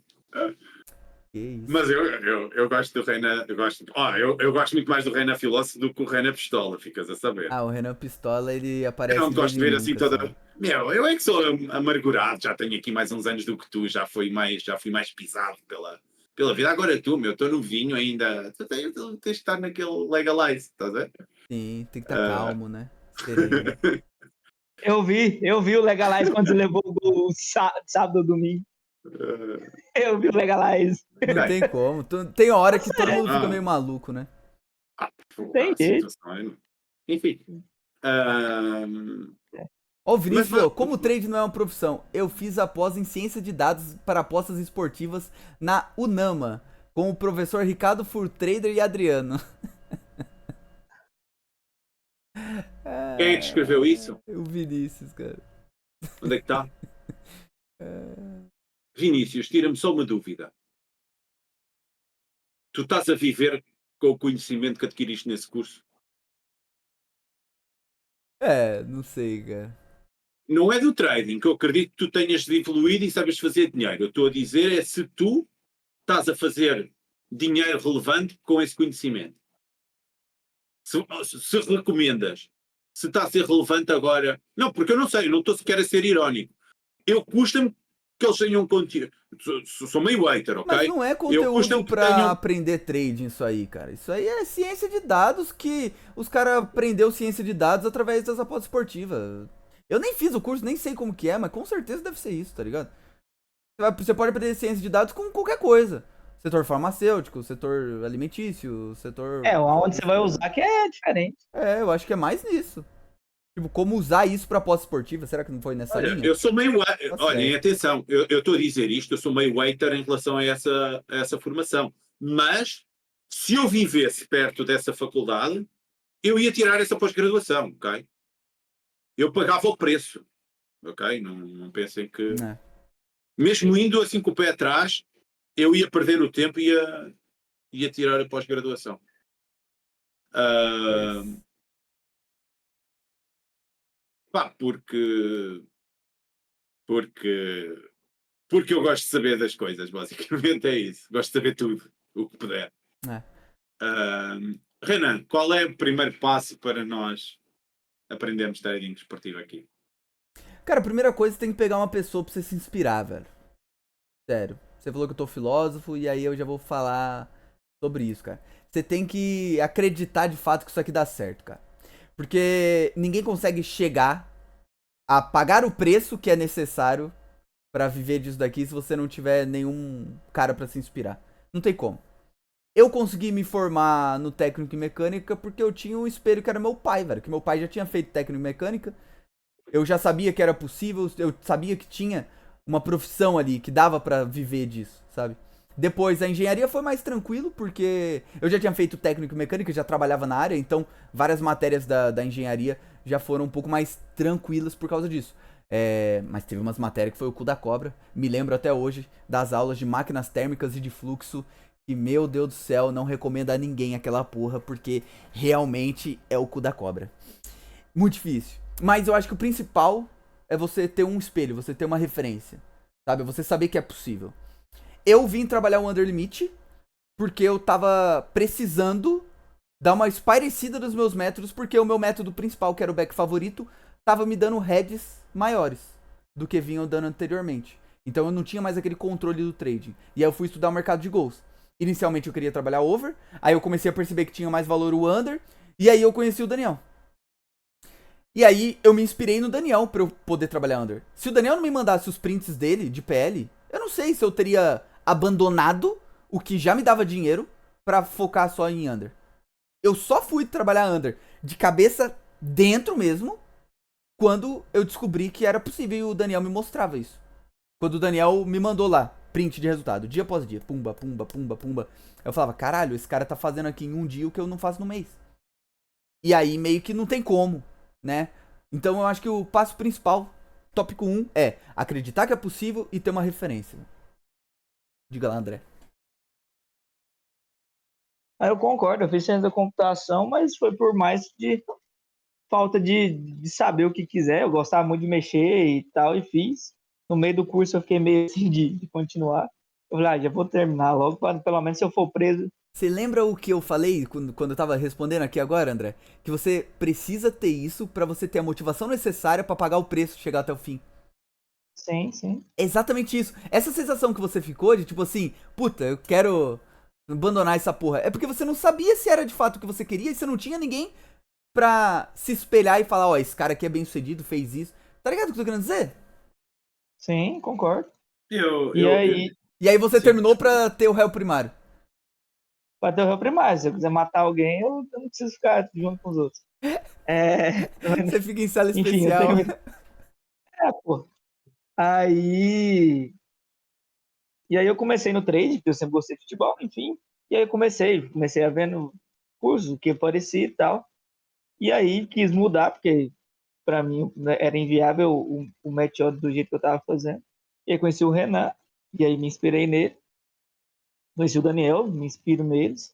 Que isso. Mas eu gosto do Renan. Eu gosto muito mais do Renan Filósofo do que o Renan Pistola, ficas a saber. O Renan Pistola, ele aparece. Eu não gosto de ver assim toda. Meu, eu é que sou amargurado, já tenho aqui mais uns anos do que tu, já fui mais pisado pela vida. Agora tu, meu, estou novinho ainda. Tu tens de estar naquele legalize, estás a ver? Sim, tem que estar calmo, né? Sereno. Eu vi o Legalize quando você levou o gol sábado ou domingo. Eu vi o Legalize. Não tem como. Tem hora que todo mundo fica meio maluco, né? Tem jeito. Enfim. Ó, o Vinícius falou, como trade não é uma profissão, eu fiz a pós em ciência de dados para apostas esportivas na UNAMA, com o professor Ricardo Furtrader e Adriano. Quem é que escreveu isso? O Vinícius, cara. Onde é que está? Vinícius, tira-me só uma dúvida. Tu estás a viver com o conhecimento que adquiriste nesse curso? Não sei, cara. Não é do trading, que eu acredito que tu tenhas evoluído e sabes fazer dinheiro. Eu estou a dizer é se tu estás a fazer dinheiro relevante com esse conhecimento. Se recomendas, se está a ser relevante agora... Não, porque eu não sei, eu não estou sequer a ser irónico. Custa-me que eles tenham conteúdo. Sou meio hater, ok? Mas não é conteúdo pra aprender trading isso aí, cara. Isso aí é ciência de dados que os caras aprendeu ciência de dados através das apostas esportivas. Eu nem fiz o curso, nem sei como que é, mas com certeza deve ser isso, tá ligado? Você pode aprender ciência de dados com qualquer coisa. Setor farmacêutico, setor alimentício, setor... Onde você vai usar que é diferente. Eu acho que é mais nisso. Tipo, como usar isso pra pós-esportiva? Será que não foi nessa linha? Eu sou meio... Olhem, atenção, eu estou a dizer isto, eu sou meio waiter em relação a essa formação. Mas, se eu vivesse perto dessa faculdade, eu ia tirar essa pós-graduação, ok? Eu pagava o preço, ok? Não pensem que... É. Mesmo indo assim com o pé atrás, eu ia perder o tempo e ia tirar a pós-graduação. Porque eu gosto de saber das coisas, basicamente é isso. Gosto de saber tudo, o que puder. Renan, qual é o primeiro passo para nós aprendermos trading esportivo aqui? Cara, a primeira coisa, você tem que pegar uma pessoa pra você se inspirar, velho. Sério. Você falou que eu tô filósofo e aí eu já vou falar sobre isso, cara. Você tem que acreditar de fato que isso aqui dá certo, cara. Porque ninguém consegue chegar a pagar o preço que é necessário pra viver disso daqui se você não tiver nenhum cara pra se inspirar. Não tem como. Eu consegui me formar no técnico em mecânica porque eu tinha um espelho que era meu pai, velho. Que meu pai já tinha feito técnico em mecânica. Eu já sabia que era possível, eu sabia que tinha uma profissão ali, que dava pra viver disso, sabe? Depois a engenharia foi mais tranquilo, porque eu já tinha feito técnico em mecânica, já trabalhava na área, então várias matérias da engenharia já foram um pouco mais tranquilas por causa disso. Mas teve umas matérias que foi o cu da cobra. Me lembro até hoje das aulas de máquinas térmicas e de fluxo. E meu Deus do céu, não recomendo a ninguém aquela porra, porque realmente é o cu da cobra. Muito difícil. Mas eu acho que o principal é você ter um espelho, você ter uma referência. Sabe? Você saber que é possível. Eu vim trabalhar o Under Limit porque eu tava precisando dar uma espairecida dos meus métodos, porque o meu método principal, que era o back favorito, tava me dando heads maiores do que vinham dando anteriormente. Então eu não tinha mais aquele controle do trading. E aí eu fui estudar o mercado de gols. Inicialmente eu queria trabalhar over, aí eu comecei a perceber que tinha mais valor o under, e aí eu conheci o Daniel. E aí eu me inspirei no Daniel pra eu poder trabalhar under. Se o Daniel não me mandasse os prints dele, de PL, eu não sei se eu teria abandonado o que já me dava dinheiro pra focar só em under. Eu só fui trabalhar under de cabeça dentro mesmo quando eu descobri que era possível e o Daniel me mostrava isso. Quando o Daniel me mandou lá, print de resultado, dia após dia, pumba, pumba, pumba, pumba. Eu falava, caralho, esse cara tá fazendo aqui em um dia o que eu não faço no mês. E aí meio que não tem como, né? Então eu acho que o passo principal, tópico 1, é acreditar que é possível e ter uma referência. Diga lá, André. Eu concordo, eu fiz ciência da computação, mas foi por mais de falta de saber o que quiser. Eu gostava muito de mexer e tal, e fiz. No meio do curso eu fiquei meio assim de continuar. Eu falei, já vou terminar logo, para pelo menos se eu for preso. Você lembra o que eu falei quando eu tava respondendo aqui agora, André? Que você precisa ter isso pra você ter a motivação necessária pra pagar o preço e chegar até o fim. Sim, sim. É exatamente isso. Essa sensação que você ficou de tipo assim, puta, eu quero abandonar essa porra. É porque você não sabia se era de fato o que você queria e você não tinha ninguém pra se espelhar e falar, ó, esse cara aqui é bem sucedido, fez isso. Tá ligado o que eu tô querendo dizer? Sim, concordo. E aí você terminou pra ter o réu primário. Pra ter o réu primário. Se eu quiser matar alguém, eu não preciso ficar junto com os outros. Você fica em sala Enfim, especial. Pô. Aí... E aí eu comecei no trade, porque eu sempre gostei de futebol, enfim. E aí eu comecei a vendo cursos, o que parecia e tal. E aí quis mudar, porque para mim era inviável o match odds do jeito que eu tava fazendo. E aí conheci o Renan, e aí me inspirei nele. Conheci o Daniel, me inspiro neles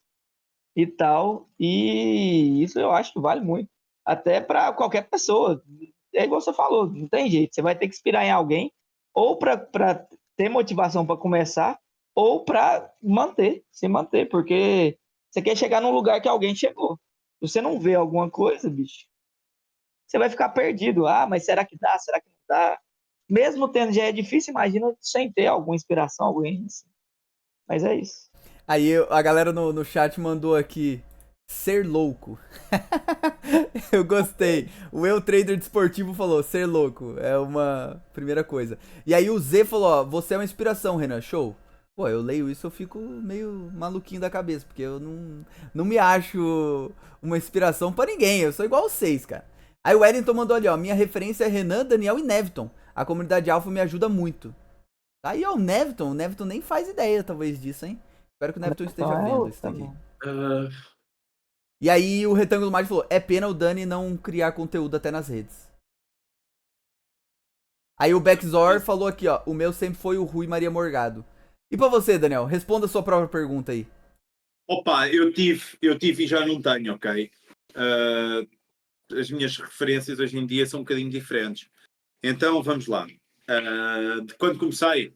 e tal. E isso eu acho que vale muito. Até para qualquer pessoa. É igual você falou, não tem jeito. Você vai ter que inspirar em alguém, ou para ter motivação para começar, ou para se manter, porque você quer chegar num lugar que alguém chegou. Se você não vê alguma coisa, bicho, você vai ficar perdido. Mas será que dá? Será que não dá? Mesmo tendo, já é difícil, imagina sem ter alguma inspiração, alguém assim. Mas é isso. Aí a galera no chat mandou aqui, ser louco. Eu gostei. O Eu Trader Desportivo falou, ser louco. É uma primeira coisa. E aí o Z falou, ó, você é uma inspiração, Renan. Show. Pô, eu leio isso, eu fico meio maluquinho da cabeça, porque eu não me acho uma inspiração pra ninguém, eu sou igual vocês, cara. Aí o Wellington mandou ali, ó, minha referência é Renan, Daniel e Neviton. A comunidade alfa me ajuda muito. Aí, ó, o Neviton nem faz ideia, talvez, disso, hein? Espero que o Neviton esteja vendo isso daqui. E aí o Retângulo Mágico falou, é pena o Dani não criar conteúdo até nas redes. Aí o Backzor falou aqui, ó, o meu sempre foi o Rui Maria Morgado. E pra você, Daniel, responda a sua própria pergunta aí. Opa, eu tive e já não tenho, ok? As minhas referências hoje em dia são um bocadinho diferentes. Então, vamos lá. De quando comecei,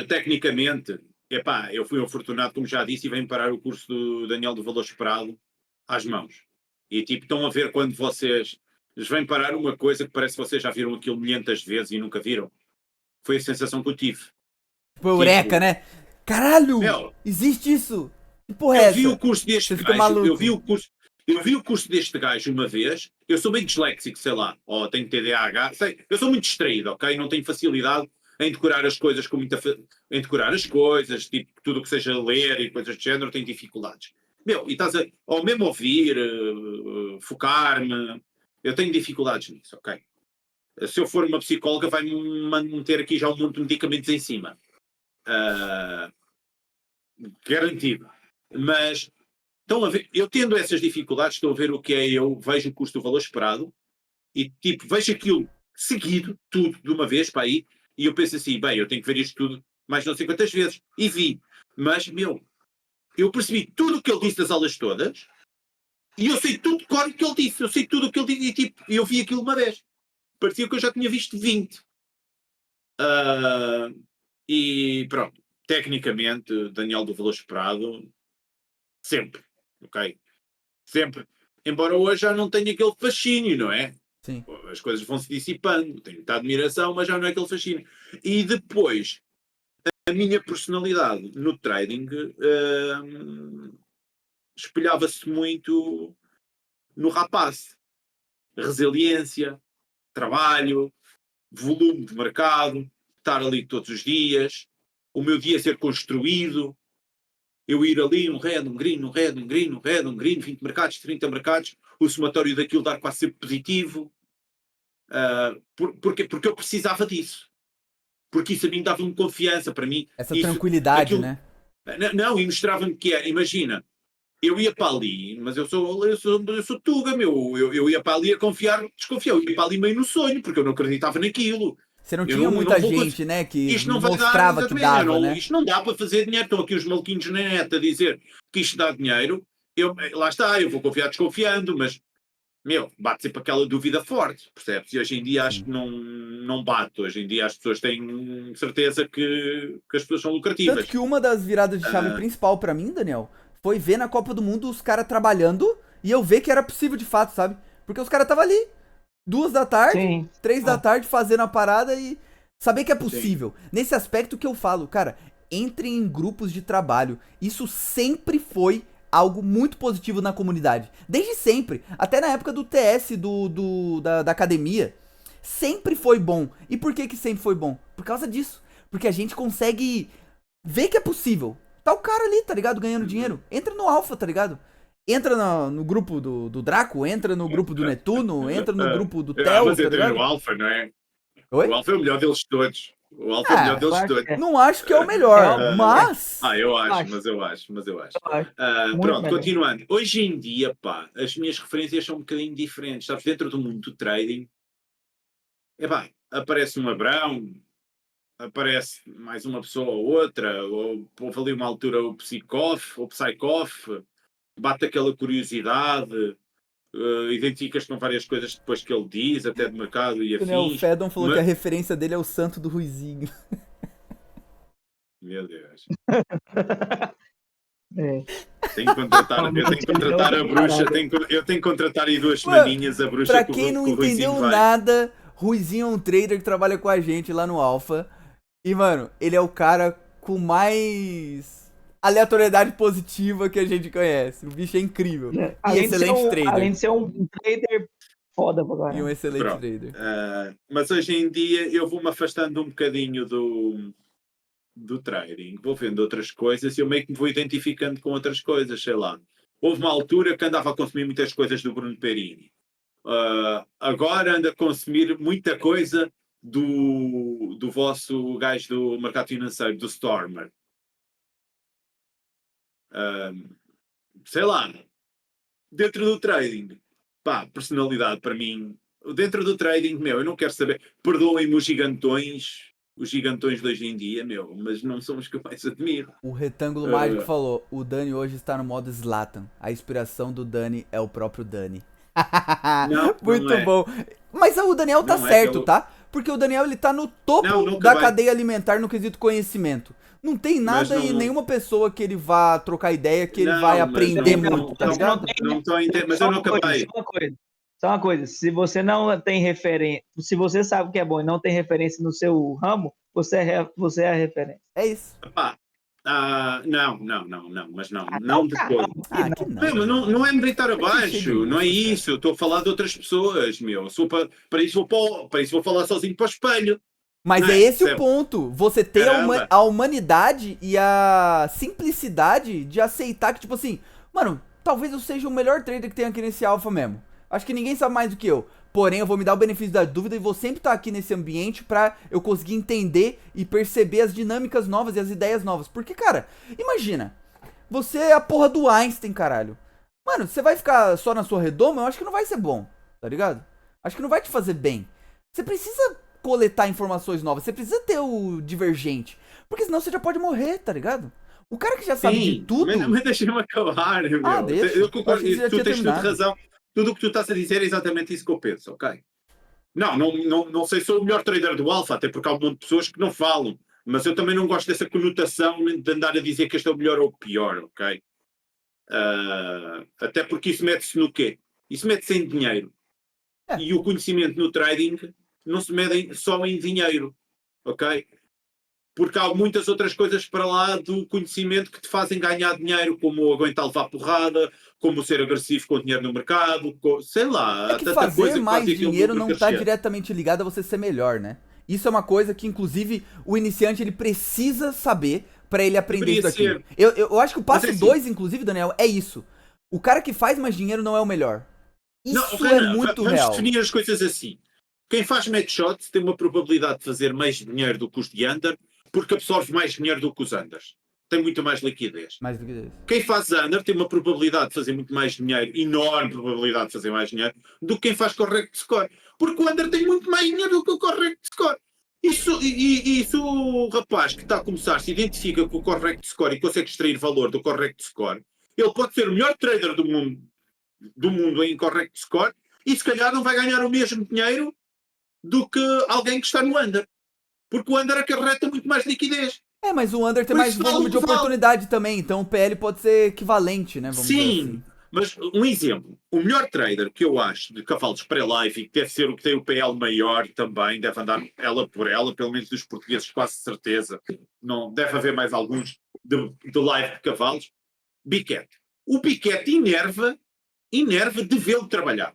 tecnicamente, epá, eu fui afortunado, como já disse, e venho parar o curso do Daniel do Valor Esperado às mãos. E tipo, estão a ver quando vocês vêm parar uma coisa que parece que vocês já viram aquilo milhentas vezes e nunca viram. Foi a sensação que eu tive. Tipo, eureka, né? Caralho! Meu, existe isso! Que porra é eu essa? vi o curso deste Você fica gajo, maluco. eu vi o curso deste gajo uma vez, eu sou meio disléxico, sei lá, ou tenho TDAH, sei, eu sou muito distraído, ok? Não tenho facilidade em decorar as coisas em decorar as coisas, tipo, tudo o que seja ler e coisas do género, tenho dificuldades. Meu, e estás ao mesmo ouvir, focar-me, eu tenho dificuldades nisso, ok? Se eu for uma psicóloga, vai-me manter aqui já um monte de medicamentos em cima. Garantido. Mas estão a ver, eu tendo essas dificuldades, estou a ver o que é, eu vejo o custo do valor esperado e tipo, vejo aquilo seguido, tudo de uma vez para aí, e eu penso assim, bem, eu tenho que ver isto tudo mais não sei quantas vezes, e vi, mas meu, eu percebi tudo o que ele disse das aulas todas, e eu sei tudo de cor o que ele disse, eu sei tudo o que ele disse, e tipo, eu vi aquilo uma vez, parecia que eu já tinha visto 20. E pronto, tecnicamente, Daniel do Valor Esperado, sempre, ok? Sempre. Embora hoje já não tenha aquele fascínio, não é? Sim. As coisas vão se dissipando, tenho muita admiração, mas já não é aquele fascínio. E depois, a minha personalidade no trading espelhava-se muito no rapaz. Resiliência, trabalho, volume de mercado, estar ali todos os dias, o meu dia ser construído, eu ir ali, um red, um green, um red, um green, um red, um green, 20 mercados, 30 mercados, o somatório daquilo dar quase sempre positivo. Porque eu precisava disso. Porque isso a mim dava-me confiança, para mim. Essa isso, tranquilidade, aquilo, né? Não, e mostrava-me que é, imagina, eu ia para ali, mas eu sou tuga, meu, eu ia para ali a confiar, desconfiar, eu ia para ali meio no sonho, porque eu não acreditava naquilo. Você não tinha muita gente, né, que isto não mostrava que dava, né? Isto não dá para fazer dinheiro. Estão aqui os maluquinhos na net a dizer que isto dá dinheiro. Lá está, eu vou confiar desconfiando, mas, meu, bate sempre aquela dúvida forte, percebes? E hoje em dia acho que não bate. Hoje em dia as pessoas têm certeza que as pessoas são lucrativas. Tanto que uma das viradas de chave principal pra mim, Daniel, foi ver na Copa do Mundo os caras trabalhando e eu ver que era possível de fato, sabe? Porque os caras estavam ali, 2 da tarde, Sim. 3 da tarde fazendo a parada e saber que é possível. Sim. Nesse aspecto que eu falo, cara, entrem em grupos de trabalho. Isso sempre foi algo muito positivo na comunidade. Desde sempre. Até na época do TS, da academia. Sempre foi bom. E por que sempre foi bom? Por causa disso. Porque a gente consegue ver que é possível. Tá o cara ali, tá ligado? Ganhando dinheiro. Entra no Alpha, tá ligado? Entra no grupo do Draco, entra no grupo do Netuno, entra no grupo do Theo, mas tá entra ligado? no Alpha, não é? Oi? O Alpha é o melhor deles todos. O Alpha é o melhor deles todos. Não acho que é o melhor, mas... eu acho. Pronto, continuando. Hoje em dia, pá, as minhas referências são um bocadinho diferentes. Sabes, dentro do mundo do trading, aparece um Abrão, aparece mais uma pessoa ou outra, ou houve ali uma altura o Psychoff, bate aquela curiosidade, identificas com várias coisas depois que ele diz, até de mercado e afins. O Fedon falou que a referência dele é o santo do Ruizinho. Meu Deus. Tenho que contratar a bruxa, eu tenho que contratar aí 2 semaninhas a bruxa. Pra quem não entendeu nada, Ruizinho é um trader que trabalha com a gente lá no Alpha. E, mano, ele é o cara com mais aleatoriedade positiva que a gente conhece. O bicho é incrível. E excelente trader. Além de ser um trader foda agora. E um excelente trader. Mas hoje em dia eu vou-me afastando um bocadinho do trading, vou vendo outras coisas e eu meio que me vou identificando com outras coisas, sei lá. Houve uma altura que andava a consumir muitas coisas do Bruno Perini. Agora ando a consumir muita coisa do vosso gajo do mercado financeiro, do Stormer. Sei lá, dentro do trading, pá, personalidade para mim, dentro do trading, meu, eu não quero saber, perdoem-me os gigantões de hoje em dia, meu, mas não são os que eu mais admiro. O Retângulo Mágico falou, o Dani hoje está no modo Zlatan, a inspiração do Dani é o próprio Dani. Não, muito não é. bom. Mas o Daniel tá Não é certo, pelo- tá? Porque o Daniel, ele tá no topo nunca da vai. cadeia alimentar no quesito conhecimento. Não tem nada Mas e não- nenhuma pessoa que ele vá trocar ideia que ele Não, vai mas aprender não- muito, tá não- ligado? Não estou a entender, mas Só eu uma nunca coisa, vai. Só uma coisa, se você não tem referência, se você sabe o que é bom e não tem referência no seu ramo, você é a referência. É isso. Pá, não, mas não de todo. Que Não é me deitar cheio de abaixo, não é músicas, cara. isso. Eu estou a falar de outras pessoas, meu. Para isso vou falar sozinho para o espelho. Mas Não é é? esse o Certo. ponto. Você ter Caramba. a humanidade e a simplicidade de aceitar que, tipo assim, mano, talvez eu seja o melhor trader que tem aqui nesse alpha mesmo. Acho que ninguém sabe mais do que eu. Porém, eu vou me dar o benefício da dúvida e vou sempre estar aqui nesse ambiente pra eu conseguir entender e perceber as dinâmicas novas e as ideias novas. Porque, cara, imagina, você é a porra do Einstein, caralho. Mano, você vai ficar só na sua redoma? Eu acho que não vai ser bom, tá ligado? Acho que não vai te fazer bem. Você precisa coletar informações novas, você precisa ter o divergente. Porque senão você já pode morrer, tá ligado? O cara que já sabe de tudo... Mas deixa-me acabar, meu. deixa. Eu concordo, Achei que você já tu tinha tens tudo terminado. razão. Tudo o que tu estás a dizer é exatamente isso que eu penso, ok? Não sei se sou o melhor trader do Alpha, até porque há um monte de pessoas que não falam. Mas eu também não gosto dessa conotação de andar a dizer que este é o melhor ou o pior, ok? Até porque isso mete-se no quê? Isso mete-se em dinheiro. É. E o conhecimento no trading não se mede só em dinheiro, ok? Porque há muitas outras coisas para lá do conhecimento que te fazem ganhar dinheiro, como aguentar levar porrada, como ser agressivo com o dinheiro no mercado, sei lá. É que tanta fazer coisa que mais faz aquilo dinheiro nunca não tá crescer. diretamente ligado a você ser melhor, né? Isso é uma coisa que, inclusive, o iniciante ele precisa saber pra ele aprender Deveria isso aqui. ser. Eu acho que o passo Mas é 2, inclusive, Daniel, é isso. O cara que faz mais dinheiro não é o melhor. Isso é muito vamos real. definir as coisas assim. Quem faz match shots tem uma probabilidade de fazer mais dinheiro do que os de under, porque absorve mais dinheiro do que os unders. Tem muito mais liquidez. Mais do que isso. Quem faz under tem uma probabilidade de fazer muito mais dinheiro, enorme probabilidade de fazer mais dinheiro, do que quem faz correct score. Porque o under tem muito mais dinheiro do que o correct score. E se o rapaz que está a começar se identifica com o correct score e consegue extrair valor do correct score, ele pode ser o melhor trader do mundo em correct score e se calhar não vai ganhar o mesmo dinheiro do que alguém que está no under. Porque o under acarreta muito mais liquidez. É, mas o under tem Por mais isso volume de vale. oportunidade também, então o PL pode ser equivalente, né? Vamos dizer Sim, assim. mas um exemplo. O melhor trader que eu acho de cavalos pré-live e que deve ser o que tem o PL maior também, deve andar ela por ela, pelo menos dos portugueses, quase certeza. Não deve haver mais alguns de live de cavalos. Biquet. O Biquet enerva de vê-lo trabalhar.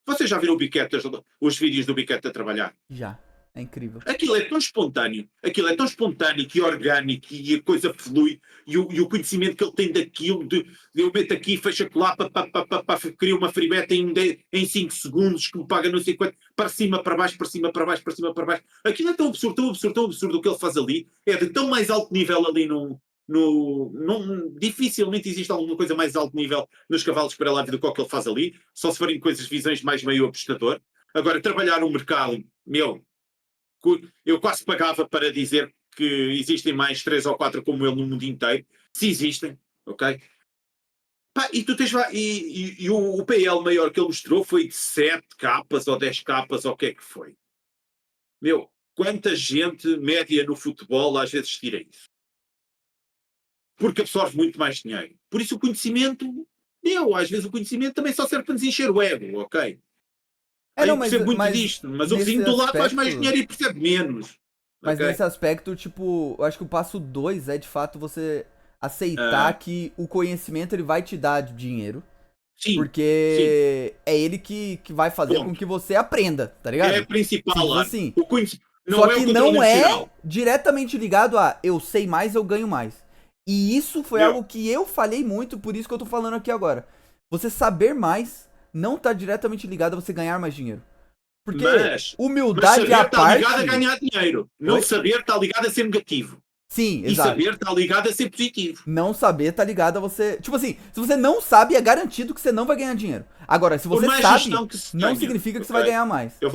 Vocês já viram o Biquet, os vídeos do Biquet a trabalhar? Já. É incrível. Aquilo é tão espontâneo e orgânico e a coisa flui e o conhecimento que ele tem daquilo de eu meto aqui, fecho lá, cria uma free bet em 5 segundos que me paga não sei quanto, para cima, para baixo, para cima, para baixo, para cima, para baixo. Aquilo é tão absurdo o que ele faz ali, é de tão mais alto nível ali dificilmente existe alguma coisa mais alto nível nos cavalos para live do que o que ele faz ali, só se forem coisas, visões mais meio apostador. Agora, trabalhar no mercado, eu quase pagava para dizer que existem mais 3 ou 4 como ele no mundo inteiro, se existem, ok? Pá, e tu tens lá, e o PL maior que ele mostrou foi de 7 capas ou 10 capas ou o que é que foi. Quanta gente média no futebol às vezes tira isso? Porque absorve muito mais dinheiro. Por isso o conhecimento, às vezes o conhecimento também só serve para nos encher o ego, ok? Eu percebo muito disto, mas o vizinho do lado faz mais dinheiro e percebe menos. Mas okay? nesse aspecto, tipo, eu acho que o passo 2 é de fato você aceitar que o conhecimento ele vai te dar dinheiro. Sim. Porque é ele que vai fazer com que você aprenda, tá ligado? É principal lá. Assim. Só que não é diretamente ligado a eu sei mais, eu ganho mais. E isso foi algo que eu falei muito, por isso que eu tô falando aqui agora. Você saber mais não tá diretamente ligado a você ganhar mais dinheiro. Porque humildade à parte... Mas saber está ligado a ganhar dinheiro. Não saber está ligado a ser negativo. Sim, exato. E saber está ligado a ser positivo. Não saber tá ligado a você... Tipo assim, se você não sabe, é garantido que você não vai ganhar dinheiro. Agora, se você sabe, não significa que você vai ganhar mais. Eu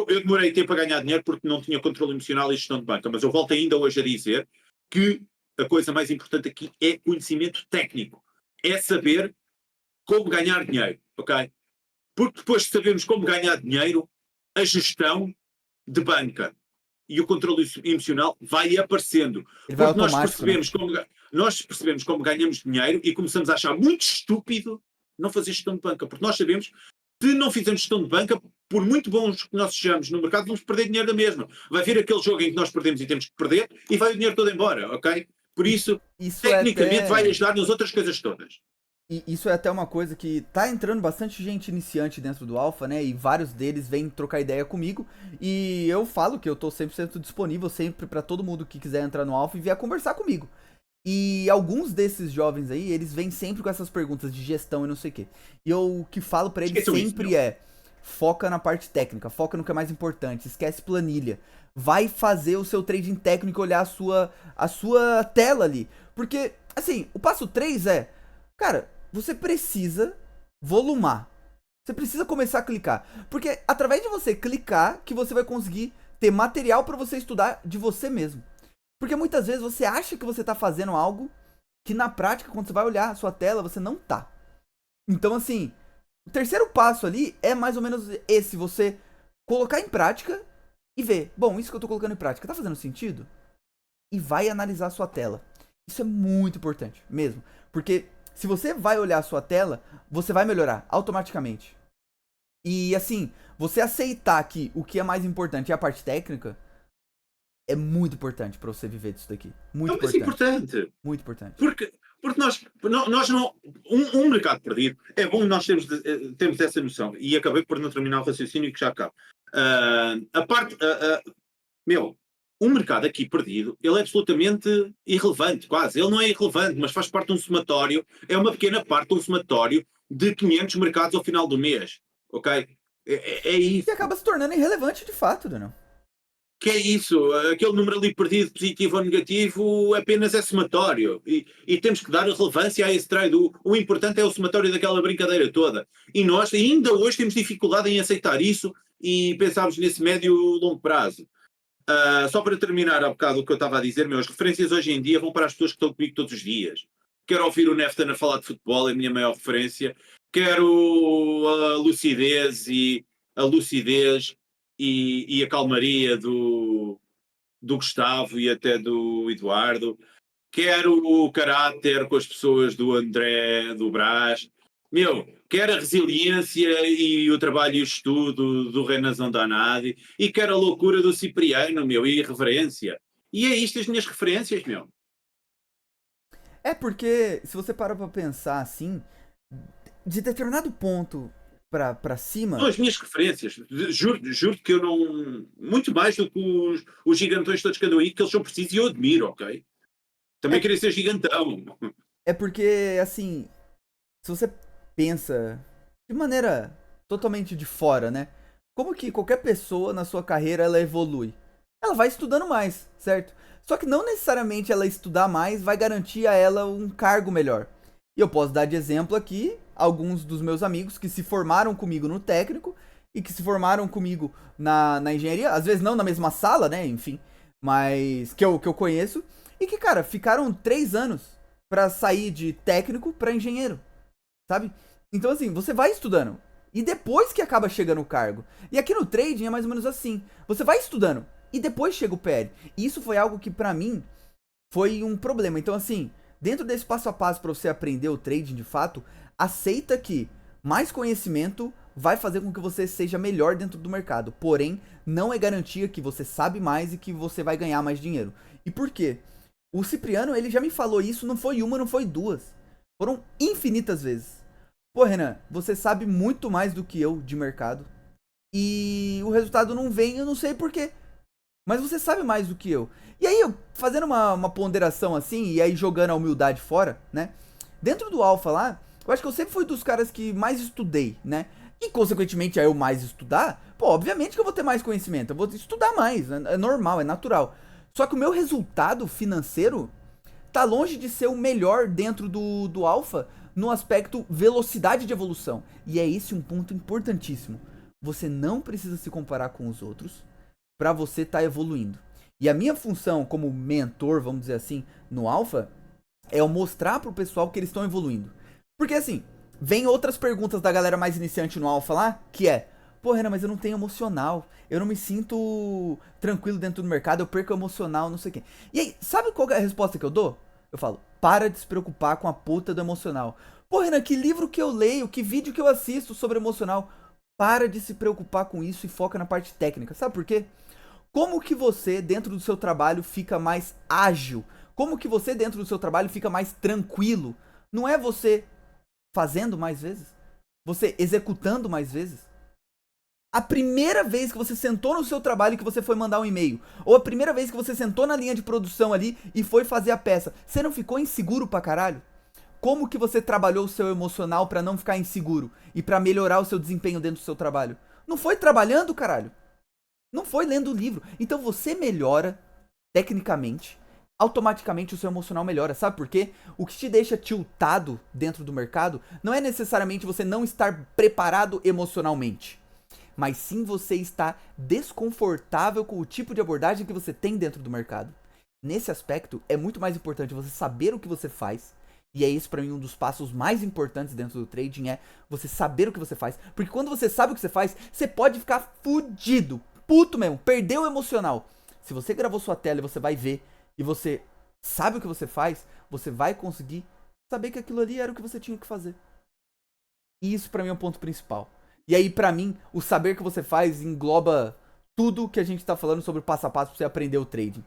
demorei tempo a ganhar dinheiro porque não tinha controle emocional e gestão de banca, mas eu volto ainda hoje a dizer que a coisa mais importante aqui é conhecimento técnico. É saber como ganhar dinheiro, ok? Porque depois de sabermos como ganhar dinheiro, a gestão de banca e o controle emocional vai aparecendo. Porque nós percebemos como ganhamos dinheiro e começamos a achar muito estúpido não fazer gestão de banca. Porque nós sabemos que se não fizermos gestão de banca, por muito bons que nós sejamos no mercado, vamos perder dinheiro da mesma. Vai vir aquele jogo em que nós perdemos e temos que perder e vai o dinheiro todo embora, ok? Por isso tecnicamente vai ajudar nas outras coisas todas. E isso é até uma coisa que tá entrando bastante gente iniciante dentro do Alpha, né? E vários deles vêm trocar ideia comigo. E eu falo que eu tô 100% disponível sempre pra todo mundo que quiser entrar no Alpha e vier conversar comigo. E alguns desses jovens aí, eles vêm sempre com essas perguntas de gestão e não sei o quê. E eu o que falo pra eles sempre é: foca na parte técnica, foca no que é mais importante, esquece planilha. Vai fazer o seu trading técnico, olhar a sua tela ali. Porque, assim, o passo 3 é... Cara, você precisa volumar. Você precisa começar a clicar. Porque através de você clicar que você vai conseguir ter material pra você estudar de você mesmo. Porque muitas vezes você acha que você tá fazendo algo que na prática, quando você vai olhar a sua tela, você não tá. Então, assim, o terceiro passo ali é mais ou menos esse. Você colocar em prática e ver. Bom, isso que eu tô colocando em prática, tá fazendo sentido? E vai analisar a sua tela. Isso é muito importante, mesmo. Porque... se você vai olhar a sua tela, você vai melhorar automaticamente. E assim, você aceitar que o que é mais importante é a parte técnica, é muito importante pra você viver disso daqui. Muito importante. Muito importante. Porque nós não... Um mercado perdido, é bom nós termos essa noção. E acabei por não terminar o raciocínio que já acaba. Um mercado aqui perdido, ele é absolutamente irrelevante, quase. Ele não é irrelevante, mas faz parte de um somatório, é uma pequena parte de um somatório de 500 mercados ao final do mês, ok? É isso. E acaba se tornando irrelevante de fato, Daniel. Que é isso, aquele número ali perdido, positivo ou negativo, apenas é somatório. E temos que dar relevância a esse trade. O importante é o somatório daquela brincadeira toda. E nós ainda hoje temos dificuldade em aceitar isso e pensarmos nesse médio e longo prazo. Só para terminar há bocado o que eu estava a dizer, as referências hoje em dia vão para as pessoas que estão comigo todos os dias. Quero ouvir o Neftan a falar de futebol, é a minha maior referência. Quero a lucidez e a calmaria do Gustavo e até do Eduardo. Quero o caráter com as pessoas do André, do Brás. Quero a resiliência e o trabalho e o estudo do Renan Zondanadi, e quero a loucura do Cipriano, e a reverência. E é isto as minhas referências, É porque, se você parar pra pensar assim, de determinado ponto pra cima... São as minhas referências. Juro que eu não... Muito mais do que os gigantões todos que andam aí, que eles são precisos e eu admiro, ok? Também queria ser gigantão. É porque, assim, se você pensa de maneira totalmente de fora, né? Como que qualquer pessoa na sua carreira ela evolui? Ela vai estudando mais, certo? Só que não necessariamente ela estudar mais vai garantir a ela um cargo melhor. E eu posso dar de exemplo aqui alguns dos meus amigos que se formaram comigo no técnico e que se formaram comigo na engenharia, às vezes não na mesma sala, né? Enfim, mas que eu conheço e que, cara, ficaram 3 anos pra sair de técnico pra engenheiro. Sabe? Então, assim, você vai estudando. E depois que acaba chegando o cargo. E aqui no trading é mais ou menos assim. Você vai estudando. E depois chega o PL. E isso foi algo que, pra mim, foi um problema. Então, assim, dentro desse passo a passo pra você aprender o trading de fato, aceita que mais conhecimento vai fazer com que você seja melhor dentro do mercado. Porém, não é garantia que você sabe mais e que você vai ganhar mais dinheiro. E por quê? O Cipriano, ele já me falou isso, não foi uma, não foi duas. Foram infinitas vezes. Pô, Renan, você sabe muito mais do que eu de mercado. E o resultado não vem, eu não sei por quê. Mas você sabe mais do que eu. E aí, fazendo uma ponderação assim, e aí jogando a humildade fora, né? Dentro do Alpha lá, eu acho que eu sempre fui dos caras que mais estudei, né? E, consequentemente, aí eu mais estudar, pô, obviamente que eu vou ter mais conhecimento. Eu vou estudar mais, é normal, é natural. Só que o meu resultado financeiro tá longe de ser o melhor dentro do Alpha no aspecto velocidade de evolução. E é esse um ponto importantíssimo. Você não precisa se comparar com os outros para você estar evoluindo. E a minha função como mentor, vamos dizer assim, no Alpha, é eu mostrar pro pessoal que eles estão evoluindo. Porque assim, vem outras perguntas da galera mais iniciante no Alpha lá, que é: pô, Renan, mas eu não tenho emocional, eu não me sinto tranquilo dentro do mercado, eu perco emocional, não sei o quê. E aí, sabe qual é a resposta que eu dou? Eu falo: para de se preocupar com a puta do emocional. Pô, Renan, que livro que eu leio, que vídeo que eu assisto sobre emocional? Para de se preocupar com isso e foca na parte técnica. Sabe por quê? Como que você, dentro do seu trabalho, fica mais ágil? Como que você, dentro do seu trabalho, fica mais tranquilo? Não é você fazendo mais vezes? Você executando mais vezes? A primeira vez que você sentou no seu trabalho e que você foi mandar um e-mail, ou a primeira vez que você sentou na linha de produção ali e foi fazer a peça, você não ficou inseguro pra caralho? Como que você trabalhou o seu emocional pra não ficar inseguro e pra melhorar o seu desempenho dentro do seu trabalho? Não foi trabalhando, caralho? Não foi lendo o livro. Então você melhora tecnicamente, automaticamente o seu emocional melhora. Sabe por quê? O que te deixa tiltado dentro do mercado não é necessariamente você não estar preparado emocionalmente, mas sim você estar desconfortável com o tipo de abordagem que você tem dentro do mercado. Nesse aspecto, é muito mais importante você saber o que você faz. E é isso pra mim um dos passos mais importantes dentro do trading, é você saber o que você faz. Porque quando você sabe o que você faz, você pode ficar fudido, puto mesmo, perdeu o emocional. Se você gravou sua tela e você vai ver, e você sabe o que você faz, você vai conseguir saber que aquilo ali era o que você tinha que fazer. E isso pra mim é o ponto principal. E aí pra mim, o saber que você faz engloba tudo que a gente tá falando sobre o passo a passo pra você aprender o trading.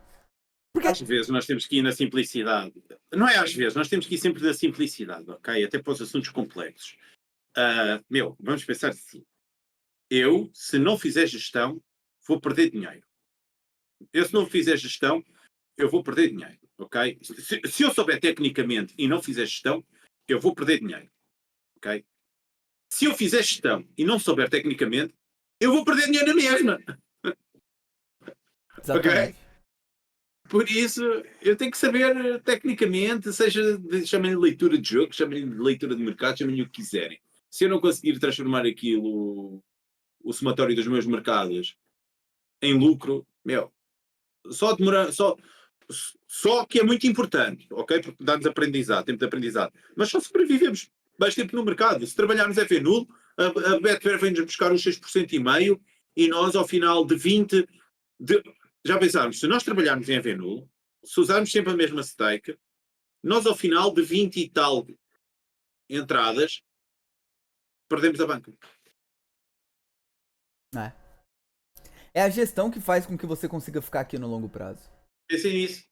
Porque às vezes nós temos que ir na simplicidade. Não é às vezes, nós temos que ir sempre na simplicidade, ok? Até para os assuntos complexos. Vamos pensar assim. Eu, se não fizer gestão, vou perder dinheiro. Eu, se não fizer gestão, eu vou perder dinheiro, ok? Se eu souber tecnicamente e não fizer gestão, eu vou perder dinheiro, ok? Se eu fizer gestão e não souber tecnicamente, eu vou perder dinheiro na mesma. Exatamente. Ok? Por isso, eu tenho que saber tecnicamente, chamem-lhe leitura de jogo, chamem-lhe leitura de mercado, chamem-lhe o que quiserem. Se eu não conseguir transformar aquilo, o somatório dos meus mercados, em lucro, só que é muito importante, ok? Porque dá-nos aprendizado, tempo de aprendizado. Mas só sobrevivemos mais tempo no mercado. Se trabalharmos FE nulo, a Betfair vem-nos buscar os 6,5% e nós, ao final de 20... já pensámos, se nós trabalharmos em FE nulo, se usarmos sempre a mesma stake, nós, ao final de 20 e tal entradas, perdemos a banca. É a gestão que faz com que você consiga ficar aqui no longo prazo. Pensem nisso.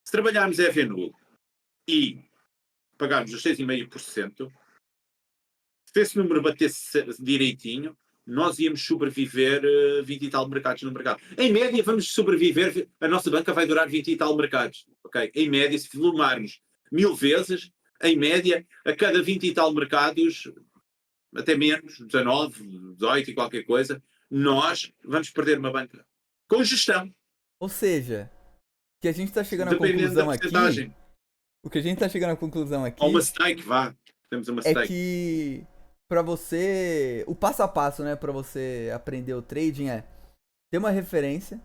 Se trabalharmos FE nulo e pagarmos os 6,5%, se esse número batesse direitinho, nós íamos sobreviver 20 e tal mercados no mercado. Em média, vamos sobreviver, a nossa banca vai durar 20 e tal mercados. Okay? Em média, se volumarmos 1000 vezes, em média, a cada 20 e tal mercados, até menos, 19, 18 e qualquer coisa, nós vamos perder uma banca. Com gestão. Ou seja, o que a gente está chegando à conclusão aqui... O que a gente está chegando à conclusão aqui... Ou uma stake, vá. Temos uma stake. É que... Pra você... O passo a passo, né? Pra você aprender o trading é... Ter uma referência,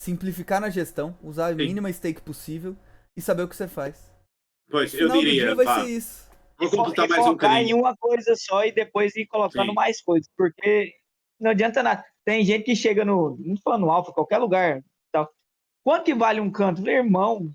simplificar na gestão, usar a mínima stake possível e saber o que você faz. Pois, eu diria... vai ser isso. Vou completar mais um bocadinho. Em uma coisa só e depois ir colocando mais coisas. Porque não adianta nada. Tem gente que chega no Alpha, qualquer lugar. Tal. Quanto que vale um canto? Meu irmão...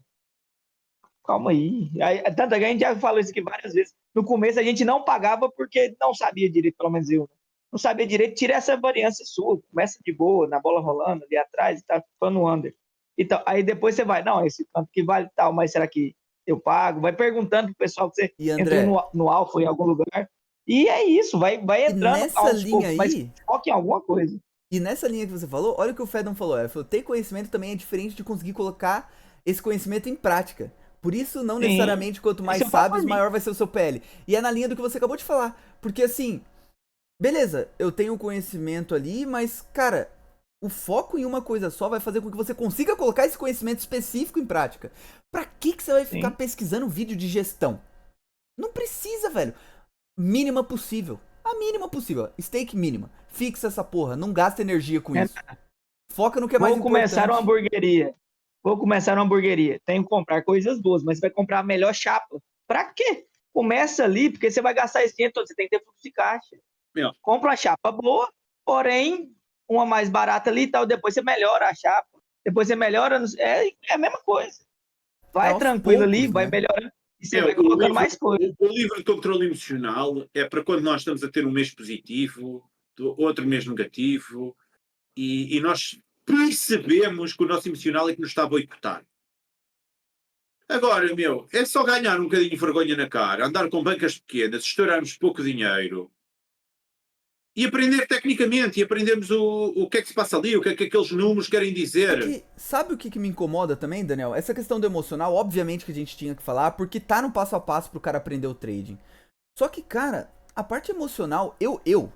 Calma aí. Tanto que a gente já falou isso aqui várias vezes. No começo a gente não pagava porque não sabia direito, pelo menos eu. Não sabia direito, tira essa variância sua. Começa de boa, na bola rolando ali atrás, e tá ficando under. Então, aí depois você vai, não, esse tanto que vale tal, mas será que eu pago? Vai perguntando pro pessoal que você entrou no Alpha em algum lugar. E é isso, vai entrando nessa linha poucos, mas foca em alguma coisa. E nessa linha que você falou, olha o que o Fedon falou. Ele falou, ter conhecimento também é diferente de conseguir colocar esse conhecimento em prática. Por isso, não necessariamente, quanto mais sabes, maior vai ser o seu PL. E é na linha do que você acabou de falar. Porque assim, beleza, eu tenho conhecimento ali, mas, cara, o foco em uma coisa só vai fazer com que você consiga colocar esse conhecimento específico em prática. Pra que você vai ficar pesquisando vídeo de gestão? Não precisa, velho. Mínima possível. A mínima possível. Stake mínima. Fixa essa porra. Não gasta energia com isso. Foca no que é mais importante. Vou começar uma hamburgueria. Tenho que comprar coisas boas, mas você vai comprar a melhor chapa. Pra quê? Começa ali, porque você vai gastar esse dinheiro todo. Você tem que ter fluxo de caixa. Compra uma chapa boa, porém, uma mais barata ali e tal. Depois você melhora a chapa. Depois você melhora. É a mesma coisa. Vai tranquilo ali, vai melhorando. E você vai colocando mais coisas. O livro de controle emocional é para quando nós estamos a ter um mês positivo, outro mês negativo, e nós percebemos que o nosso emocional é que nos está a boicotar. Agora, é só ganhar um bocadinho de vergonha na cara, andar com bancas pequenas, estourarmos pouco dinheiro e aprender tecnicamente, e aprendermos o que é que se passa ali, o que é que aqueles números querem dizer. Sabe o que me incomoda também, Daniel? Essa questão do emocional, obviamente que a gente tinha que falar, porque tá no passo a passo pro cara aprender o trading. Só que, cara, a parte emocional,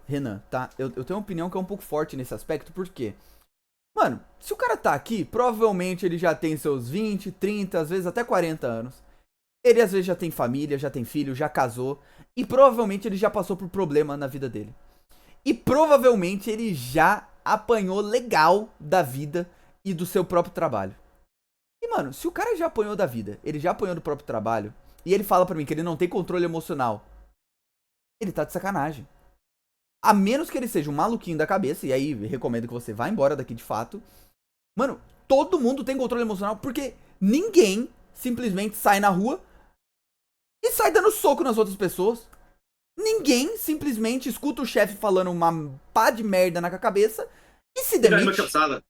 Renan, tá? Eu tenho uma opinião que é um pouco forte nesse aspecto, por quê? Mano, se o cara tá aqui, provavelmente ele já tem seus 20, 30, às vezes até 40 anos. Ele às vezes já tem família, já tem filho, já casou. E provavelmente ele já passou por problema na vida dele. E provavelmente ele já apanhou legal da vida e do seu próprio trabalho. E mano, se o cara já apanhou da vida, ele já apanhou do próprio trabalho, e ele fala pra mim que ele não tem controle emocional, ele tá de sacanagem. A menos que ele seja um maluquinho da cabeça, e aí recomendo que você vá embora daqui de fato. Mano, todo mundo tem controle emocional, porque ninguém simplesmente sai na rua e sai dando soco nas outras pessoas. Ninguém simplesmente escuta o chefe falando uma pá de merda na cabeça e se demite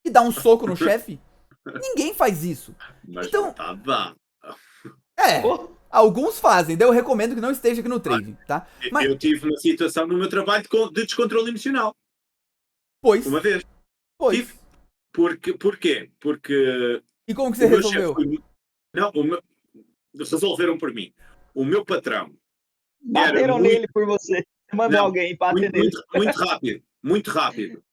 e dá um soco no chefe. Ninguém faz isso. Mas então, tá. Alguns fazem, daí eu recomendo que não esteja aqui no trading, tá? Mas eu tive uma situação no meu trabalho de descontrole emocional. Pois. Uma vez. Pois. Porquê? Porque... E como que você resolveu? Resolveram por mim. O meu patrão... Bateram nele por você. Mandou alguém bater nele. Muito rápido.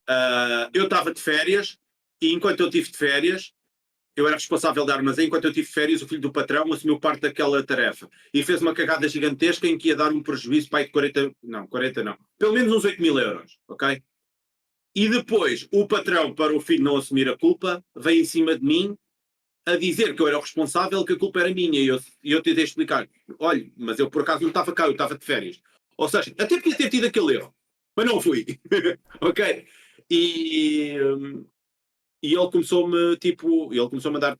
Eu estava de férias e enquanto eu estive de férias, eu era responsável da armazém, enquanto eu tive de férias, o filho do patrão assumiu parte daquela tarefa e fez uma cagada gigantesca em que ia dar um prejuízo para aí de 40 não, pelo menos uns 8 mil euros, ok? E depois o patrão, para o filho não assumir a culpa, veio em cima de mim a dizer que eu era o responsável, que a culpa era minha, e eu tentei explicar, olha, mas eu por acaso não estava cá, eu estava de férias. Ou seja, até podia ter tido aquele erro, mas não fui, ok? E ele começou-me a dar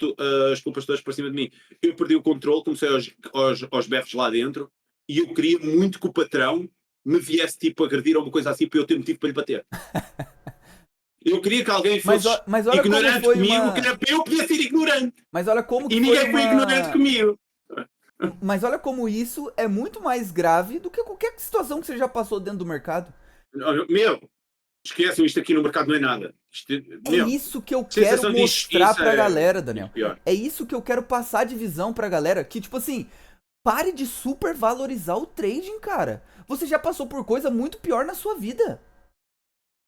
as culpas todas para cima de mim. Eu perdi o controle, comecei aos berros lá dentro, e eu queria muito que o patrão me viesse tipo agredir ou uma coisa assim para eu ter motivo para lhe bater. Eu queria que alguém fosse ignorante comigo, que era para eu poder ser ignorante. Mas olha como que e ninguém foi ignorante comigo. Mas olha como isso é muito mais grave do que qualquer situação que você já passou dentro do mercado. Esqueçam, isto aqui no mercado não é nada. Isso que eu quero mostrar pra galera, Daniel. É isso que eu quero passar de visão pra galera. Que, tipo assim, pare de supervalorizar o trading, cara. Você já passou por coisa muito pior na sua vida.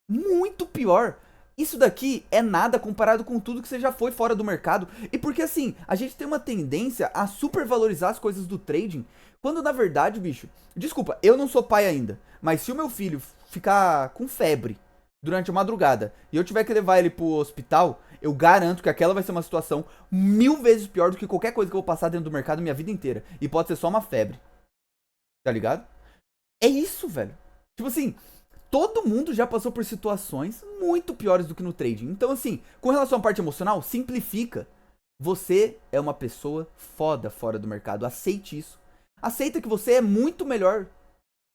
Muito pior. Isso daqui é nada comparado com tudo que você já foi fora do mercado. E porque assim, a gente tem uma tendência a supervalorizar as coisas do trading, quando na verdade, bicho, desculpa, eu não sou pai ainda, mas se o meu filho ficar com febre durante a madrugada e eu tiver que levar ele pro hospital, eu garanto que aquela vai ser uma situação 1000 vezes pior do que qualquer coisa que eu vou passar dentro do mercado minha vida inteira. E pode ser só uma febre. Tá ligado? É isso, velho. Tipo assim, todo mundo já passou por situações muito piores do que no trading. Então, assim, com relação à parte emocional, simplifica. Você é uma pessoa foda fora do mercado. Aceite isso. Aceita que você é muito melhor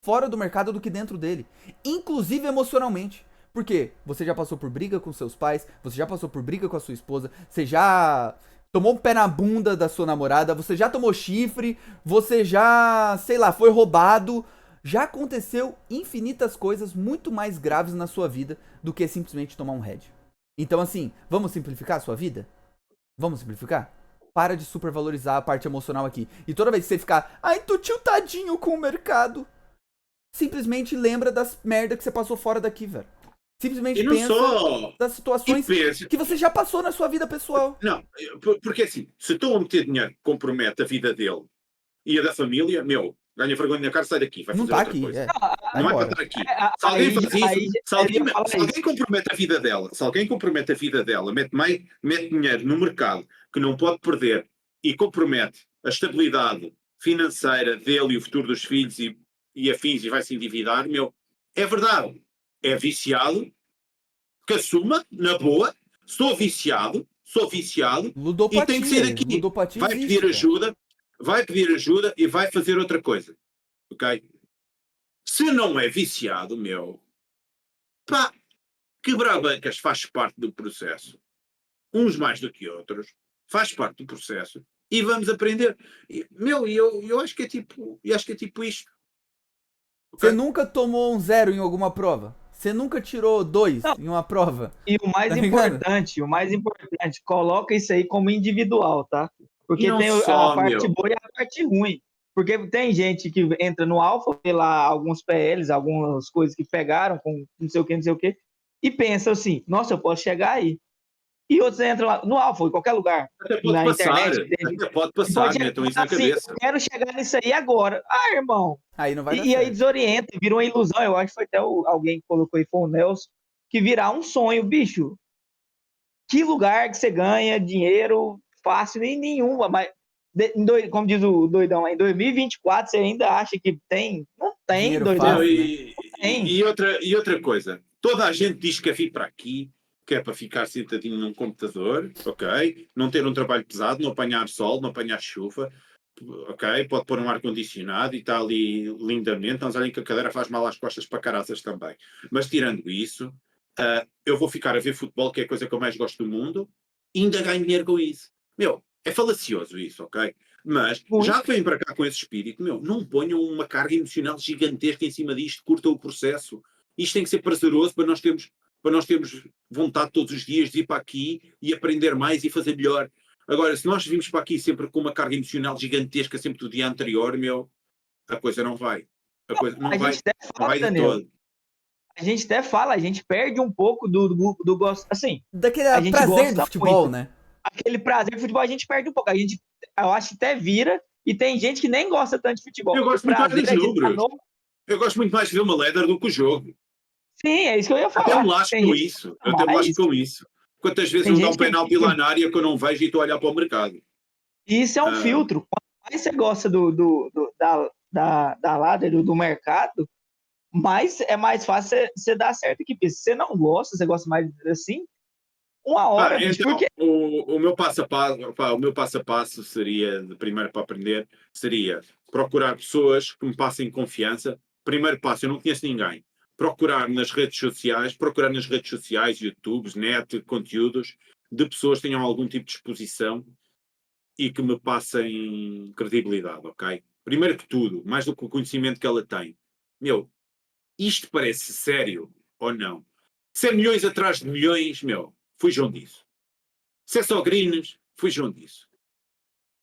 fora do mercado do que dentro dele. Inclusive emocionalmente. Porque você já passou por briga com seus pais, você já passou por briga com a sua esposa, você já tomou um pé na bunda da sua namorada, você já tomou chifre, você já, sei lá, foi roubado. Já aconteceu infinitas coisas muito mais graves na sua vida do que simplesmente tomar um head. Então, assim, vamos simplificar a sua vida? Vamos simplificar? Para de supervalorizar a parte emocional aqui. E toda vez que você ficar, ai, tô tiltadinho com o mercado, simplesmente lembra das merda que você passou fora daqui, velho. Simplesmente pensa das situações que você já passou na sua vida pessoal. Não, porque assim, se estão a meter dinheiro que compromete a vida dele e a da família, ganha vergonha na cara, sai daqui, vai fazer outra coisa. Não é para estar aqui. Se alguém faz isso, se alguém compromete a vida dela, se alguém compromete a vida dela, mete dinheiro no mercado que não pode perder e compromete a estabilidade financeira dele e o futuro dos filhos e afins e vai se endividar, é verdade. É viciado, que assuma, na boa, sou viciado, ludopatia, e tem que sair daqui. Vai pedir ajuda e vai fazer outra coisa. Ok? Se não é viciado, quebrar bancas faz parte do processo. Uns mais do que outros. Faz parte do processo. E vamos aprender. Eu acho que é tipo isto. Okay? Você nunca tomou um 0 em alguma prova? Você nunca tirou 2 em uma prova? E o mais importante, coloca isso aí como individual, tá? Porque tem a parte boa e a parte ruim. Porque tem gente que entra no Alpha, vê lá alguns PLs, algumas coisas que pegaram com não sei o que, e pensa assim, nossa, eu posso chegar aí. E outros entram lá no Alpha, em qualquer lugar, na internet. Até pode passar, metam isso na cabeça. Eu quero chegar nisso aí agora. Ah, irmão. Aí não vai dar certo. Aí desorienta, vira uma ilusão. Eu acho que foi até alguém que colocou aí, foi o Nelson, que virar um sonho, bicho. Que lugar que você ganha dinheiro fácil? Nem nenhuma, mas como diz o doidão, em 2024 você ainda acha que tem? Não tem, dinheiro doidão. Fácil, e outra coisa, toda a gente diz que é vir para aqui, que é para ficar sentadinho num computador, ok? Não ter um trabalho pesado, não apanhar sol, não apanhar chuva, ok? Pode pôr um ar-condicionado e está ali lindamente, mas olhem que a cadeira faz mal às costas para caraças também. Mas tirando isso, eu vou ficar a ver futebol, que é a coisa que eu mais gosto do mundo, e ainda ganho dinheiro com isso. É falacioso isso, ok? Mas, já que vêm para cá com esse espírito, não ponham uma carga emocional gigantesca em cima disto, curtam o processo. Isto tem que ser prazeroso para nós termos vontade todos os dias de ir para aqui e aprender mais e fazer melhor. Agora, se nós vimos para aqui sempre com uma carga emocional gigantesca, sempre do dia anterior, a coisa não vai. A coisa não vai de todo. A gente até fala, a gente perde um pouco do gosto, assim. Daquele prazer do futebol, muito, né? Aquele prazer do futebol a gente perde um pouco. Eu acho que até vira, e tem gente que nem gosta tanto de futebol. Eu gosto muito mais dos números. Eu gosto muito mais de ver uma leather do que o jogo. Sim, é isso que eu ia falar. Até me lasco com isso. Quantas vezes não dá um penalti lá na área que eu não vejo e estou a olhar para o mercado. Isso é um filtro. Quanto mais você gosta da ladder, do mercado, mais é mais fácil você dar certo aqui. Se você não gosta, você gosta mais assim, uma hora. Então, porque... o meu passo a passo seria, de primeiro para aprender, seria procurar pessoas que me passem confiança. Primeiro passo, eu não conheço ninguém. Procurar nas redes sociais, YouTube, net, conteúdos, de pessoas que tenham algum tipo de exposição e que me passem credibilidade, ok? Primeiro que tudo, mais do que o conhecimento que ela tem. Isto parece sério ou não? Se é milhões atrás de milhões, fujam disso. Se é só greens, fujam disso.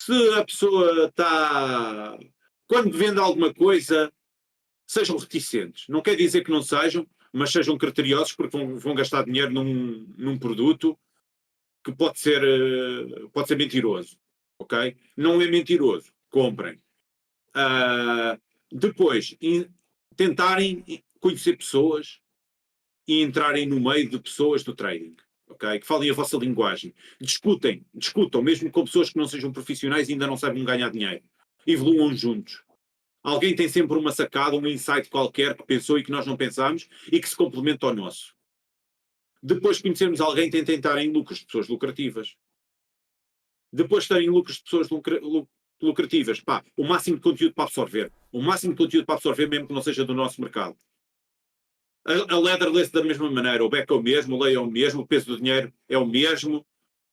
Se a pessoa está... Quando vende alguma coisa, sejam reticentes. Não quer dizer que não sejam, mas sejam criteriosos porque vão gastar dinheiro num produto que pode ser mentiroso. Ok? Não é mentiroso. Comprem. Depois, tentarem conhecer pessoas e entrarem no meio de pessoas do trading. Okay? Que falem a vossa linguagem. Discutam, mesmo com pessoas que não sejam profissionais e ainda não sabem ganhar dinheiro. Evoluam juntos. Alguém tem sempre uma sacada, um insight qualquer que pensou e que nós não pensámos e que se complementa ao nosso. Depois de conhecermos alguém, tentem estar em lucros de pessoas lucrativas. Depois de estarem em lucros de pessoas lucrativas, o máximo de conteúdo para absorver. O máximo de conteúdo para absorver, mesmo que não seja do nosso mercado. A ladder lê-se da mesma maneira, o back é o mesmo, o lay é o mesmo, o peso do dinheiro é o mesmo,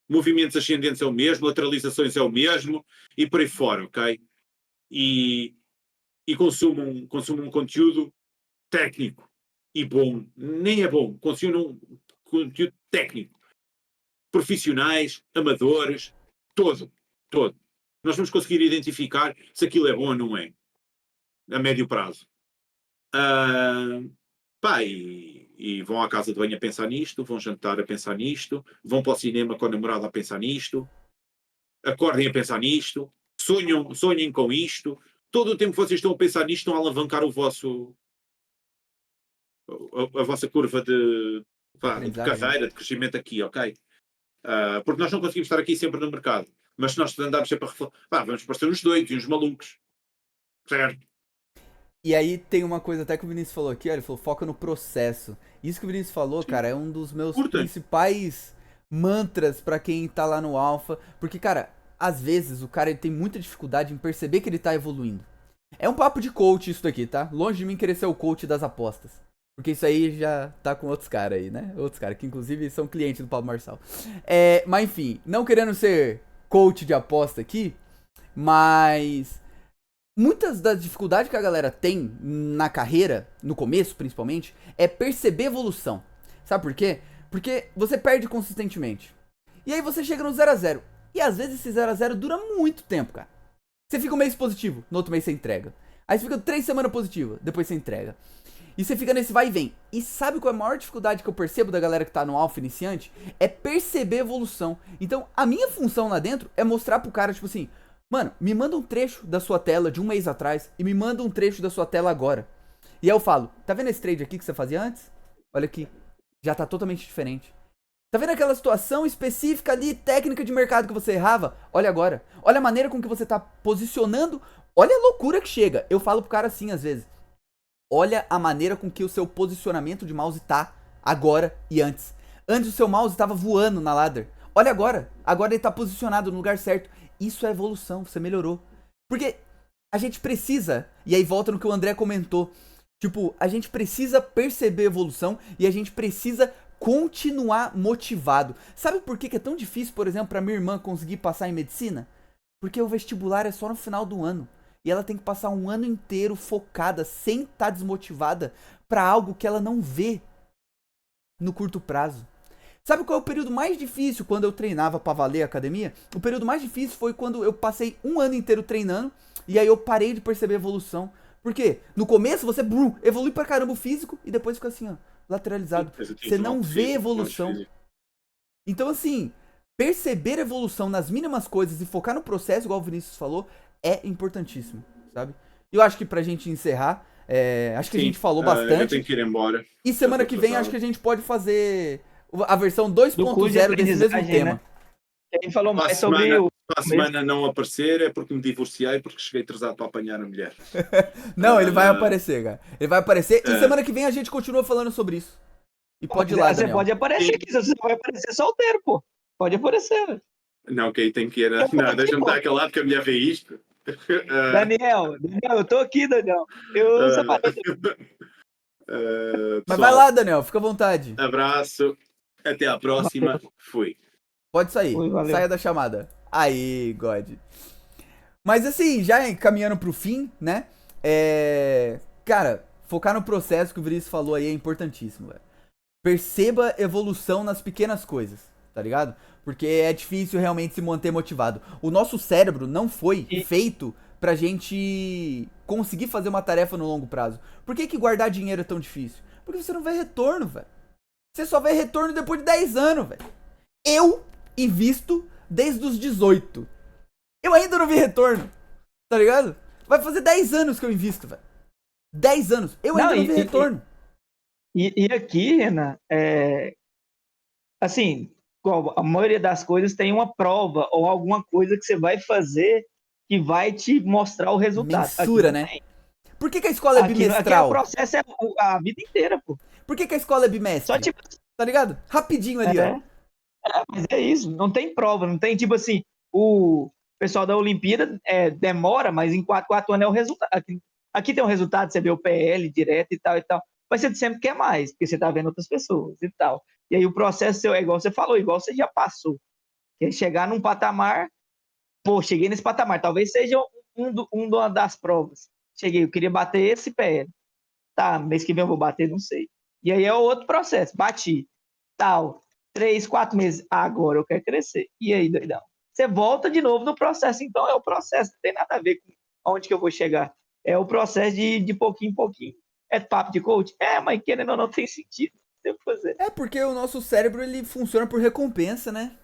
movimentos ascendentes é o mesmo, lateralizações é o mesmo, e por aí fora, ok? E e consumam um conteúdo técnico e bom. Nem é bom, consumam um conteúdo técnico. Profissionais, amadores, todo. Nós vamos conseguir identificar se aquilo é bom ou não é, a médio prazo. E vão à casa de banho a pensar nisto, vão jantar a pensar nisto, vão para o cinema com a namorada a pensar nisto, acordem a pensar nisto, sonhem com isto. Todo o tempo que vocês estão a pensar nisto, estão a alavancar a vossa curva de carreira, de crescimento aqui, ok? Porque nós não conseguimos estar aqui sempre no mercado, mas se nós andarmos sempre a refletir, vamos parecer uns doidos e uns malucos, certo? E aí tem uma coisa até que o Vinícius falou aqui, ó, ele falou, foca no processo. Isso que o Vinícius falou, cara, é um dos meus principais mantras pra quem tá lá no Alpha, porque, cara, às vezes o cara ele tem muita dificuldade em perceber que ele tá evoluindo. É um papo de coach isso daqui, tá? Longe de mim querer ser o coach das apostas. Porque isso aí já tá com outros caras aí, né? Outros caras que inclusive são clientes do Pablo Marçal. Mas enfim, não querendo ser coach de aposta aqui, mas muitas das dificuldades que a galera tem na carreira, no começo principalmente, é perceber evolução. Sabe por quê? Porque você perde consistentemente. E aí você chega no 0-0. E às vezes esse 0-0 dura muito tempo, cara. Você fica um mês positivo, no outro mês você entrega. Aí você fica 3 semanas positiva, depois você entrega. E você fica nesse vai e vem. E sabe qual é a maior dificuldade que eu percebo da galera que tá no alfa iniciante? É perceber evolução. Então, a minha função lá dentro é mostrar pro cara, tipo assim, mano, me manda um trecho da sua tela de um mês atrás e me manda um trecho da sua tela agora. E aí eu falo, tá vendo esse trade aqui que você fazia antes? Olha aqui, já tá totalmente diferente. Tá vendo aquela situação específica ali, técnica de mercado que você errava? Olha agora. Olha a maneira com que você tá posicionando. Olha a loucura que chega. Eu falo pro cara assim às vezes. Olha a maneira com que o seu posicionamento de mouse tá agora e antes. Antes o seu mouse tava voando na ladder. Olha agora. Agora ele tá posicionado no lugar certo. Isso é evolução, você melhorou. Porque a gente precisa, e aí volta no que o André comentou, tipo, a gente precisa perceber evolução e a gente precisa continuar motivado. Sabe por que é tão difícil, por exemplo, pra minha irmã conseguir passar em medicina? Porque o vestibular é só no final do ano. E ela tem que passar um ano inteiro focada, sem estar desmotivada, pra algo que ela não vê no curto prazo. Sabe qual é o período mais difícil quando eu treinava pra valer a academia? O período mais difícil foi quando eu passei um ano inteiro treinando e aí eu parei de perceber evolução. Por quê? No começo você evolui pra caramba o físico e depois fica assim, ó, lateralizado. Você não vê evolução. Então assim, perceber evolução nas mínimas coisas e focar no processo, igual o Vinícius falou, é importantíssimo, sabe? E eu acho que pra gente encerrar, acho que a gente falou bastante. Eu tenho que ir embora. E semana que vem acho que a gente pode fazer a versão 2.0 desse mesmo tema. Né? A gente falou mais sobre o... a semana não aparecer é porque me divorciei, porque cheguei atrasado para apanhar a mulher. Não, ele vai aparecer, cara. Ele vai aparecer e semana que vem a gente continua falando sobre isso. E pode ir lá, Daniel. Você pode aparecer aqui, você vai aparecer solteiro, pô. Pode aparecer. Não, ok, tem que ir. Não, deixa-me estar calado que a mulher vê isto. Daniel, eu tô aqui, Daniel. Mas vai lá, Daniel, fica à vontade. Abraço, até à próxima. Fui. Pode sair, saia da chamada. Aí, God. Mas assim, já caminhando pro fim, né? Cara, focar no processo que o Vinícius falou aí é importantíssimo, velho. Perceba evolução nas pequenas coisas, tá ligado? Porque é difícil realmente se manter motivado. O nosso cérebro não foi feito pra gente conseguir fazer uma tarefa no longo prazo. Por que guardar dinheiro é tão difícil? Porque você não vê retorno, velho. Você só vê retorno depois de 10 anos, velho. Eu invisto desde os 18. Eu ainda não vi retorno, tá ligado? Vai fazer 10 anos que eu invisto, velho. 10 anos. Eu ainda não vi retorno. E aqui, Renan, assim, a maioria das coisas tem uma prova ou alguma coisa que você vai fazer que vai te mostrar o resultado. Mensura, né? Por que a escola é bimestral? Aqui o processo é a vida inteira, pô. Por que a escola é bimestre? Só tipo... Tá ligado? Rapidinho ali, ó. Mas é isso, não tem prova, não tem tipo assim, o pessoal da Olimpíada demora, mas em 4 anos é o resultado. Aqui tem um resultado, você vê o PL direto e tal, mas você sempre quer mais, porque você tá vendo outras pessoas e tal. E aí o processo seu é igual você falou, igual você já passou. Que é chegar num patamar, pô, cheguei nesse patamar, talvez seja uma das provas. cheguei, eu queria bater esse PL. Tá, mês que vem eu vou bater, não sei. E aí é outro processo, bati, tal, 3, 4 meses, agora eu quero crescer. E aí, doidão? Você volta de novo no processo, então é o processo, não tem nada a ver com onde que eu vou chegar. É o processo de pouquinho em pouquinho. É papo de coach? É, mas querendo ou não tem sentido. Tem que fazer. É porque o nosso cérebro, ele funciona por recompensa, né?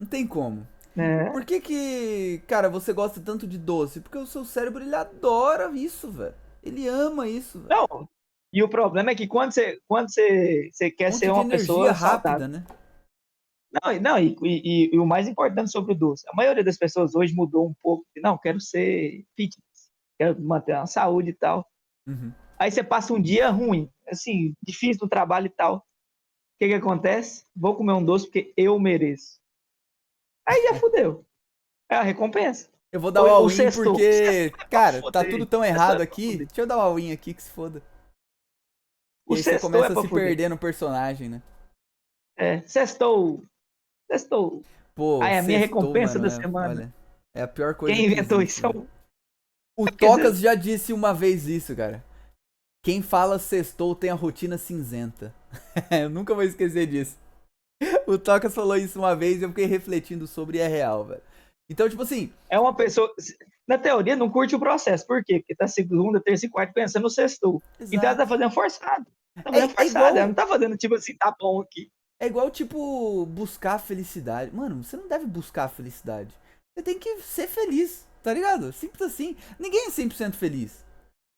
Não tem como. É. Por que, cara, você gosta tanto de doce? Porque o seu cérebro, ele adora isso, velho. Ele ama isso, velho. Não, e o problema é que quando você quer Fonte ser de uma energia pessoa rápida, saudável. né? Não, e o mais importante sobre o doce, a maioria das pessoas hoje mudou um pouco. Não, quero ser fitness, quero manter uma saúde e tal. Uhum. Aí você passa um dia ruim, assim, difícil no trabalho e tal. O que que acontece? Vou comer um doce porque eu mereço. Aí já fudeu. É a recompensa. Eu vou dar o O all-in sextou. porque, cara, tá Foder. tudo tão errado aqui. Deixa eu dar o all-in aqui que se foda. E O aí você sextou começa é a pra se fuder. perder no personagem, né? É, sextou. Sextou. Pô, Aí a minha sextou, recompensa mano, da semana. olha. É a pior coisa Quem que inventou existe, isso? velho. O Quer dizer, Tocas já disse uma vez isso, cara. Quem fala sextou tem a rotina cinzenta. Eu nunca vou esquecer disso. O Tocas falou isso uma vez e eu fiquei refletindo sobre e é real, velho. Então, tipo assim, é uma pessoa. Na teoria, não curte o processo. Por quê? Porque tá segunda, terça e quarta pensando no sextou. Então ela tá exato. fazendo forçado. Tá fazendo É forçado. Ela não igual, tá fazendo tipo assim, tá bom aqui. é igual, tipo, buscar a felicidade. Mano, você não deve buscar a felicidade. Você tem que ser feliz, tá ligado? Simples assim. Ninguém é 100% feliz.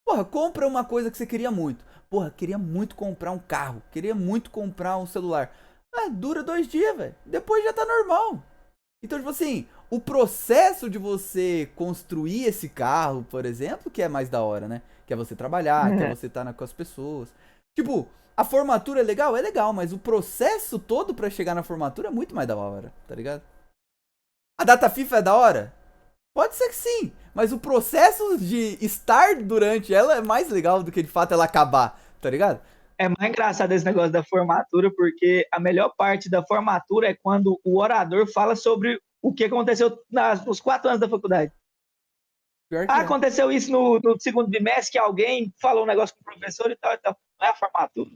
Porra, compra uma coisa que você queria muito. Porra, queria muito comprar um carro. Queria muito comprar um celular. Ah, dura 2 dias, velho. Depois já tá normal. Então, tipo assim, o processo de você construir esse carro, por exemplo, que é mais da hora, né? Que é você trabalhar, que é você estar com as pessoas. Tipo, a formatura é legal? É legal, mas o processo todo pra chegar na formatura é muito mais da hora, tá ligado? A data FIFA é da hora? Pode ser que sim, mas o processo de estar durante ela é mais legal do que de fato ela acabar, tá ligado? É mais engraçado esse negócio da formatura, porque a melhor parte da formatura é quando o orador fala sobre o que aconteceu nos 4 anos da faculdade. Pior que Ah, é. aconteceu isso no segundo bimestre, que alguém falou um negócio com o professor e tal e tal. Não é a formatura.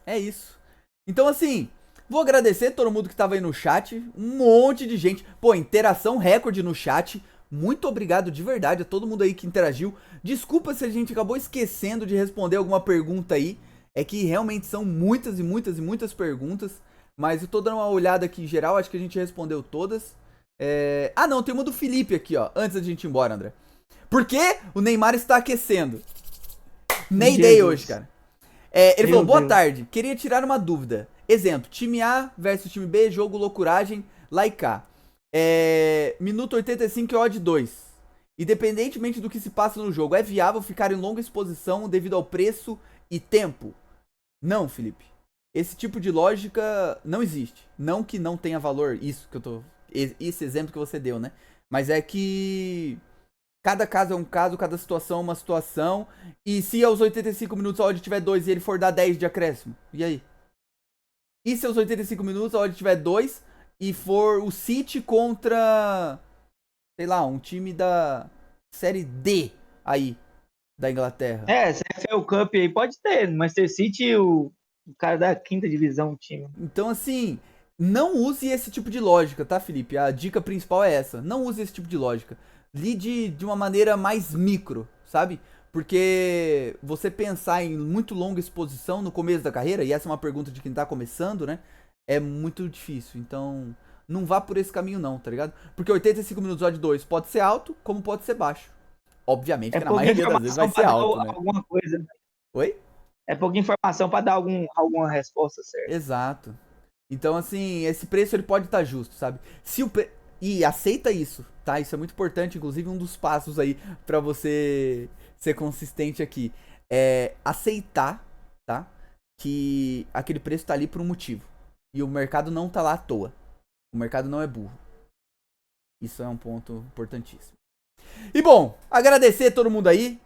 É isso. Então, assim, vou agradecer todo mundo que tava aí no chat. Um monte de gente. Pô, interação recorde no chat. Muito obrigado de verdade a todo mundo aí que interagiu. Desculpa se a gente acabou esquecendo de responder alguma pergunta aí. É que realmente são muitas e muitas e muitas perguntas. Mas eu tô dando uma olhada aqui em geral, acho que a gente respondeu todas. Ah, não, tem uma do Felipe aqui, ó. Antes da gente ir embora, André. Por que o Neymar está aquecendo? Nem dei hoje, cara. Ele Meu falou, boa Deus. tarde, queria tirar uma dúvida. Exemplo, time A versus time B, jogo loucuragem, lá e cá. Minuto 85 e odd 2. Independentemente do que se passa no jogo, é viável ficar em longa exposição devido ao preço e tempo? Não, Felipe. Esse tipo de lógica não existe. Não que não tenha valor, isso que eu tô... Esse exemplo que você deu, né? Mas é que... Cada caso é um caso, cada situação é uma situação. E se aos 85 minutos a odd tiver 2 e ele for dar 10 de acréscimo? E aí? E se aos 85 minutos a odd tiver 2 e for o City contra, sei lá, um time da Série D aí, da Inglaterra? CFL Cup aí pode ter. Manchester City, o cara da quinta divisão, o time. Então, assim, não use esse tipo de lógica, tá, Felipe? A dica principal é essa. Não use esse tipo de lógica. Lide de uma maneira mais micro, sabe? Porque você pensar em muito longa exposição no começo da carreira, e essa é uma pergunta de quem tá começando, né? É muito difícil. Então, não vá por esse caminho não, tá ligado? Porque 85 minutos odd 2 pode ser alto, como pode ser baixo. Obviamente que na maioria das vezes vai ser alto, né? Alguma coisa. Oi? É pouca informação para dar alguma resposta certa. Exato. Então, assim, esse preço ele pode estar justo, sabe? Se o E aceita isso, tá? Isso é muito importante, inclusive um dos passos aí pra você ser consistente aqui. É aceitar, tá? Que aquele preço tá ali por um motivo. E o mercado não tá lá à toa. O mercado não é burro. Isso é um ponto importantíssimo. E bom, agradecer a todo mundo aí.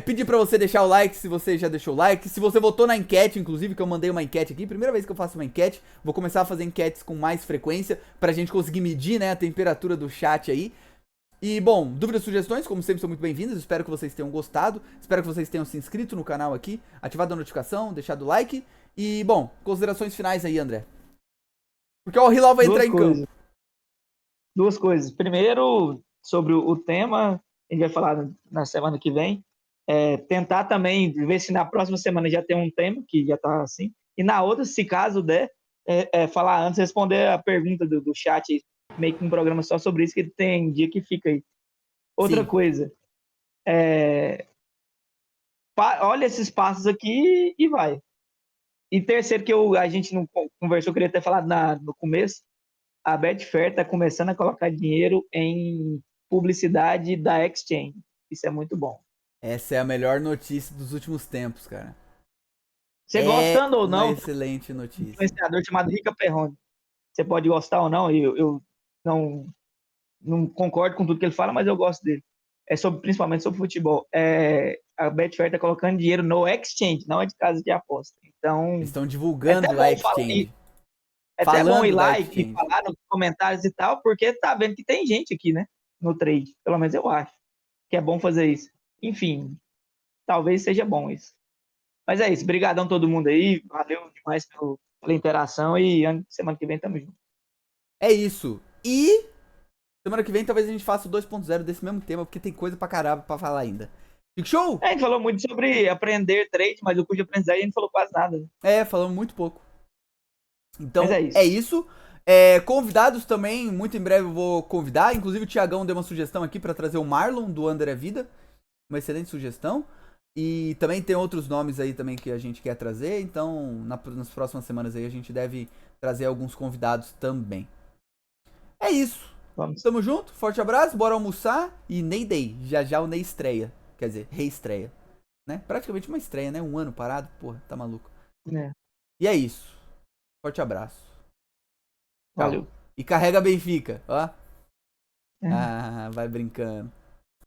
Pedir pra você deixar o like se você já deixou o like. Se você votou na enquete, inclusive, que eu mandei uma enquete aqui. Primeira vez que eu faço uma enquete. Vou começar a fazer enquetes com mais frequência pra gente conseguir medir, né, a temperatura do chat aí. E, bom, dúvidas e sugestões, como sempre, são muito bem-vindas. Espero que vocês tenham gostado. Espero que vocês tenham se inscrito no canal aqui, ativado a notificação, deixado o like. E, bom, considerações finais aí, André. Porque o Hilal vai entrar em campo. Duas coisas. Primeiro, sobre o tema, a gente vai falar na semana que vem. Tentar também ver se na próxima semana já tem um tema, que já tá assim. E na outra, se caso der, falar antes, responder a pergunta do chat, meio que um programa só sobre isso, que tem dia que fica aí. Outra coisa, olha esses passos aqui e vai. E terceiro, que a gente não conversou, eu queria ter falado no começo, a Betfair está começando a colocar dinheiro em publicidade da Exchange. Isso é muito bom. Essa é a melhor notícia dos últimos tempos, cara. Você gostando ou não, uma excelente notícia. Um influenciador chamado Rica Perrone. Você pode gostar ou não, eu não concordo com tudo que ele fala, mas eu gosto dele. Principalmente sobre futebol. A Betfair está colocando dinheiro no Exchange, não é de casa de aposta. Então, eles estão divulgando a Exchange. É até bom ir lá e falar nos comentários e tal, porque tá vendo que tem gente aqui, né? No trade. Pelo menos eu acho que é bom fazer isso. Enfim, talvez seja bom isso. Mas é isso. Obrigadão todo mundo aí. Valeu demais pela interação e semana que vem tamo junto. É isso. E semana que vem talvez a gente faça o 2.0 desse mesmo tema, porque tem coisa pra caramba pra falar ainda. Fica show? A gente falou muito sobre aprender trade, mas o curso de aprendizagem a gente não falou quase nada. Né? Falamos muito pouco. Então, mas é isso. Convidados também, muito em breve eu vou convidar. Inclusive o Thiagão deu uma sugestão aqui pra trazer o Marlon do Under é Vida. Uma excelente sugestão. E também tem outros nomes aí também que a gente quer trazer. Então, nas próximas semanas aí a gente deve trazer alguns convidados também. É isso. Vamos. Tamo junto, forte abraço, bora almoçar. E Ney Day, já o Ney estreia. Quer dizer, reestreia. Né? Praticamente uma estreia, né? Um ano parado, porra, tá maluco. E é isso. Forte abraço. Valeu. E carrega Benfica, ó. Vai brincando.